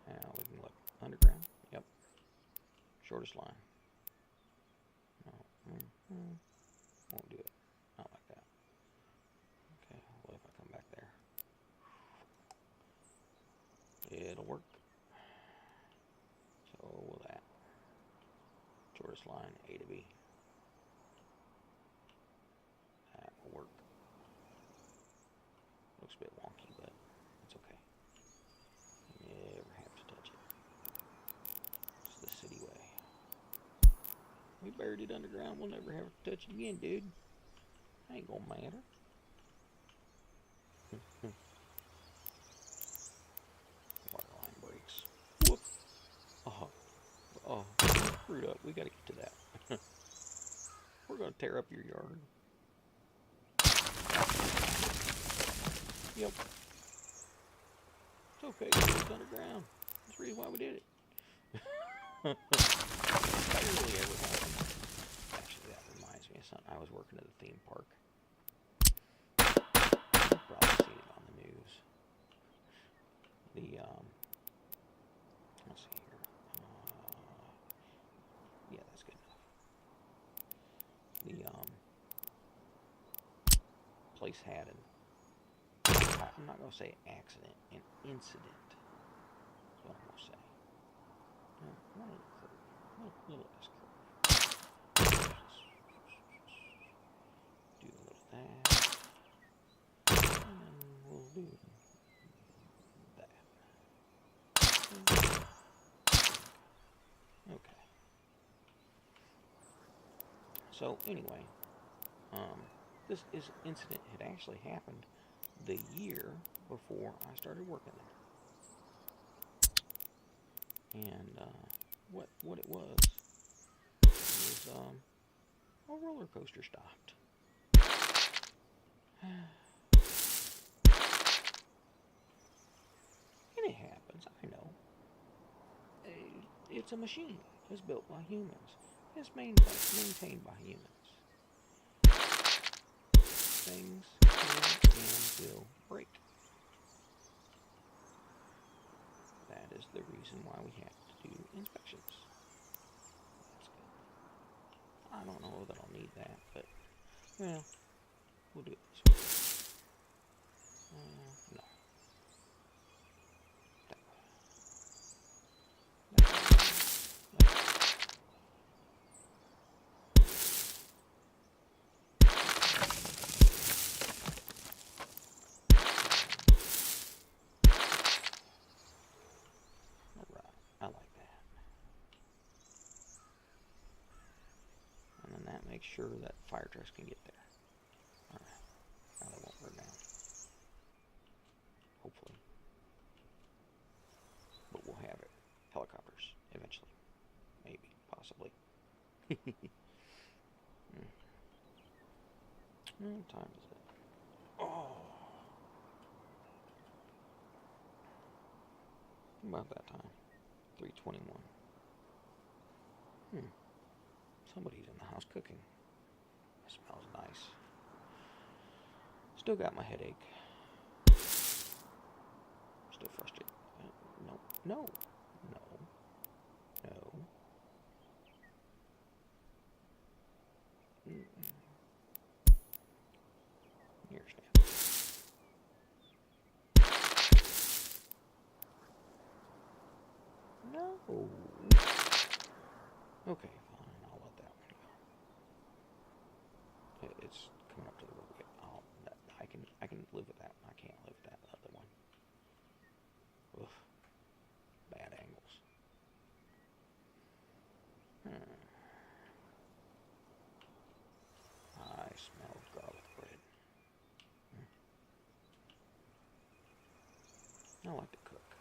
Now we can look underground. Yep. Shortest line. No. Won't do it. Not like that. Okay, what if I come back there? It'll work. So will that. Shortest line, A to B. That will work. Looks a bit wonky, but it's okay. Never have to touch it. It's the city way. We buried it underground. We'll never have to touch it again, dude. Ain't gonna matter. Water line breaks. Whoop. Oh, screwed up. We gotta get to that. We're gonna tear up your yard. Yep. It's okay. It's underground. That's the reason why we did it. working at a theme park. You've probably seen it on the news. Let's see here. Yeah, that's good enough. The place had I'm not going to say accident, an incident. That's what I'm going to say. One little curve. Little S curve. Do a little that. And then we'll do that. Okay. So anyway, this incident had actually happened the year before I started working there. And what it was a roller coaster stopped. And it happens, I know. It's a machine. It's built by humans. It's maintained by humans. Things can and will break. That is the reason why we have to do inspections. That's good. I don't know that I'll need that, but, well, we'll do it this way. No. That way. Alright, I like that. And then that makes sure that fire trucks can get there. Alright, now they won't burn down. Hopefully. But we'll have it. Helicopters, eventually. Maybe, possibly. What time is it? Oh! About that time. 3:21. Somebody's in the house cooking. It smells nice. Still got my headache. Still frustrated. No. No. No. No. Here, stand. No. Okay, fine. I'll let that one go. It's coming up to the road. I can live with that. I can't live with that other one. Oof. Bad angles. I smell garlic bread. I like to cook.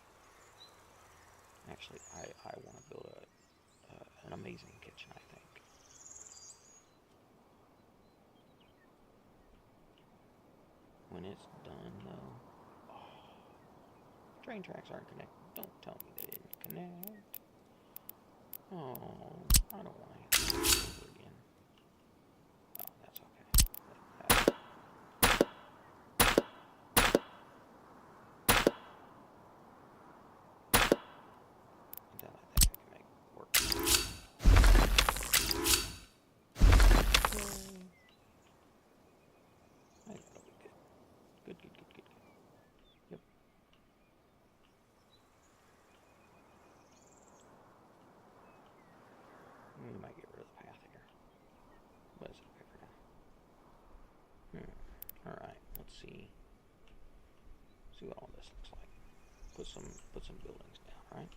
Actually, I want to build an amazing kitchen, I think. When it's done, though, train tracks aren't connected. Don't tell me they didn't connect. Oh, I don't want to have to do it over again. Oh, that's okay. That I think I can make work. I think that'll be good. Good. Yep. We might get rid of the path here. But it's okay for now. Alright, let's see. See what all this looks like. Put some buildings down, right?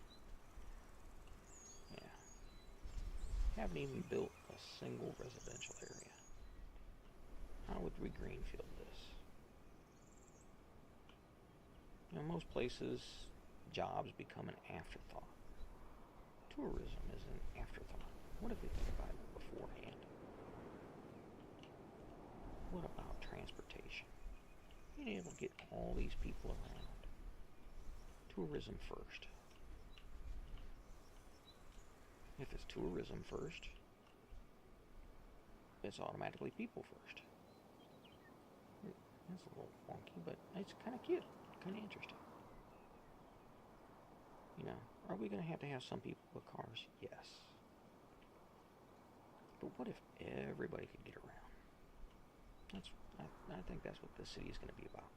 Yeah. Haven't even built a single residential area. How would we greenfield this? You know, most places, jobs become an afterthought. Tourism is an afterthought. What if we think about it beforehand? What about transportation? Being able to get all these people around. Tourism first. If it's tourism first, it's automatically people first. That's a little wonky, but it's kind of cute, kind of interesting. You know, are we going to have some people with cars? Yes. But what if everybody could get around? I think that's what this city is going to be about.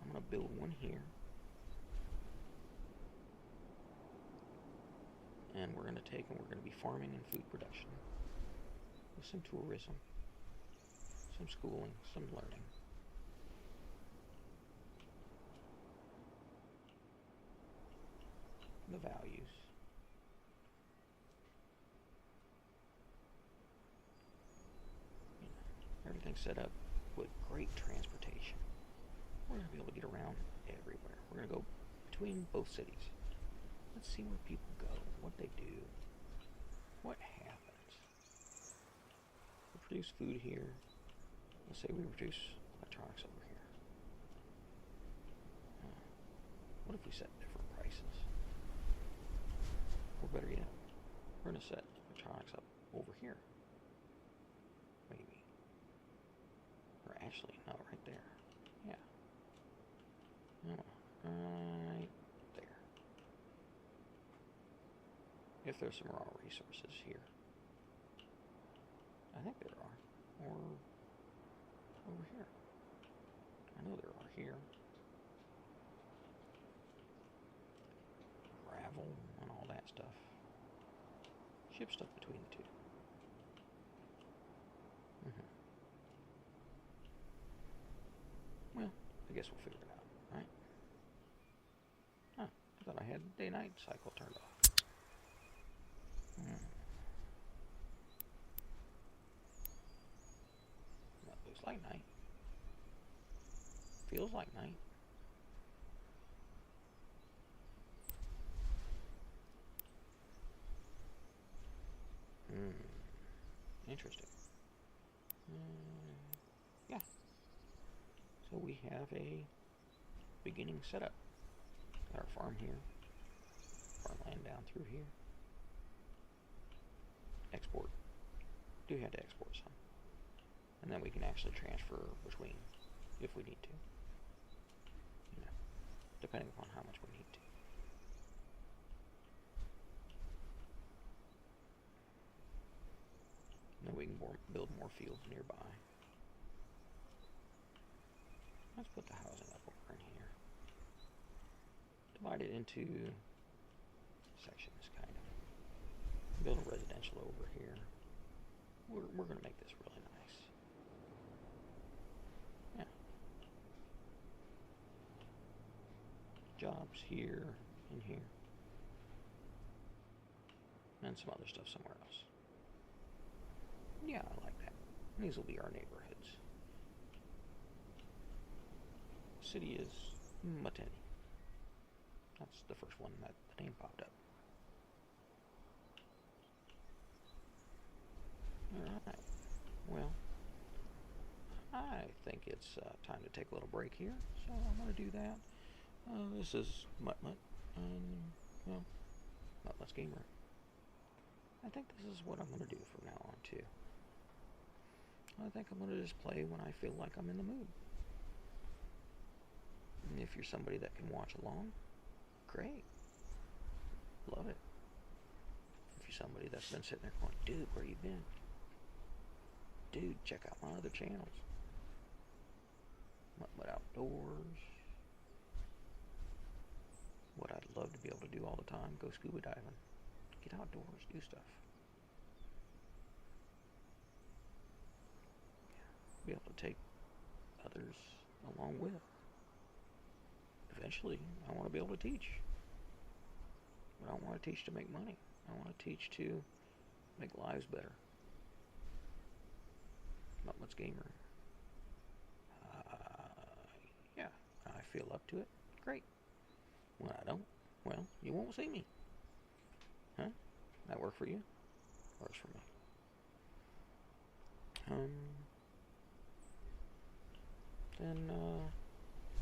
I'm going to build one here. And we're going to take and we're going to be farming and food production. With some tourism. Some schooling. Some learning. The values. You know, everything's set up with great transportation. We're going to be able to get around everywhere. We're going to go between both cities. Let's see where people go, what they do, what happens. We produce food here. Let's say we produce electronics over here. What if we set different prices? Or better yet, we're going to set electronics up over here. Maybe. Or actually, no, right there. Yeah. No, right there. If there's some raw resources here. I think there are. Or over here. I know there are here. Gravel and all that stuff. Ship stuff between the two. Well, I guess we'll figure it out, right? Huh, I thought I had the day-night cycle turned off. That looks like night. Feels like night. Interesting. Yeah. So we have a beginning setup. Got our farm here. Farmland down through here. Export. Do have to export some. And then we can actually transfer between if we need to. You know, depending upon how much we need to. Then we can build more fields nearby. Let's put the housing up over in here. Divide it into sections, kind of. Build a residential over here. We're going to make this really nice. Yeah. Jobs here and here. And some other stuff somewhere else. Yeah, I like that. These will be our neighborhoods. City is Mateni. That's the first one that the name popped up. Alright. Well, I think it's time to take a little break here, so I'm going to do that. This is Mutt-Mutt, well, Mutt-Mutt's Gamer. I think this is what I'm going to do from now on, too. I think I'm going to just play when I feel like I'm in the mood. And if you're somebody that can watch along, great. Love it. If you're somebody that's been sitting there going, dude, where you been? Dude, check out my other channels. Mutt-Mutt Outdoors. What I'd love to be able to do all the time, go scuba diving. Get outdoors, do stuff. Be able to take others along with. Eventually, I want to be able to teach. But I don't want to teach to make money. I want to teach to make lives better. Mutt-Mutt's Gamer. Yeah, I feel up to it. Great. When I don't, well, you won't see me. Huh? That work for you? Works for me.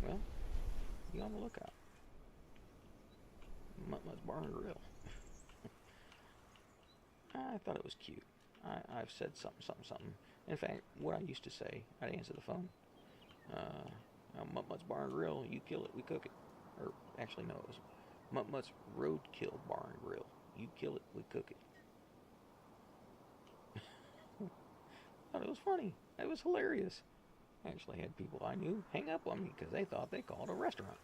Well, be on the lookout. Mutt-Mutt's Bar and Grill. I thought it was cute. I've said something. In fact, what I used to say, I'd answer the phone. Mutt-Mutt's Bar and Grill, you kill it, we cook it. Or, actually, no, it was Mutt-Mutt's Roadkill Bar and Grill. You kill it, we cook it. I thought it was funny. It was hilarious. I actually had people I knew hang up on me because they thought they called a restaurant.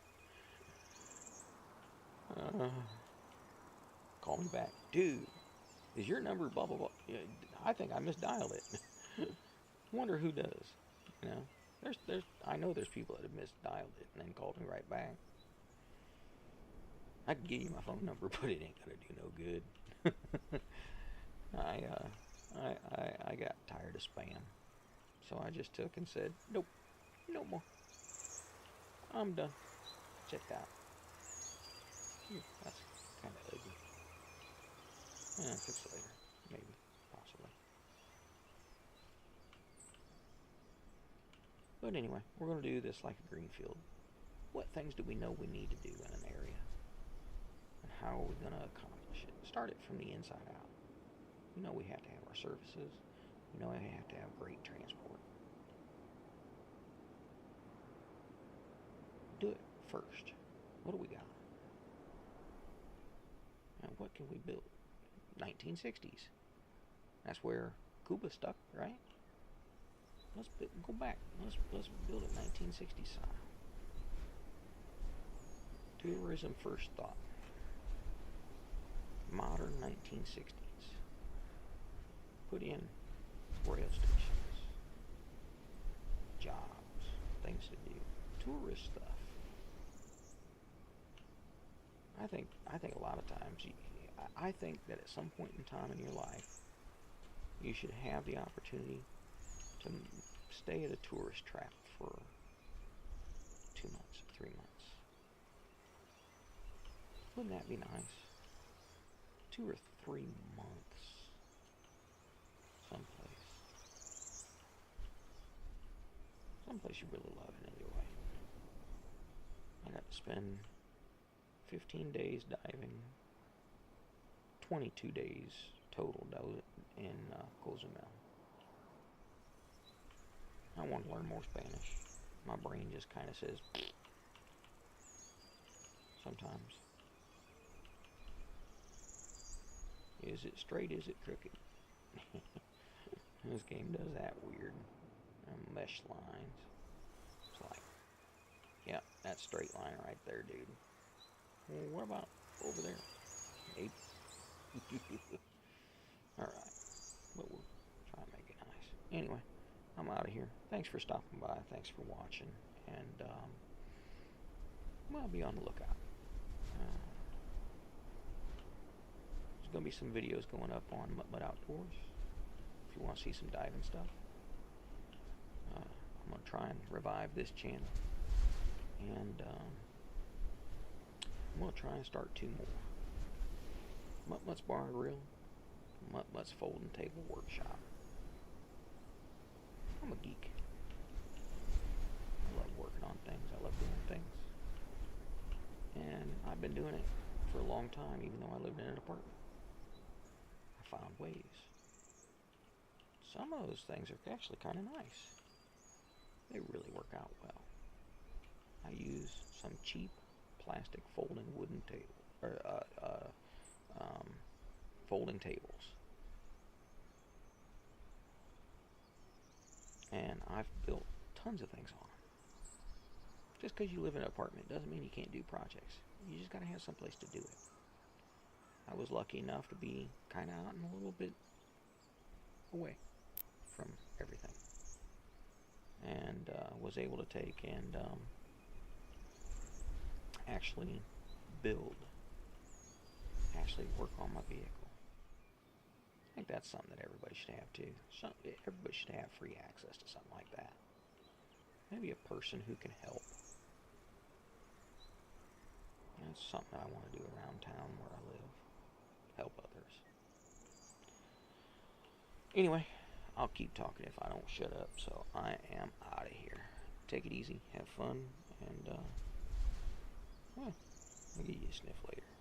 Call me back. Dude, is your number blah, blah, blah? Yeah, I think I misdialed it. Wonder who does. You know, I know there's people that have misdialed it and then called me right back. I can give you my phone number, but it ain't gonna do no good. I got tired of spam, so I just took and said, nope, no more. I'm done. Checked out. That's kind of ugly. Yeah, fix it later, maybe, possibly. But anyway, we're gonna do this like a greenfield. What things do we know we need to do in an area? And how are we going to accomplish it? Start it from the inside out. We know we have to have our services. We know we have to have great transport. Do it first. What do we got? And what can we build? 1960s. That's where Cuba stuck, right? Let's go back. Let's build it 1960s style. Tourism first thought. Modern 1960s. Put in rail stations, jobs, things to do, tourist stuff. I think a lot of times, I think that at some point in time in your life, you should have the opportunity to stay at a tourist trap for 2 months, 3 months. Wouldn't that be nice? 2 or 3 months someplace you really love and enjoy. I got to spend 15 days diving, 22 days total in Cozumel. I want to learn more Spanish. My brain just kind of says sometimes. Is it straight? Is it crooked? This game does that weird mesh lines. It's like, yeah, that's straight line right there, dude. Well, what about over there? Maybe. Alright. But we'll try and make it nice. Anyway, I'm out of here. Thanks for stopping by. Thanks for watching. And, well, be on the lookout. There's going to be some videos going up on Mutt Outdoors. If you want to see some diving stuff. I'm going to try and revive this channel. And I'm going to try and start 2 more. Mutt-Mutt's Bar and Grill. Mutt-Mutt's Folding Table Workshop. I'm a geek. I love working on things. I love doing things. And I've been doing it for a long time, even though I lived in an apartment. I found ways. Some of those things are actually kind of nice. They really work out well. I use some cheap plastic folding wooden table or folding tables, and I've built tons of things on them. Just because you live in an apartment doesn't mean you can't do projects. You just gotta have some place to do it. I was lucky enough to be kind of out and a little bit away from everything, and was able to take and actually work on my vehicle. I think that's something that everybody should have too. Everybody should have free access to something like that. Maybe a person who can help. That's something I want to do around town where I live. Help others. Anyway, I'll keep talking if I don't shut up, so I am out of here. Take it easy, have fun, and well, I'll give you a sniff later.